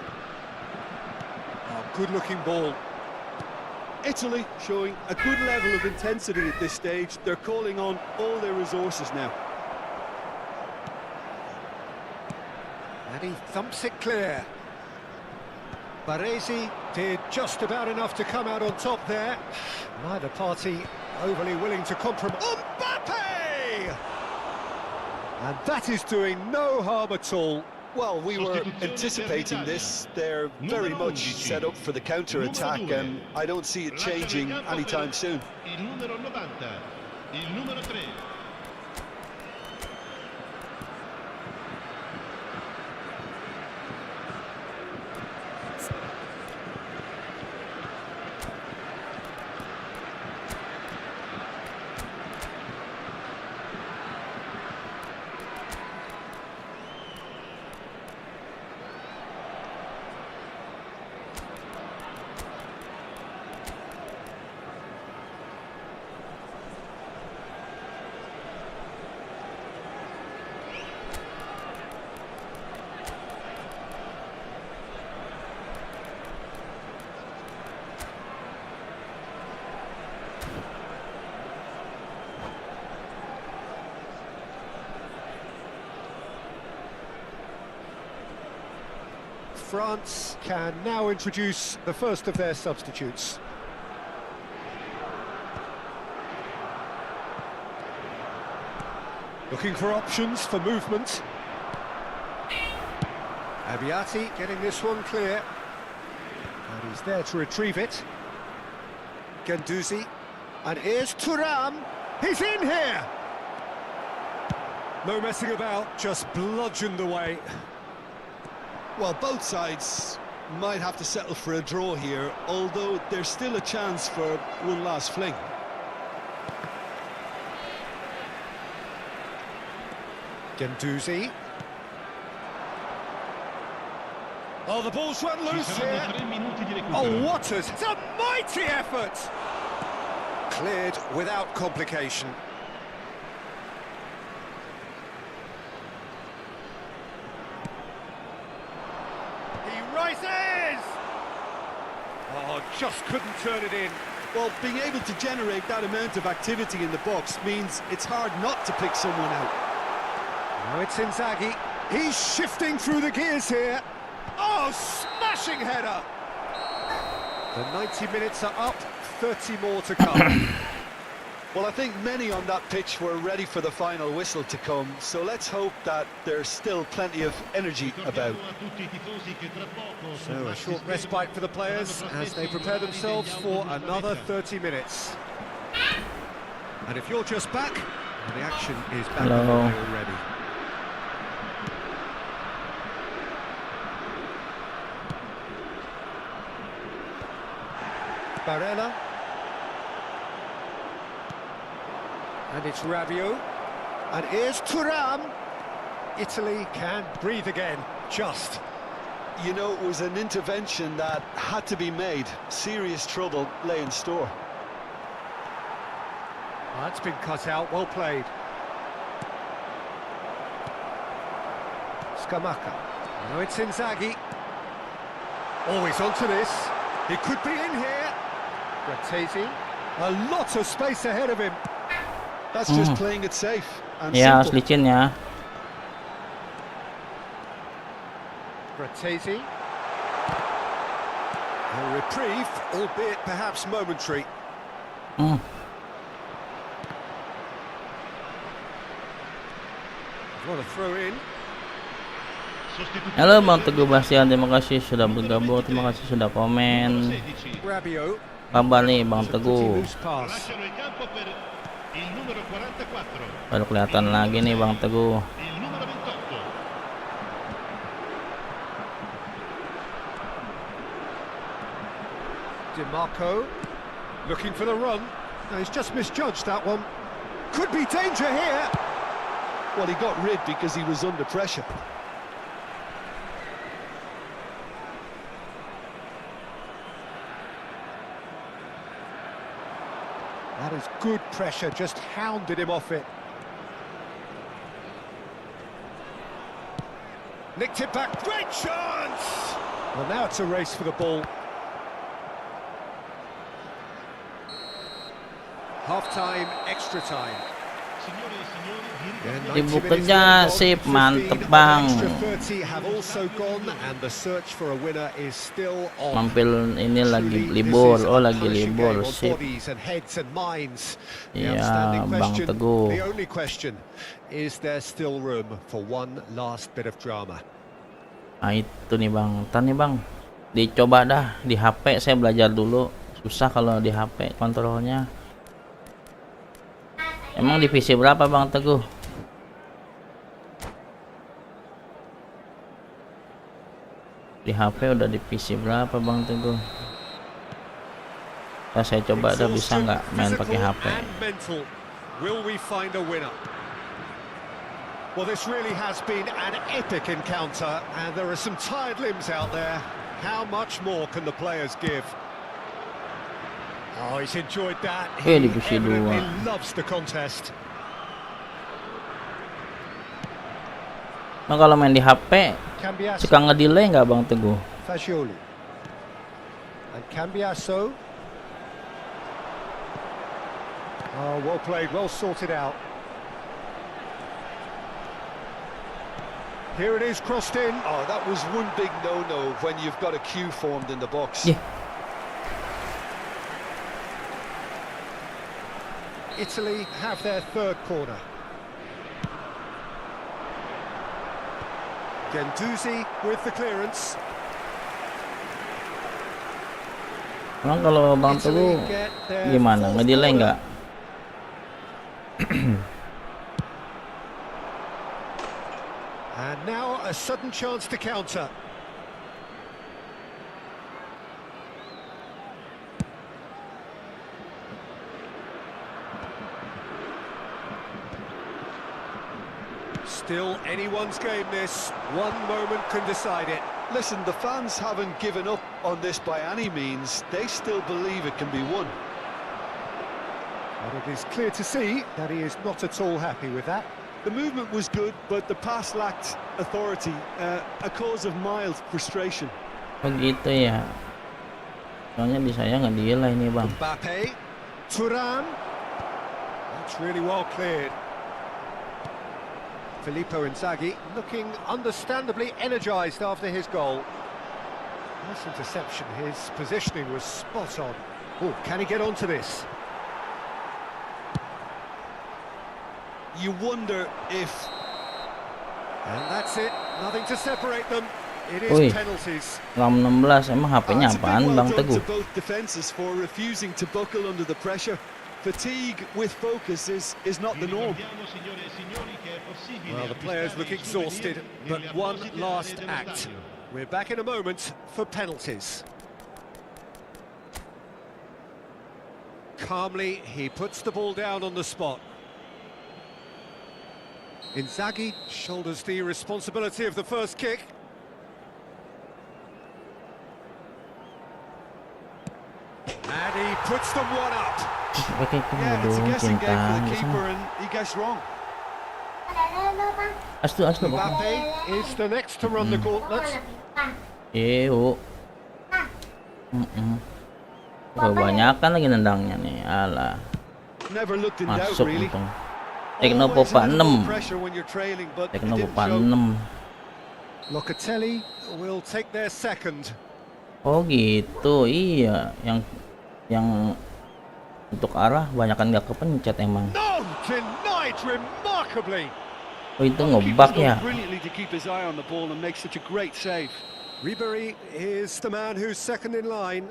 Oh, good-looking ball. Italy showing a good level of intensity at this stage. They're calling on all their resources now. And he thumps it clear. Baresi did just about enough to come out on top there. Neither party overly willing to compromise. Mbappe! And that is doing no harm at all. Well, we were anticipating this. They're very much set up for the counter-attack, and I don't see it changing anytime soon. Il numero 90, il numero 3. France can now introduce the first of their substitutes. Looking for options for movement. Abiati getting this one clear. And he's there to retrieve it. Guendouzi. And here's Thuram. He's in here! No messing about, just bludgeoned away. Well, both sides might have to settle for a draw here, although there's still a chance for one last fling. Guendouzi. Oh, the ball's run loose here. Oh, what a... It's a mighty effort! Cleared without complication. He rises! Oh, just couldn't turn it in. Well, being able to generate that amount of activity in the box means it's hard not to pick someone out. Now it's Inzaghi. He's shifting through the gears here. Oh, smashing header! The 90 minutes are up, 30 more to come. Well, I think many on that pitch were ready for the final whistle to come, so let's hope that there's still plenty of energy about. So a short respite for the players as they prepare themselves for another 30 minutes. And if you're just back, the action is back underway already. Barella. And it's Rabiot. And here's Thuram. Italy can breathe again, just. You know, it was an intervention that had to be made. Serious trouble lay in store. That's been cut out, well played. Scamacca. Now it's Inzaghi. Always onto this. He could be in here. Grattesi. A lot of space ahead of him. That's just playing it safe and Ya, simple. licin ya. Grattesi. A reprieve, albeit perhaps momentary. Want to throw in. Halo Bang Teguh Bastian, terima kasih sudah bergabung, terima kasih sudah komen. Rabiot. Kabar nih Bang It's a pretty Teguh. loose pass. Lasciano il campo per il numero 44, Baru kelihatan lagi nih Bang Teguh. il numero 28. DiMarco looking for the run. No, he's just misjudged that one. Could be danger here. Well, he got rid because he was under pressure. That is good pressure, just hounded him off it. Nicked it back, great chance! Well, now it's a race for the ball. Half-time, extra time. Signore e signori, vi Yeah, Ibu 90 minutes kerja, gone, sip, 15, mantep, but Bang. Extra 30 have also gone, and the search for a winner is still on. Mampir ini lagi Truly, libur. this is Oh, a lagi passion libur. game on Sip. bodies and heads and minds. The Iya, outstanding Bang question, Teguh. the only question, is there still room for one last bit of drama? Nah itu nih Bang. Ntar nih Bang, dicoba dah di HP. Saya belajar dulu. Susah kalau di HP kontrolnya. Emang divisi berapa Bang Teguh? Di HP udah divisi berapa Bang Teguh? Nah, saya coba dah bisa nggak main pakai Physical HP. and mental. Will we find a winner? Well, this really has been an epic encounter, and there are some tired limbs out there. How much more can the players give? Oh, he's enjoyed that. He Divisi evidently 2. loves the contest. Nah kalau main di HP Cambiasso, suka ngedelay nggak Bang Teguh? Fagioli, and Cambiasso. Oh, well played, well sorted out. Here it is, crossed in. Oh, that was one big no-no when you've got a queue formed in the box. Yeah. Italy have their third corner. Gendouzi with the clearance. Emang kalau Bang Teguh Italy get their gimana? fourth Ngedelay corner. nggak? And now a sudden chance to counter. Still anyone's game this. One moment can decide it. Listen, the fans haven't given up on this by any means. They still believe it can be won. But it is clear to see that he is not at all happy with that. The movement was good, but the pass lacked authority, a cause of mild frustration. Begitu ya. Soalnya di saya ngedelay nih Bang. Mbappe, Thuram. That's really well cleared. Filippo Inzaghi looking understandably energised after his goal. Nice interception, his positioning was spot on. Oh, can he get onto this? You wonder if... And that's it, nothing to separate them. It is Ui. penalties. RAM 16 emang HP-nya it's a big apaan well Bang done Teguh? to both defences for refusing to buckle under the pressure. Fatigue with focus is not the norm. ricordiamo, signore e signori, che è possibile Well, the players look acquistare i exhausted, souvenir but nelle one apposite last aree dello act. stadio. We're back in a moment for penalties. Calmly, he puts the ball down on the spot. Inzaghi shoulders the responsibility of the first kick. And he puts them one up. Pakai Yeah, it's a dong guessing game cinta for the di keeper sana. and he guessed wrong. Astu Bang. Mbappe is the next to run the gauntlet. Ew. Kebanyakan lagi nendangnya nih. Alah. Never looked in doubt, Masuk really. untung. Tekno Always Popa under more 6. pressure when you're trailing, but it Tekno didn't Popa show. 6. Locatelli will take their second. Oh gitu. Iya, yang untuk arah banyakan nggak kepencet emang. No, denied remarkably. Oh itu Keeper's ngebug done ya. brilliantly to keep his eye on the ball and make such a great save. Ribery is the man who's second in line.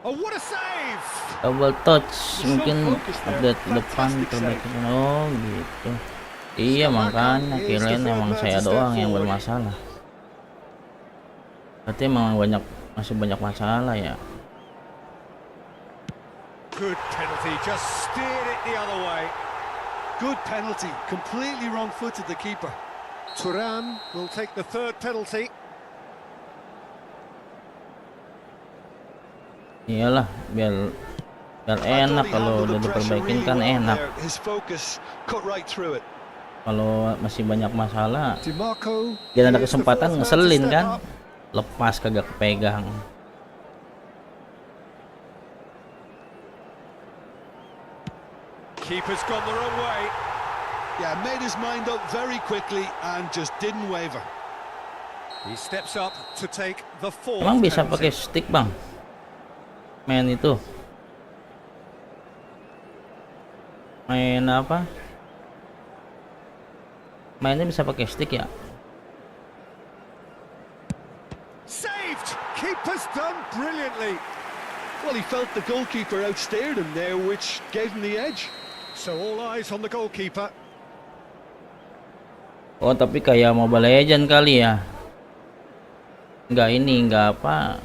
Oh, what a save! Double touch, mungkin update depan terbaik. Oh gitu. Iya makanya kirain emang saya doang yang bermasalah. Berarti emang masih banyak masalah ya. Good penalty, just steered it the other way. Good penalty, completely wrong-footed the keeper. Thuram will take the third penalty. Iyalah, biar enak kalau udah diperbaikin kan enak. His focus cut right through it. Kalau masih banyak masalah, DiMarco, dia ada he is the kesempatan fourth man to ngeselin step kan, up. lepas kagak kepegang. Keeper's gone the wrong way. Yeah, made his mind up very quickly and just didn't waver. He steps up to take the fourth Emang bisa penalty. pakai stick bang? Main itu? Main apa? Mainnya bisa pakai stick ya? Saved! Keeper's done brilliantly. Well, he felt the goalkeeper outstared him there, which gave him the edge. So all eyes on the goalkeeper. Oh tapi kayak Mobile Legend kali ya? Nggak apa?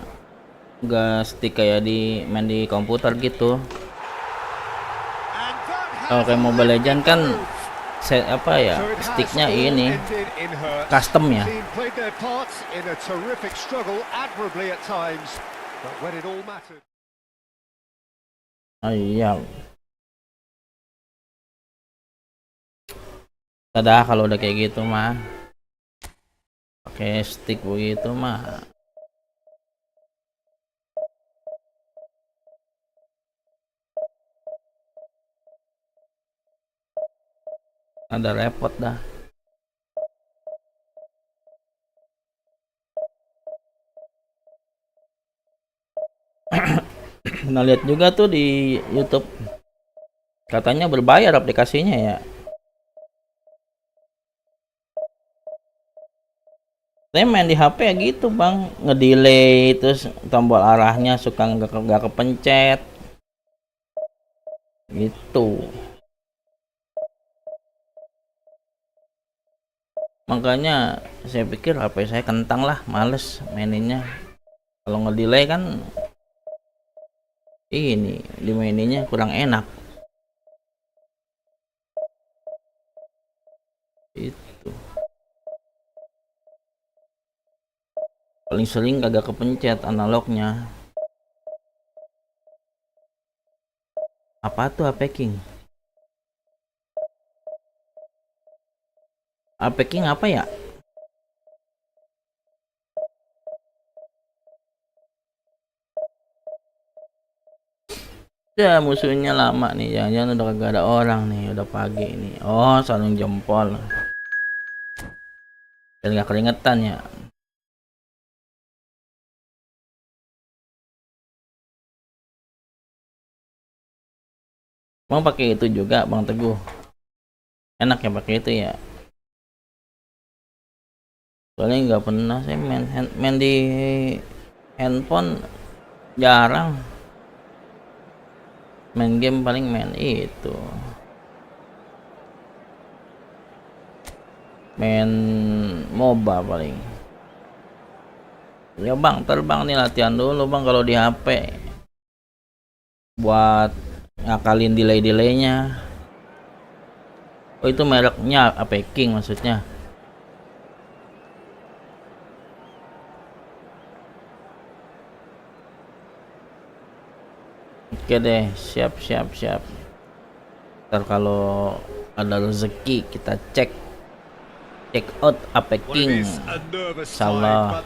Nggak stick kayak main di komputer gitu. And that Kalau has kayak Mobile Legend kan apa ya, So it has sticknya all ini ended in hurt. custom ya. The team played their parts in a terrific struggle, admirably at times, but when it all mattered. Oh iya. Dadah kalau udah kayak gitu mah. Pakai stick begitu mah. Ada repot dah. Nah lihat juga tuh di YouTube katanya berbayar aplikasinya ya. Saya main di HP ya gitu bang, ngedelay terus tombol arahnya suka nggak kepencet gitu. Makanya saya pikir HP saya kentang lah, males maininnya. Kalau ngedelay kan ini dimaininya kurang enak. Itu paling sering kagak kepencet analognya. Apa tuh King? King apa ya? Ya musuhnya lama nih, jangan-jangan udah kagak ada orang nih, udah pagi nih. Oh sarung jempol dan nggak keringetan ya. Mau pakai itu juga Bang Teguh, enak ya pakai itu ya. Soalnya nggak pernah saya main di handphone, jarang main game, paling main itu main MOBA paling. Ya bang, terbang nih latihan dulu bang kalau di HP buat ngakalin delay-delaynya. Oh itu mereknya King maksudnya. Oke deh, siap. Ntar kalau ada rezeki kita check out King. Insyaallah.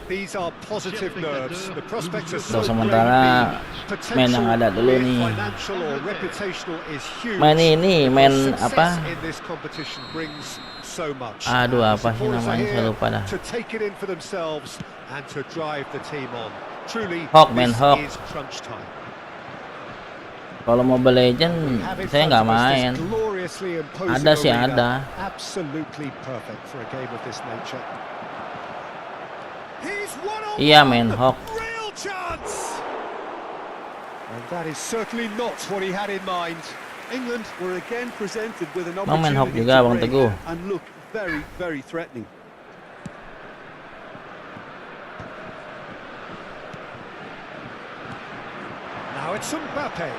Untuk sementara main yang ada dulu nih. Main ini, main apa? Aduh apa sih namanya, saya lupa dah. Hawk. Kalau Mobile Legend saya nggak main. Ada sih ada. Iya main Hawk. And that is certainly not what he had in mind. England were again presented with an Bang, main hok opportunity juga, to Bang break Teguh. and look very, very threatening. Now it's Mbappe.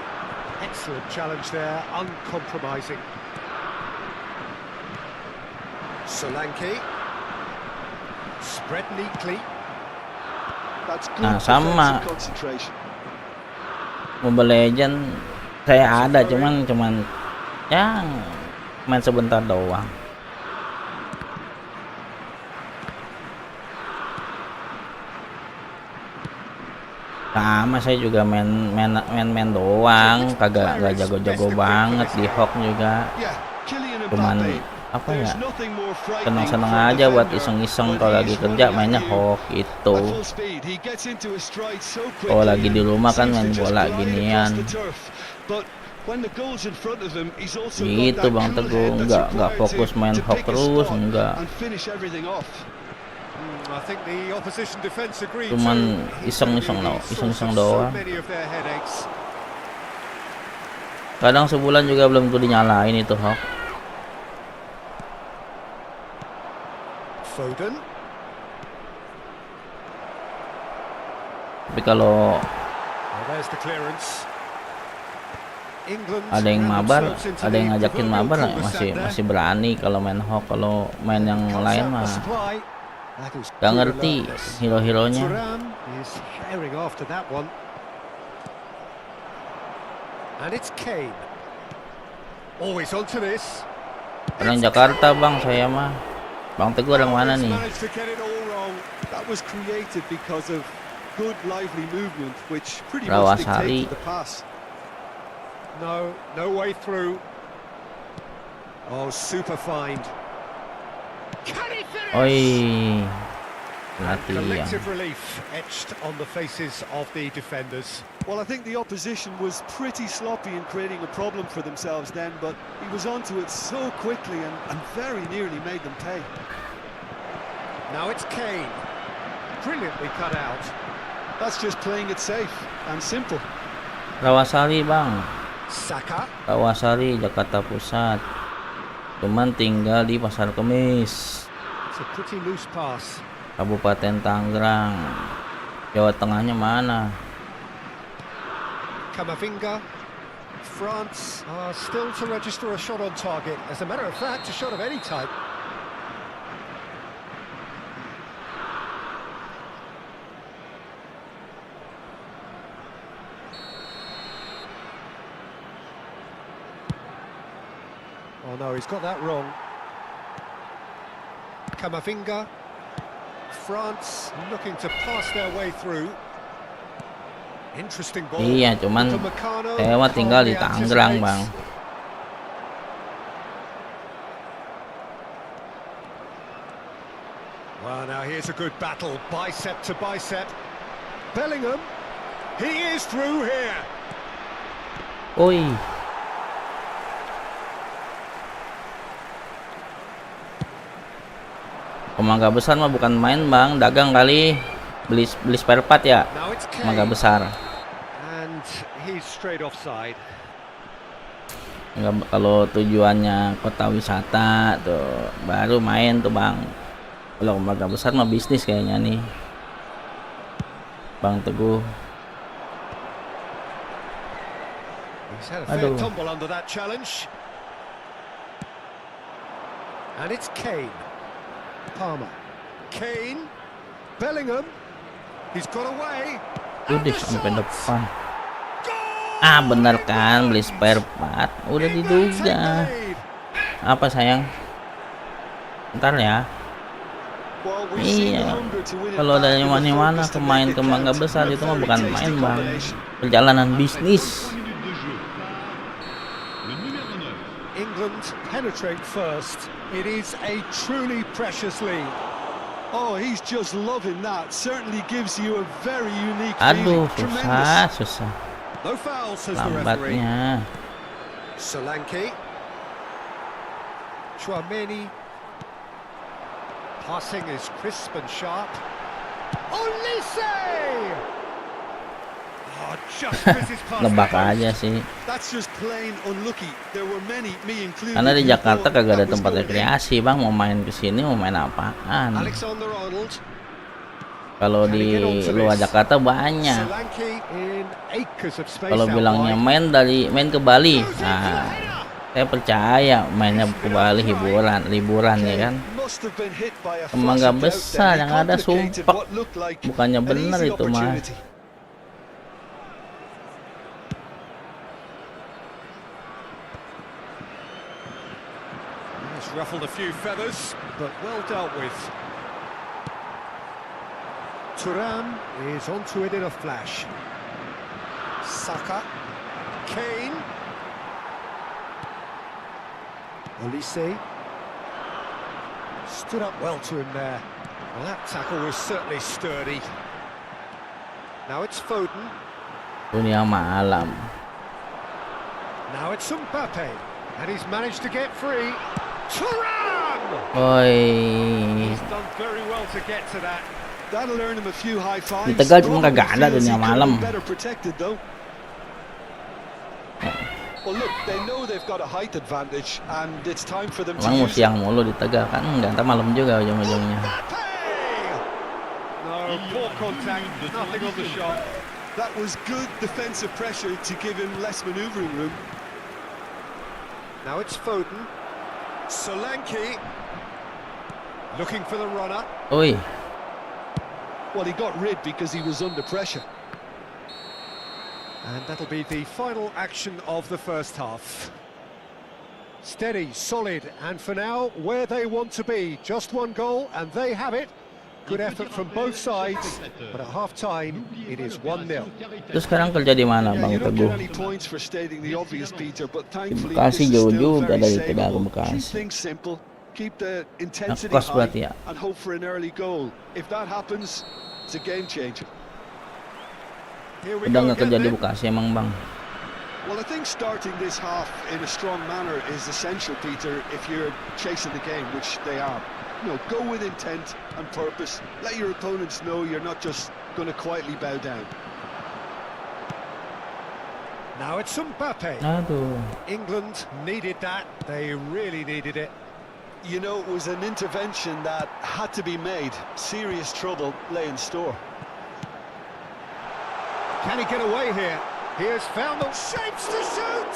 Excellent challenge there, uncompromising. Solanke. Spread neatly. That's good Nah, sama. defensive concentration. Mobile Legend saya ada, cuman ya main sebentar doang. Sama, saya juga main doang, kagak nggak jago-jago banget di hok juga. Yeah, Kylian Cuman Mbappe. apa ya, There's nothing more frightening seneng-seneng for a aja buat defender iseng-iseng when kalau he lagi is kerja running mainnya at you hok itu. at full speed. He gets into a stride so Kalau quickly lagi di and rumah kan seems to main just bola glide ginian. across the turf. But when the goal's in front of him, he's also got Gitu that Bang cool Teguh, head that's nggak required fokus main to hok pick a terus, spot enggak. and finish everything off. I think the opposition defense agreed Cuman too. He's iseng-iseng gonna be the iseng-iseng source of so doang. many of their headaches. Kadang sebulan juga belum tuh dinyalain itu hok. Foden. Tapi kalau Well, there's the clearance. England ada yang ran mabar, themselves into ada yang the ngajakin proverbial mabar, cul-de-sac there. masih berani kalau main hok. Kalau main yang Cuts lain out the mah supply. That is gak good ngerti alertness. hero-heronya. Thuram is herring after that one. And it's Kane. Always onto this. Orang Jakarta Bang, saya mah. Bang Teguh orang mana nih? Managed to get it all wrong. That was created because of good lively movement, which pretty much Rawasari. dictated the pass. No way through. Oh, super find. Can he finish? Oi, And pelatih yang collective relief etched on the faces of the defenders. Well, I think the opposition was pretty sloppy in creating a problem for themselves then, but he was onto it so quickly and very nearly made them pay. Now it's Kane. Brilliantly cut out. That's just playing it safe and simple. Rawasari Bang, Saka. Rawasari Jakarta Pusat. Cuman tinggal di Pasar Kemis, It's a pretty loose pass. Kabupaten Tangerang. Jawa Tengahnya mana? Camavinga. France are still to register a shot on target. As a matter of fact, a shot of any type. Oh no, he's got that wrong. Camavinga. France looking to pass their way through. Interesting ball. Iya, cuman Upamecano saya mah tinggal di calmly Tangerang anticipates. Bang. Well, now here's a good battle, bicep to bicep. Bellingham, he is through here. Oi, Mangga besar mah bukan main Bang, dagang kali. Beli spare part ya, Now it's Kane. Mangga besar. And he's straight offside. Enggak, kalau tujuannya kota wisata tuh baru main tuh Bang. Kalau Mangga besar mah bisnis kayaknya nih, Bang Teguh. He's had a fair Aduh. tumble under that challenge. And it's Kane. Palmer. Kane. Bellingham. He's got away. Udah sampai depan. Ah bener kan, beli spare part. Udah diduga. Apa sayang? Ntar ya. Well, we've seen the Iya. hunger to win it Kalau back dari with the mana-mana focus ke to make main it ke Mangga count. besar A itu mah very bukan tasty main Bang. combination. Perjalanan bisnis. 3 minutes de jeu. Le numéro 9. England penetrate first. It is a truly precious lead. Oh, he's just loving that. Certainly gives you a very unique Aduh, feeling. susah, Tremendous. susah. No foul, says the referee. Lambatnya. Solanke. Chouameni. Passing is crisp and sharp. Olise! Oh, just misses past the Nebak post. aja sih. That's just plain unlucky. There were many, me included. Karena di who Jakarta thought kagak ada that was tempat going in. rekreasi, Bang. Mau main ke sini mau main apaan? Alexander-Arnold. Kalau di luar Jakarta banyak. Solanke in acres of space Kalau out bilangnya wide. main ke Bali. Nah, saya percaya mainnya ke Bali liburan ya kan. Must have been hit by a Emang flash nggak of doubt besar, then. He yang ada complicated sumpek. what looked like Bukannya an bener easy itu mah. opportunity. He's ruffled a few feathers, but well dealt with. Thuram is onto it in a flash. Saka. Kane. Olise. Stood up well to him there. Well, that tackle was certainly sturdy. Now it's Foden. Dunia malam. Now it's Mbappe. And he's managed to get free. Thuram! Oi. He's done very well to get to that. That'll earn him a few high fives. Di Tegal cuma Probably kagak ada feels dunia he could have malam. been better protected though. Well, look, they know they've got a height advantage, and it's time for them to Emang mau use it. siang mulu di Tegal kan? Enggak, ntar malam juga ujung-ujungnya. Mbappe! No, poor contact, nothing on the shot. That was good defensive pressure to give him less manoeuvring room. Now it's Foden. Solanke. Looking for the runner. Oi, Well, he got rid because he was under pressure. And that'll be the final action of the first half. Steady, solid, and for now, where they want to be. Just one goal, and they have it. Good effort from both sides, but at half-time, it is 1-0. terus sekarang kerja di mana, Yeah, Bang you don't Teguh? get any points for stating the obvious, Peter, but thankfully Bekasi this is jauh still juga very dari Tegal ke savable. Bekasi. Keep things simple, keep the intensity Ngekos high, berarti ya? and hope for an early goal. If that happens, it's a game changer. Here we Udah go nggak kerja again di then. Bekasi emang, Bang? Well, I think starting this half in a strong manner is essential, Peter, if you're chasing the game, which they are. You know, go with intent and purpose. Let your opponents know you're not just going to quietly bow down. Now it's Mbappe. Aduh. England needed that. They really needed it. You know, it was an intervention that had to be made. Serious trouble lay in store. Can he get away here? He has found the shapes to shoot.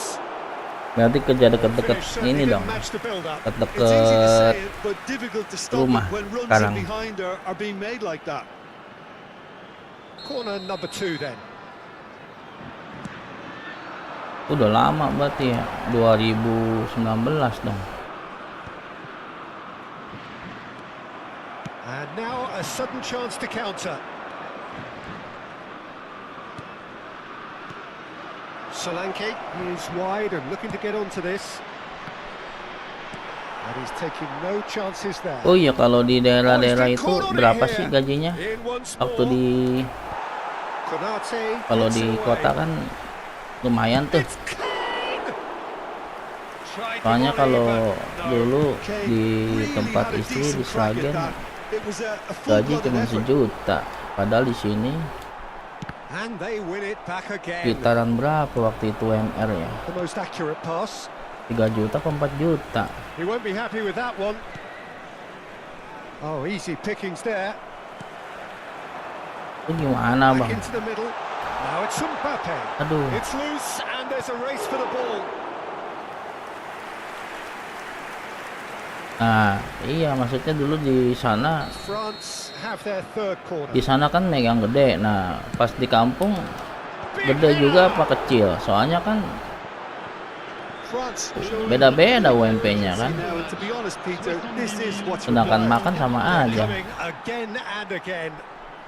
Berarti kerja deket-deket Finish certainly ini didn't dong. match the build-up. It's easy to Deket say it, but difficult to stop rumah it when runs sekarang. in behind are being made like that. Corner number 2 then. udah lama berarti ya, 2019 dong. And now a sudden chance to counter. Solanke is wide and looking to get onto this. And he's taking no chances there. Oh iya, kalau di daerah-daerah itu berapa sih gajinya? In once Waktu more. di Konate kalau gets di it kota away. kan lumayan tuh. It's Kane! Tried the Soalnya volley, kalau but no. dulu Kane di really tempat had a istri decent di crack at Sragen that. It was a gaji full-blooded cuma effort. 1 juta. Padahal di sini And they win it back again. sekitaran berapa waktu itu UMR ya? The most accurate pass. 3 juta ke 4 juta. He won't be happy with that one. Oh, easy pickings there. Itu gimana, Back Bang? into the middle. Now it's Mbappe. Aduh. It's loose and there's a race for the ball. Nah, iya maksudnya dulu di sana France have their third corner. kan megang gede. Nah, pas di kampung gede juga apa kecil? Soalnya kan France beda-beda UMP-nya kan. now, to be honest, Peter, this is what's Sedangkan required. makan sama aja. Coming again and again.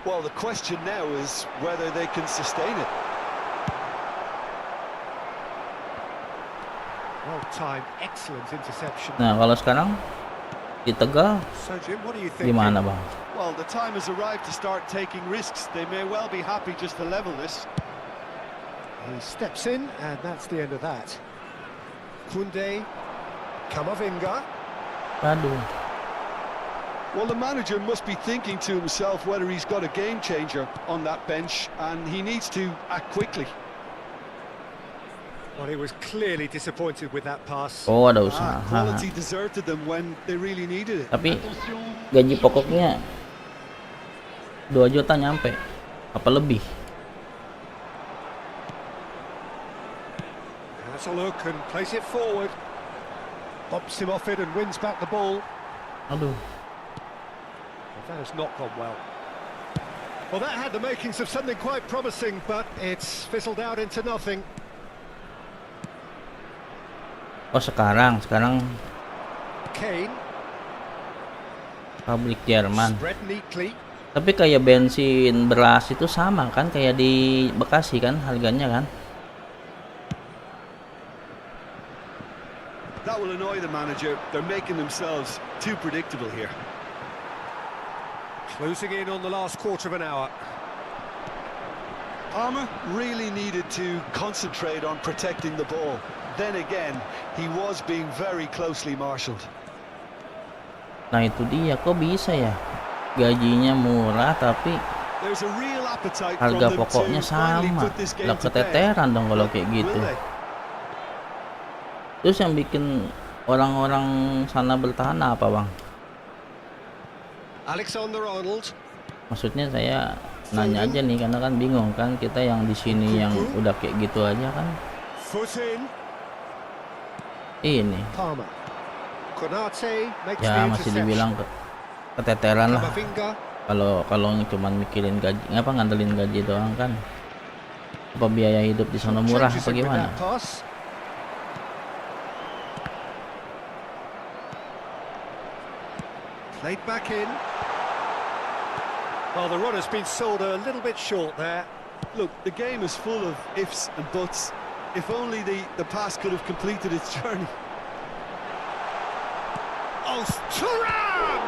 Well, the question now is whether they can sustain it. Well timed, excellent interception. Nah, kalau sekarang di Tegal So Jim, what do you think? gimana, Bang? Well, the time has arrived to start taking risks. They may well be happy just to level this. He steps in and that's the end of that. Kunde, Kamavinga. Aduh. Well, the manager must be thinking to himself whether he's got a game changer on that bench, and he needs to act quickly. Well, he was clearly disappointed with that pass. Oh, ada usaha. Quality deserted them when they really needed it. Tapi gaji pokoknya 2 juta nyampe apa lebih? Has a look and plays it forward. Pops him off it and wins back the ball. Aduh. Well, that has not gone well. Well, that had the makings of something quite promising, but it's fizzled out into nothing. Oh, sekarang Kane. pabrik Jerman. Spread neatly. Tapi kayak bensin beras itu sama kan, kayak di Bekasi kan harganya kan? That will annoy the manager. They're making themselves too predictable here. Closing in on the last quarter of an hour. Palmer really needed to concentrate on protecting the ball. Then again, he was being very closely marshalled. Nah itu dia, kok bisa ya gajinya murah tapi There's a real appetite harga from them pokoknya to finally sama. put this game Lah to bed. keteteran dong kalau kayak gitu. Will they? Terus yang bikin orang-orang sana bertahan apa, Bang? Alexander-Arnold. Maksudnya saya nanya aja nih, karena kan bingung kan kita yang di sini yang udah kayak gitu aja kan. Foot in. Ini Palmer. Konate makes ya the masih interception. dibilang keteteran lah. Camavinga. Kalau cuman mikirin gaji, apa ngandelin gaji doang kan? Apa biaya hidup di sana murah Changes apa it with gimana? that pass. Played back in. Well, the run has been sold a little bit short there. Look, the game is full of ifs and buts. If only the pass could have completed its journey. Oh, Thuram!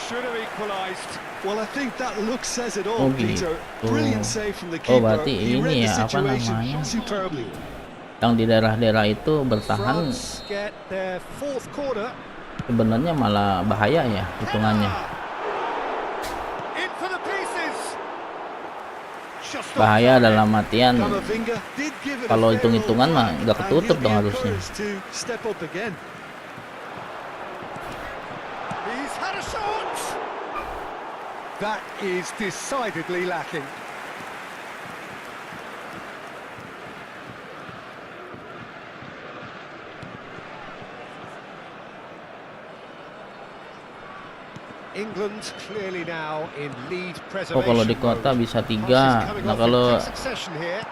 Should have equalised. Well, I think that look says it all, Oh, Peter. gitu. Brilliant save from the Oh, keeper. berarti He read ini the ya, apa situation namanya? superbly. Yang di daerah-daerah itu bertahan France get their fourth corner. sebenarnya malah bahaya ya hitungannya. In for the pieces. Just off Bahaya target. dalam artian Camavinga did give it a kalau fair hitung-hitungan old mah try, nggak and ketutup he'll dong be harusnya. encouraged to step up again. He's had a shot. That is decidedly lacking. England clearly now in lead preservation. Oh, kalau di kota mode. bisa Passes 3. coming Nah off in kalau quick succession here.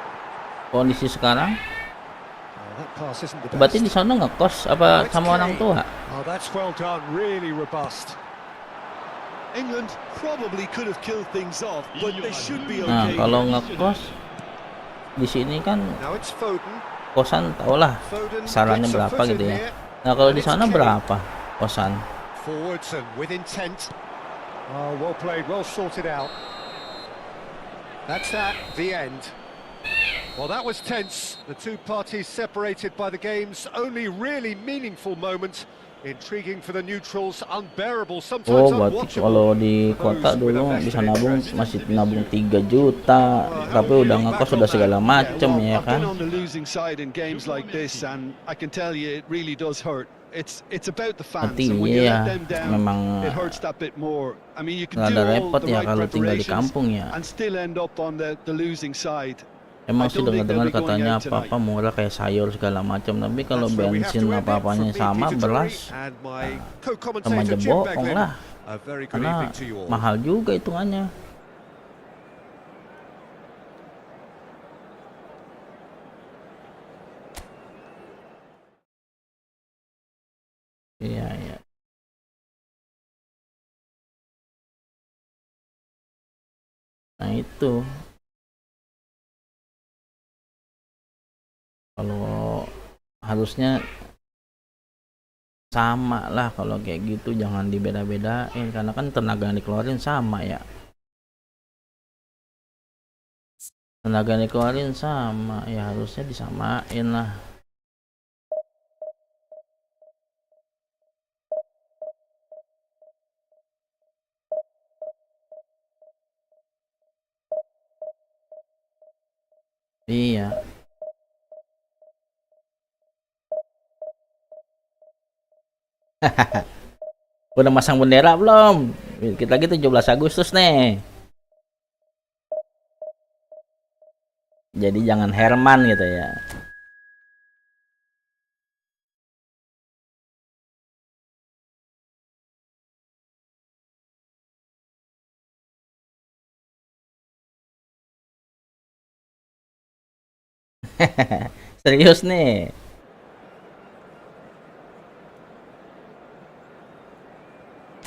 kondisi sekarang Oh, that pass isn't the berarti best. di sana ngekos Oh, apa it's sama orang Kane. tua? Oh, that's well done. Really robust. England probably could have killed things off, but they should be Nah okay. kalau ngekos di sini kan Now it's Foden. kosan tau lah Foden sarannya gets a berapa foot in gitu ya. here. Nah kalau And di it's sana Kane. berapa kosan? Forwards and with intent. Oh, well played, well sorted out. That's that, the end. Well, that was tense. The two parties separated by the game's only really meaningful moment. Intriguing for the neutrals, unbearable, Oh sometimes berarti unwatchable. kalau di kota dulu bisa nabung, masih nabung 3 juta, tapi udah ngekos udah segala macem ya I've been kan. on the losing side in games like this, and I can tell you it really does hurt. It's about the fans, Berarti and when you iya, let them down, memang it hurts that bit more. I mean, you can rada do all repot the ya right kalau tinggal di preparations kampung ya. and still end up on the losing side. Emang I sih don't think dengar-dengar they'll be going katanya out tonight. apa-apa murah kayak sayur segala macam, tapi kalau That's where we have bensin to end it. apa-apanya From me, sama, Peter beras Drury, and my sama co-commentator aja Jim bohong Beglin. lah, A very good karena evening to you all. mahal juga hitungannya. Iya, iya. Nah itu kalau harusnya sama lah kalau kayak gitu, jangan dibeda-bedain karena kan tenaga yang dikeluarin sama ya, tenaga yang dikeluarin sama ya, harusnya disamain lah. Iya. Udah masang bendera belum? Kita lagi 17 Agustus nih. Jadi jangan Herman gitu ya. Serius nih.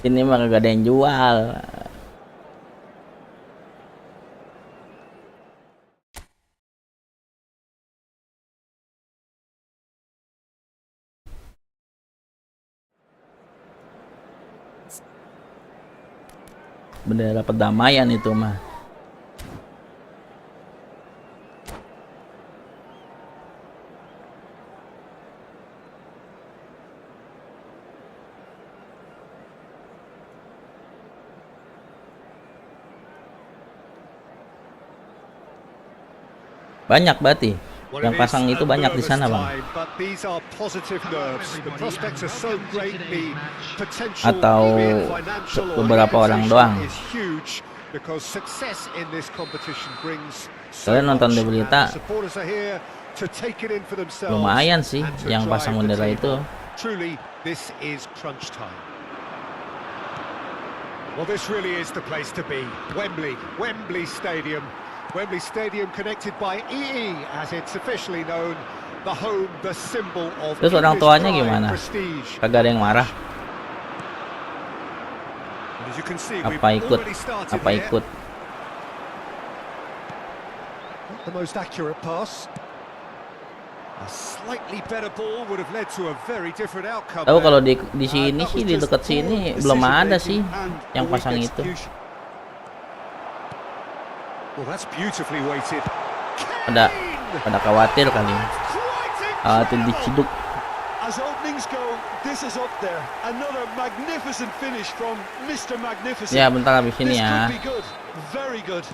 Ini mah gak ada yang jual. Bendera perdamaian itu mah. Banyak berarti. Yang pasang itu banyak di sana, Bang. Atau beberapa orang doang. Kalian nonton di berita, lumayan sih yang pasang bendera itu. Well, this really is the place to be. Wembley Stadium. Wembley Stadium connected by EE, as it's officially known, the home, the symbol of Terus orang tuanya gimana? Kagak ada yang marah? Apa ikut? Apa ikut? The most accurate pass. A slightly better ball would have led to a very different outcome. Tahu kalau di sini sih, di dekat sini belum ada sih yang pasang itu. Well, that's beautifully weighted. Pada khawatir kali. Khawatir diciduk. As openings go, this is up there. Another magnificent finish from Mr. Magnificent. Ya, bentar habis ini ya. This could be good. Very good.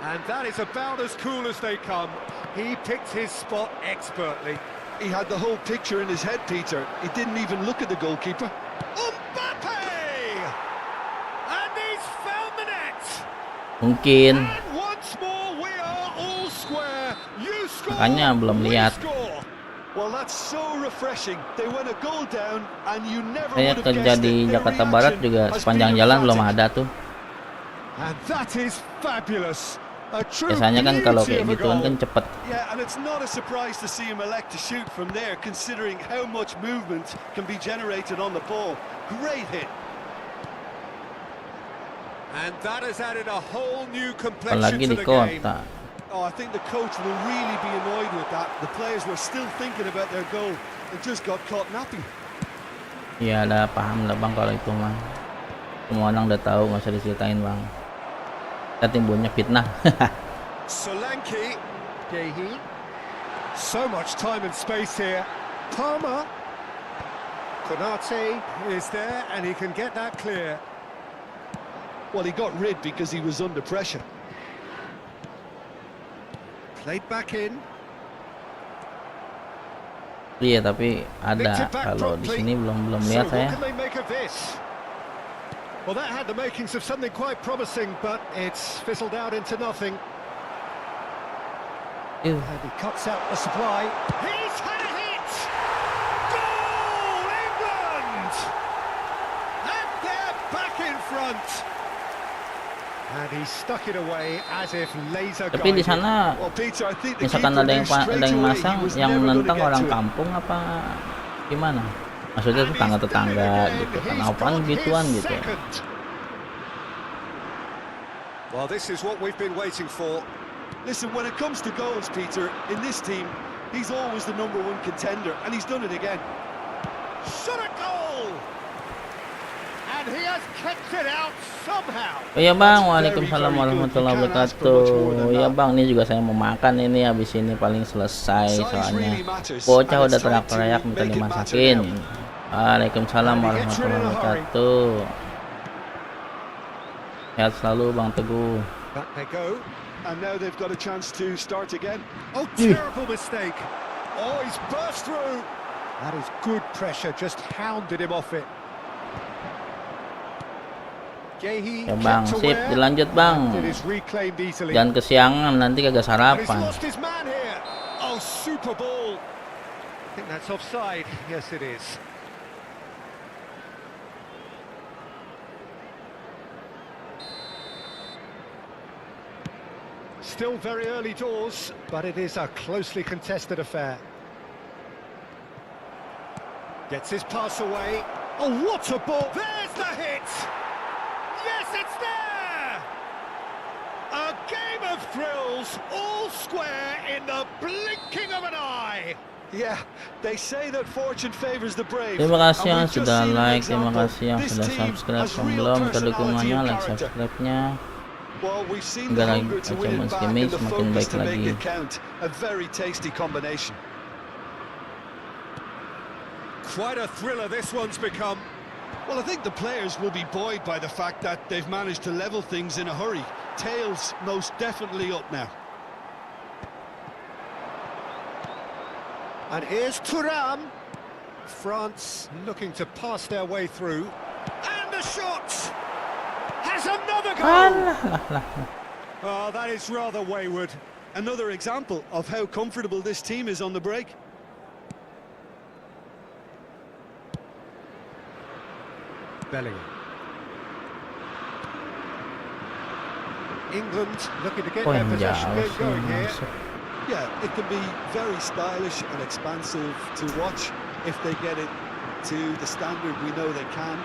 And that is about as cool as they come. He picked his spot expertly. He had the whole picture in his head, Peter. He didn't even look at the goalkeeper. Mbappe! And he's found the net. Mungkin. And once more we are all square. You score. Makanya belum lihat. Well, that's so refreshing. They went a goal down and you never Saya would have kerja guessed di it. Jakarta Barat juga sepanjang jalan belum ada tuh. And that is fabulous. A true Biasanya kan kalau kayak beauty of a gituan goal. kan cepet. Yeah, and it's not a surprise to see him elect to shoot from there, considering how much movement can be generated on the ball. Great hit. And that has added a whole new complexion Apalagi to di the game. kota. Oh, I think the coach will really be annoyed with that. The players were still thinking about their goal and just got caught napping. Iya, ada paham lah Bang kalau itu mah. Semua orang udah tahu, nggak usah diceritain Bang. Kita timbulnya fitnah. Solanke, Gehi. So much time and space here. Palmer. Konate is there and he can get that clear. Well, he got rid because he was under pressure. Played back in. Iya, tapi ada. Kalau di sini belum lihat So saya. what can they make of this? Well, that had the makings of something quite promising, but it's fizzled out into nothing. Ew. And he cuts out the supply. He's had a hit! Goal, England! And they're back in front. And he stuck it away as if laser guided. Tapi di sana Well, Peter, I think the misalkan keeper ada knew yang straight away masang, he was yang never menentang gonna get orang to it. kampung apa gimana? Maksudnya tetangga-tetangga gitu kan, apaan gituan gitu. Well, this is what we've been waiting for. Listen, when it comes to goals, Peter, in this team, he's always the #1 contender, and he's done it again. Shot a goal! And he has kept it out somehow. Oh iya Bang, waalaikumsalam warahmatullahi wabarakatuh. Iya Bang, ini juga saya mau makan ini, habis ini paling selesai soalnya. Bocah udah teriak-teriak minta dimasakin. Waalaikumsalam warahmatullahi wabarakatuh. Sehat selalu Bang Teguh. Back they go. And now they've got a chance to start again. Oh, terrible mistake. Oh, he's burst through. That is good pressure, just hounded him off it. Gehi Ya bang, kept sip, aware, dilanjut bang. and it is reclaimed easily. Jangan kesiangan, nanti kagak And he's sarapan. lost his man here. Oh, super ball. I think that's offside. Yes, it is. Still very early doors, but it is a closely contested affair. Gets his pass away. Oh, what a ball! There's the hit! Yes, it's there! A game of thrills, all square in the blinking of an eye! Yeah, they say that fortune favors the brave. Terima kasih yang And we've just sudah seen an like, terima example. kasih yang This sudah team subscribe. has Yang real belum, minta personality dukungannya, and like, character. subscribe-nya. Well, we've seen Agar the hunger to win achievement it back and skimmies the makin focus baik to make lagi. it count. A very tasty combination. Quite a thriller this one's become. Well, I think the players will be buoyed by the fact that they've managed to level things in a hurry. Tails most definitely up now. And here's Thuram. France looking to pass their way through. And the shot! Has another goal! Oh, that is rather wayward. Another example of how comfortable this team is on the break. Bellingham. England looking to get Oh, their yang possession jauh game sih going here. masuk. Yeah, it can be very stylish and expansive to watch if they get it to the standard we know they can.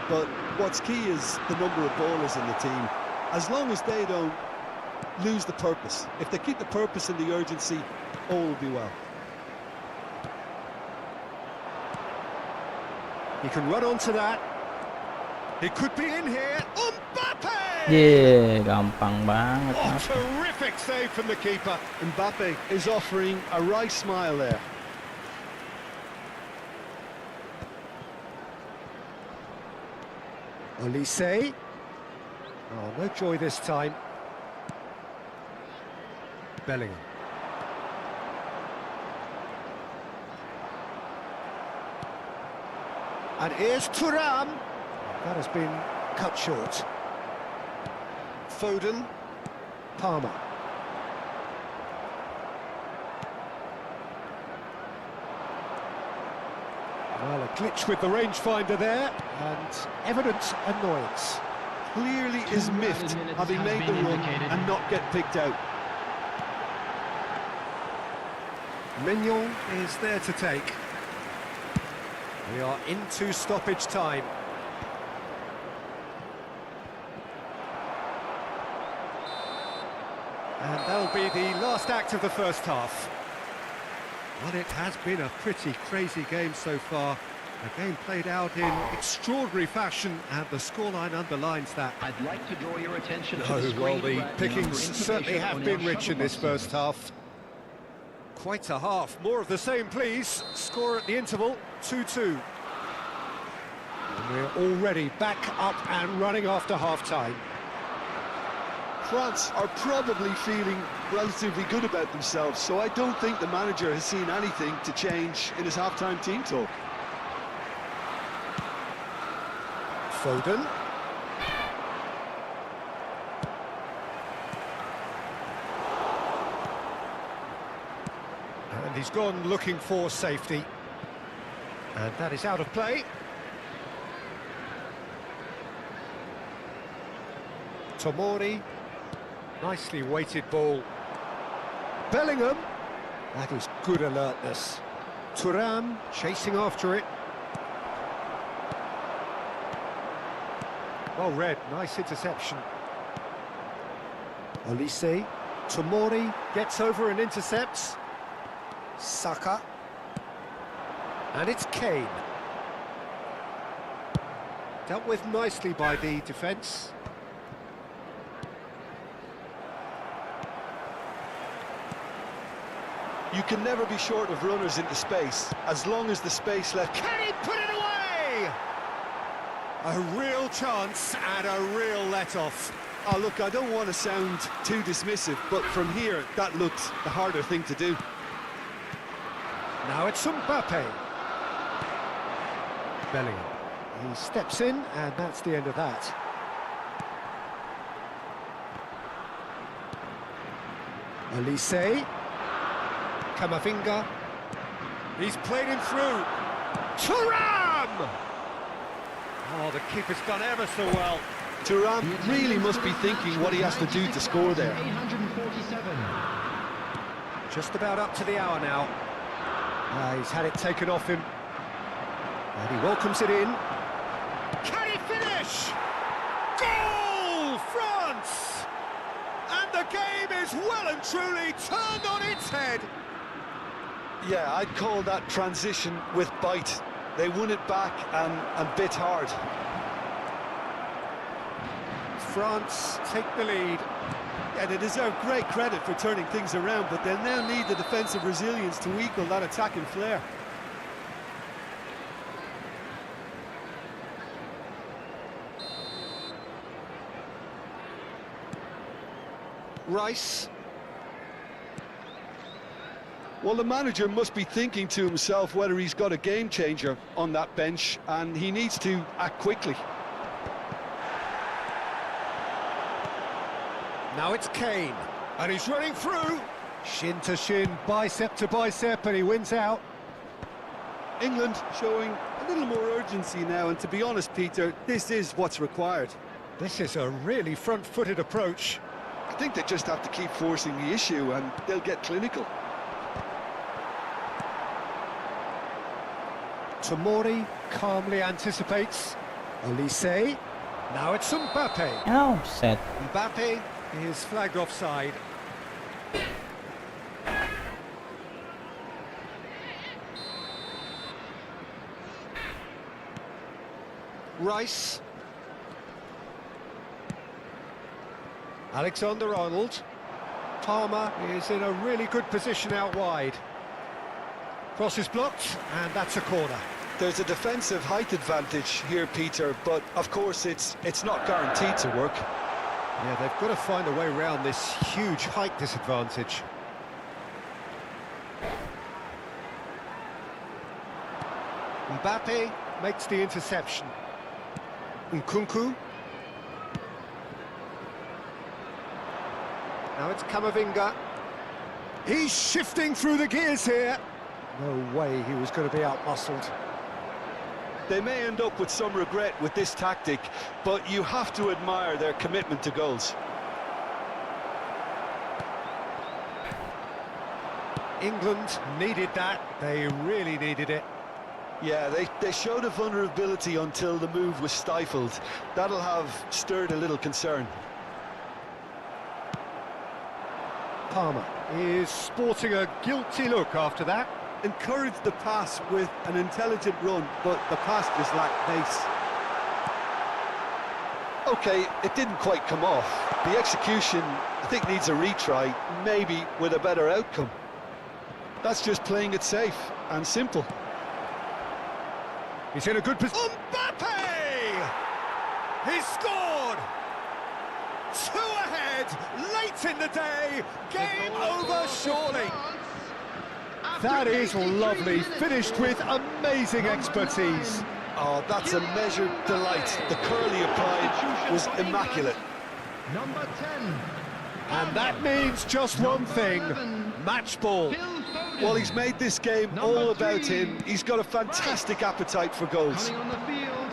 But what's key is the number of ballers in the team. As long as they don't lose the purpose, if they keep the purpose and the urgency, all will be well. He can run onto that. He could be in here. Mbappe! Ye, gampang banget. Oh, Mas. terrific save from the keeper. Mbappe is offering a right smile there. Olise. Oh, no joy this time. Bellingham. And here's Thuram. That has been cut short. Foden. Palmer. Well, a glitch with the rangefinder there, and evident annoyance. Clearly is miffed, having made the run and not get picked out. Mignon is there to take. We are into stoppage time. And that'll be the last act of the first half. Well, it has been a pretty crazy game so far. A game played out in extraordinary fashion, and the scoreline underlines that. I'd like to draw your attention to Oh, the well, screen the right now pickings for certainly information have on been your rich in this shuttle first half. Quite a half. More of the same, please. Score at the interval, 2-2. And we're already back up and running after half-time. France are probably feeling relatively good about themselves, so I don't think the manager has seen anything to change in his half-time team talk. Foden. And he's gone looking for safety. And that is out of play. Tomori. Nicely weighted ball. Bellingham. That is good alertness. Thuram chasing after it. Well read, nice interception. Olise. Tomori gets over and intercepts. Saka. And it's Kane. Dealt with nicely by the defence. You can never be short of runners into space, as long as the space left... Can he put it away? A real chance and a real let-off. Oh, look, I don't want to sound too dismissive, but from here, that looked the harder thing to do. Now it's Mbappe. Bellingham. He steps in, and that's the end of that. Elise. Camavinga. He's played him through. Thuram! Oh, the keeper's done ever so well. Thuram really must be thinking what he has to do to score there. 847. Just about up to the hour now. He's had it taken off him. And he welcomes it in. Can he finish? Goal, France! And the game is well and truly turned on its head. Yeah, I'd call that transition with bite. They won it back and bit hard. France take the lead. Yeah, they deserve great credit for turning things around, but they'll now need the defensive resilience to equal that attacking flair. Rice. Well, the manager must be thinking to himself whether he's got a game changer on that bench, and he needs to act quickly. Now it's Kane, and he's running through. Shin to shin, bicep to bicep, and he wins out. England showing a little more urgency now, and to be honest, Peter, this is what's required. This is a really front-footed approach. I think they just have to keep forcing the issue, and they'll get clinical. Tomori calmly anticipates. Elise. Now it's Mbappe. Offset. Mbappe is flagged offside. Rice. Alexander-Arnold. Palmer is in a really good position out wide. Cross is blocked, and that's a corner. There's a defensive height advantage here, Peter, but of course it's not guaranteed to work. Yeah, they've got to find a way around this huge height disadvantage. Mbappe makes the interception. Nkunku. Now it's Camavinga. He's shifting through the gears here. No way he was going to be out-muscled. They may end up with some regret with this tactic, but you have to admire their commitment to goals. England needed that. They really needed it. Yeah, they showed a vulnerability until the move was stifled. That'll have stirred a little concern. Palmer is sporting a guilty look after that. Encouraged the pass with an intelligent run, but the pass just lacked pace. Okay, it didn't quite come off. The execution, I think, needs a retry, maybe with a better outcome. That's just playing it safe and simple. He's in a good position. Mbappe! He's scored! 2 ahead, late in the day. Game over, surely. That is lovely, finished with amazing expertise. Oh, that's a measured delight. The curl he applied was immaculate. Number 10. And that means just one thing, match ball. Well, he's made this game all about him. He's got a fantastic appetite for goals. Coming on the field,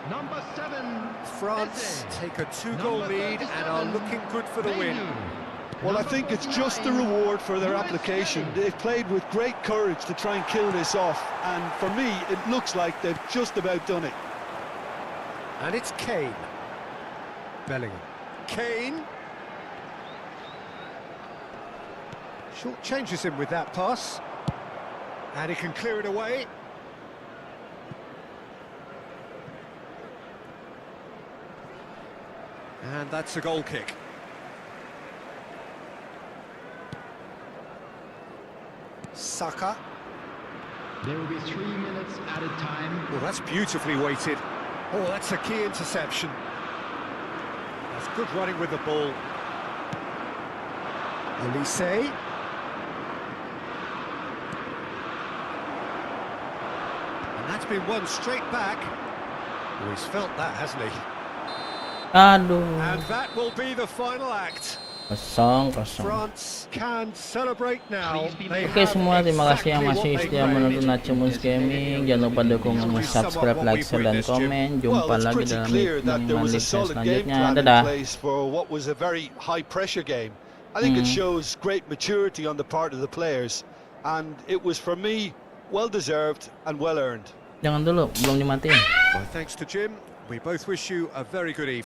number 7. France take a 2-goal lead and are looking good for the win. Well, I think it's just the reward for their application. They've played with great courage to try and kill this off, and for me, it looks like they've just about done it. And it's Kane. Bellingham. Kane. Short changes him with that pass. And he can clear it away. And that's a goal kick. Saka. There will be 3 minutes added time. Well, that's beautifully weighted. Oh, that's a key interception. That's good running with the ball. Elise. And that's been won straight back. Oh, he's felt that, hasn't he? Aduh, And that will be the final act. 0-0. France can celebrate now. They Oke semua, terima kasih yang exactly masih what they setia wanted. menonton Nachemus Gaming. Jangan lupa dukung, subscribe, like, share, dan komen. Well, Jumpa it's lagi pretty dalam clear that there was a league saya solid game selanjutnya. plan in Dadah. place for what was a very high pressure game. I think it shows great maturity on the part of the players, and it was, for me, well deserved and well earned. Jangan dulu, belum dimatiin. Well, thanks to Jim. We both wish you a very good evening.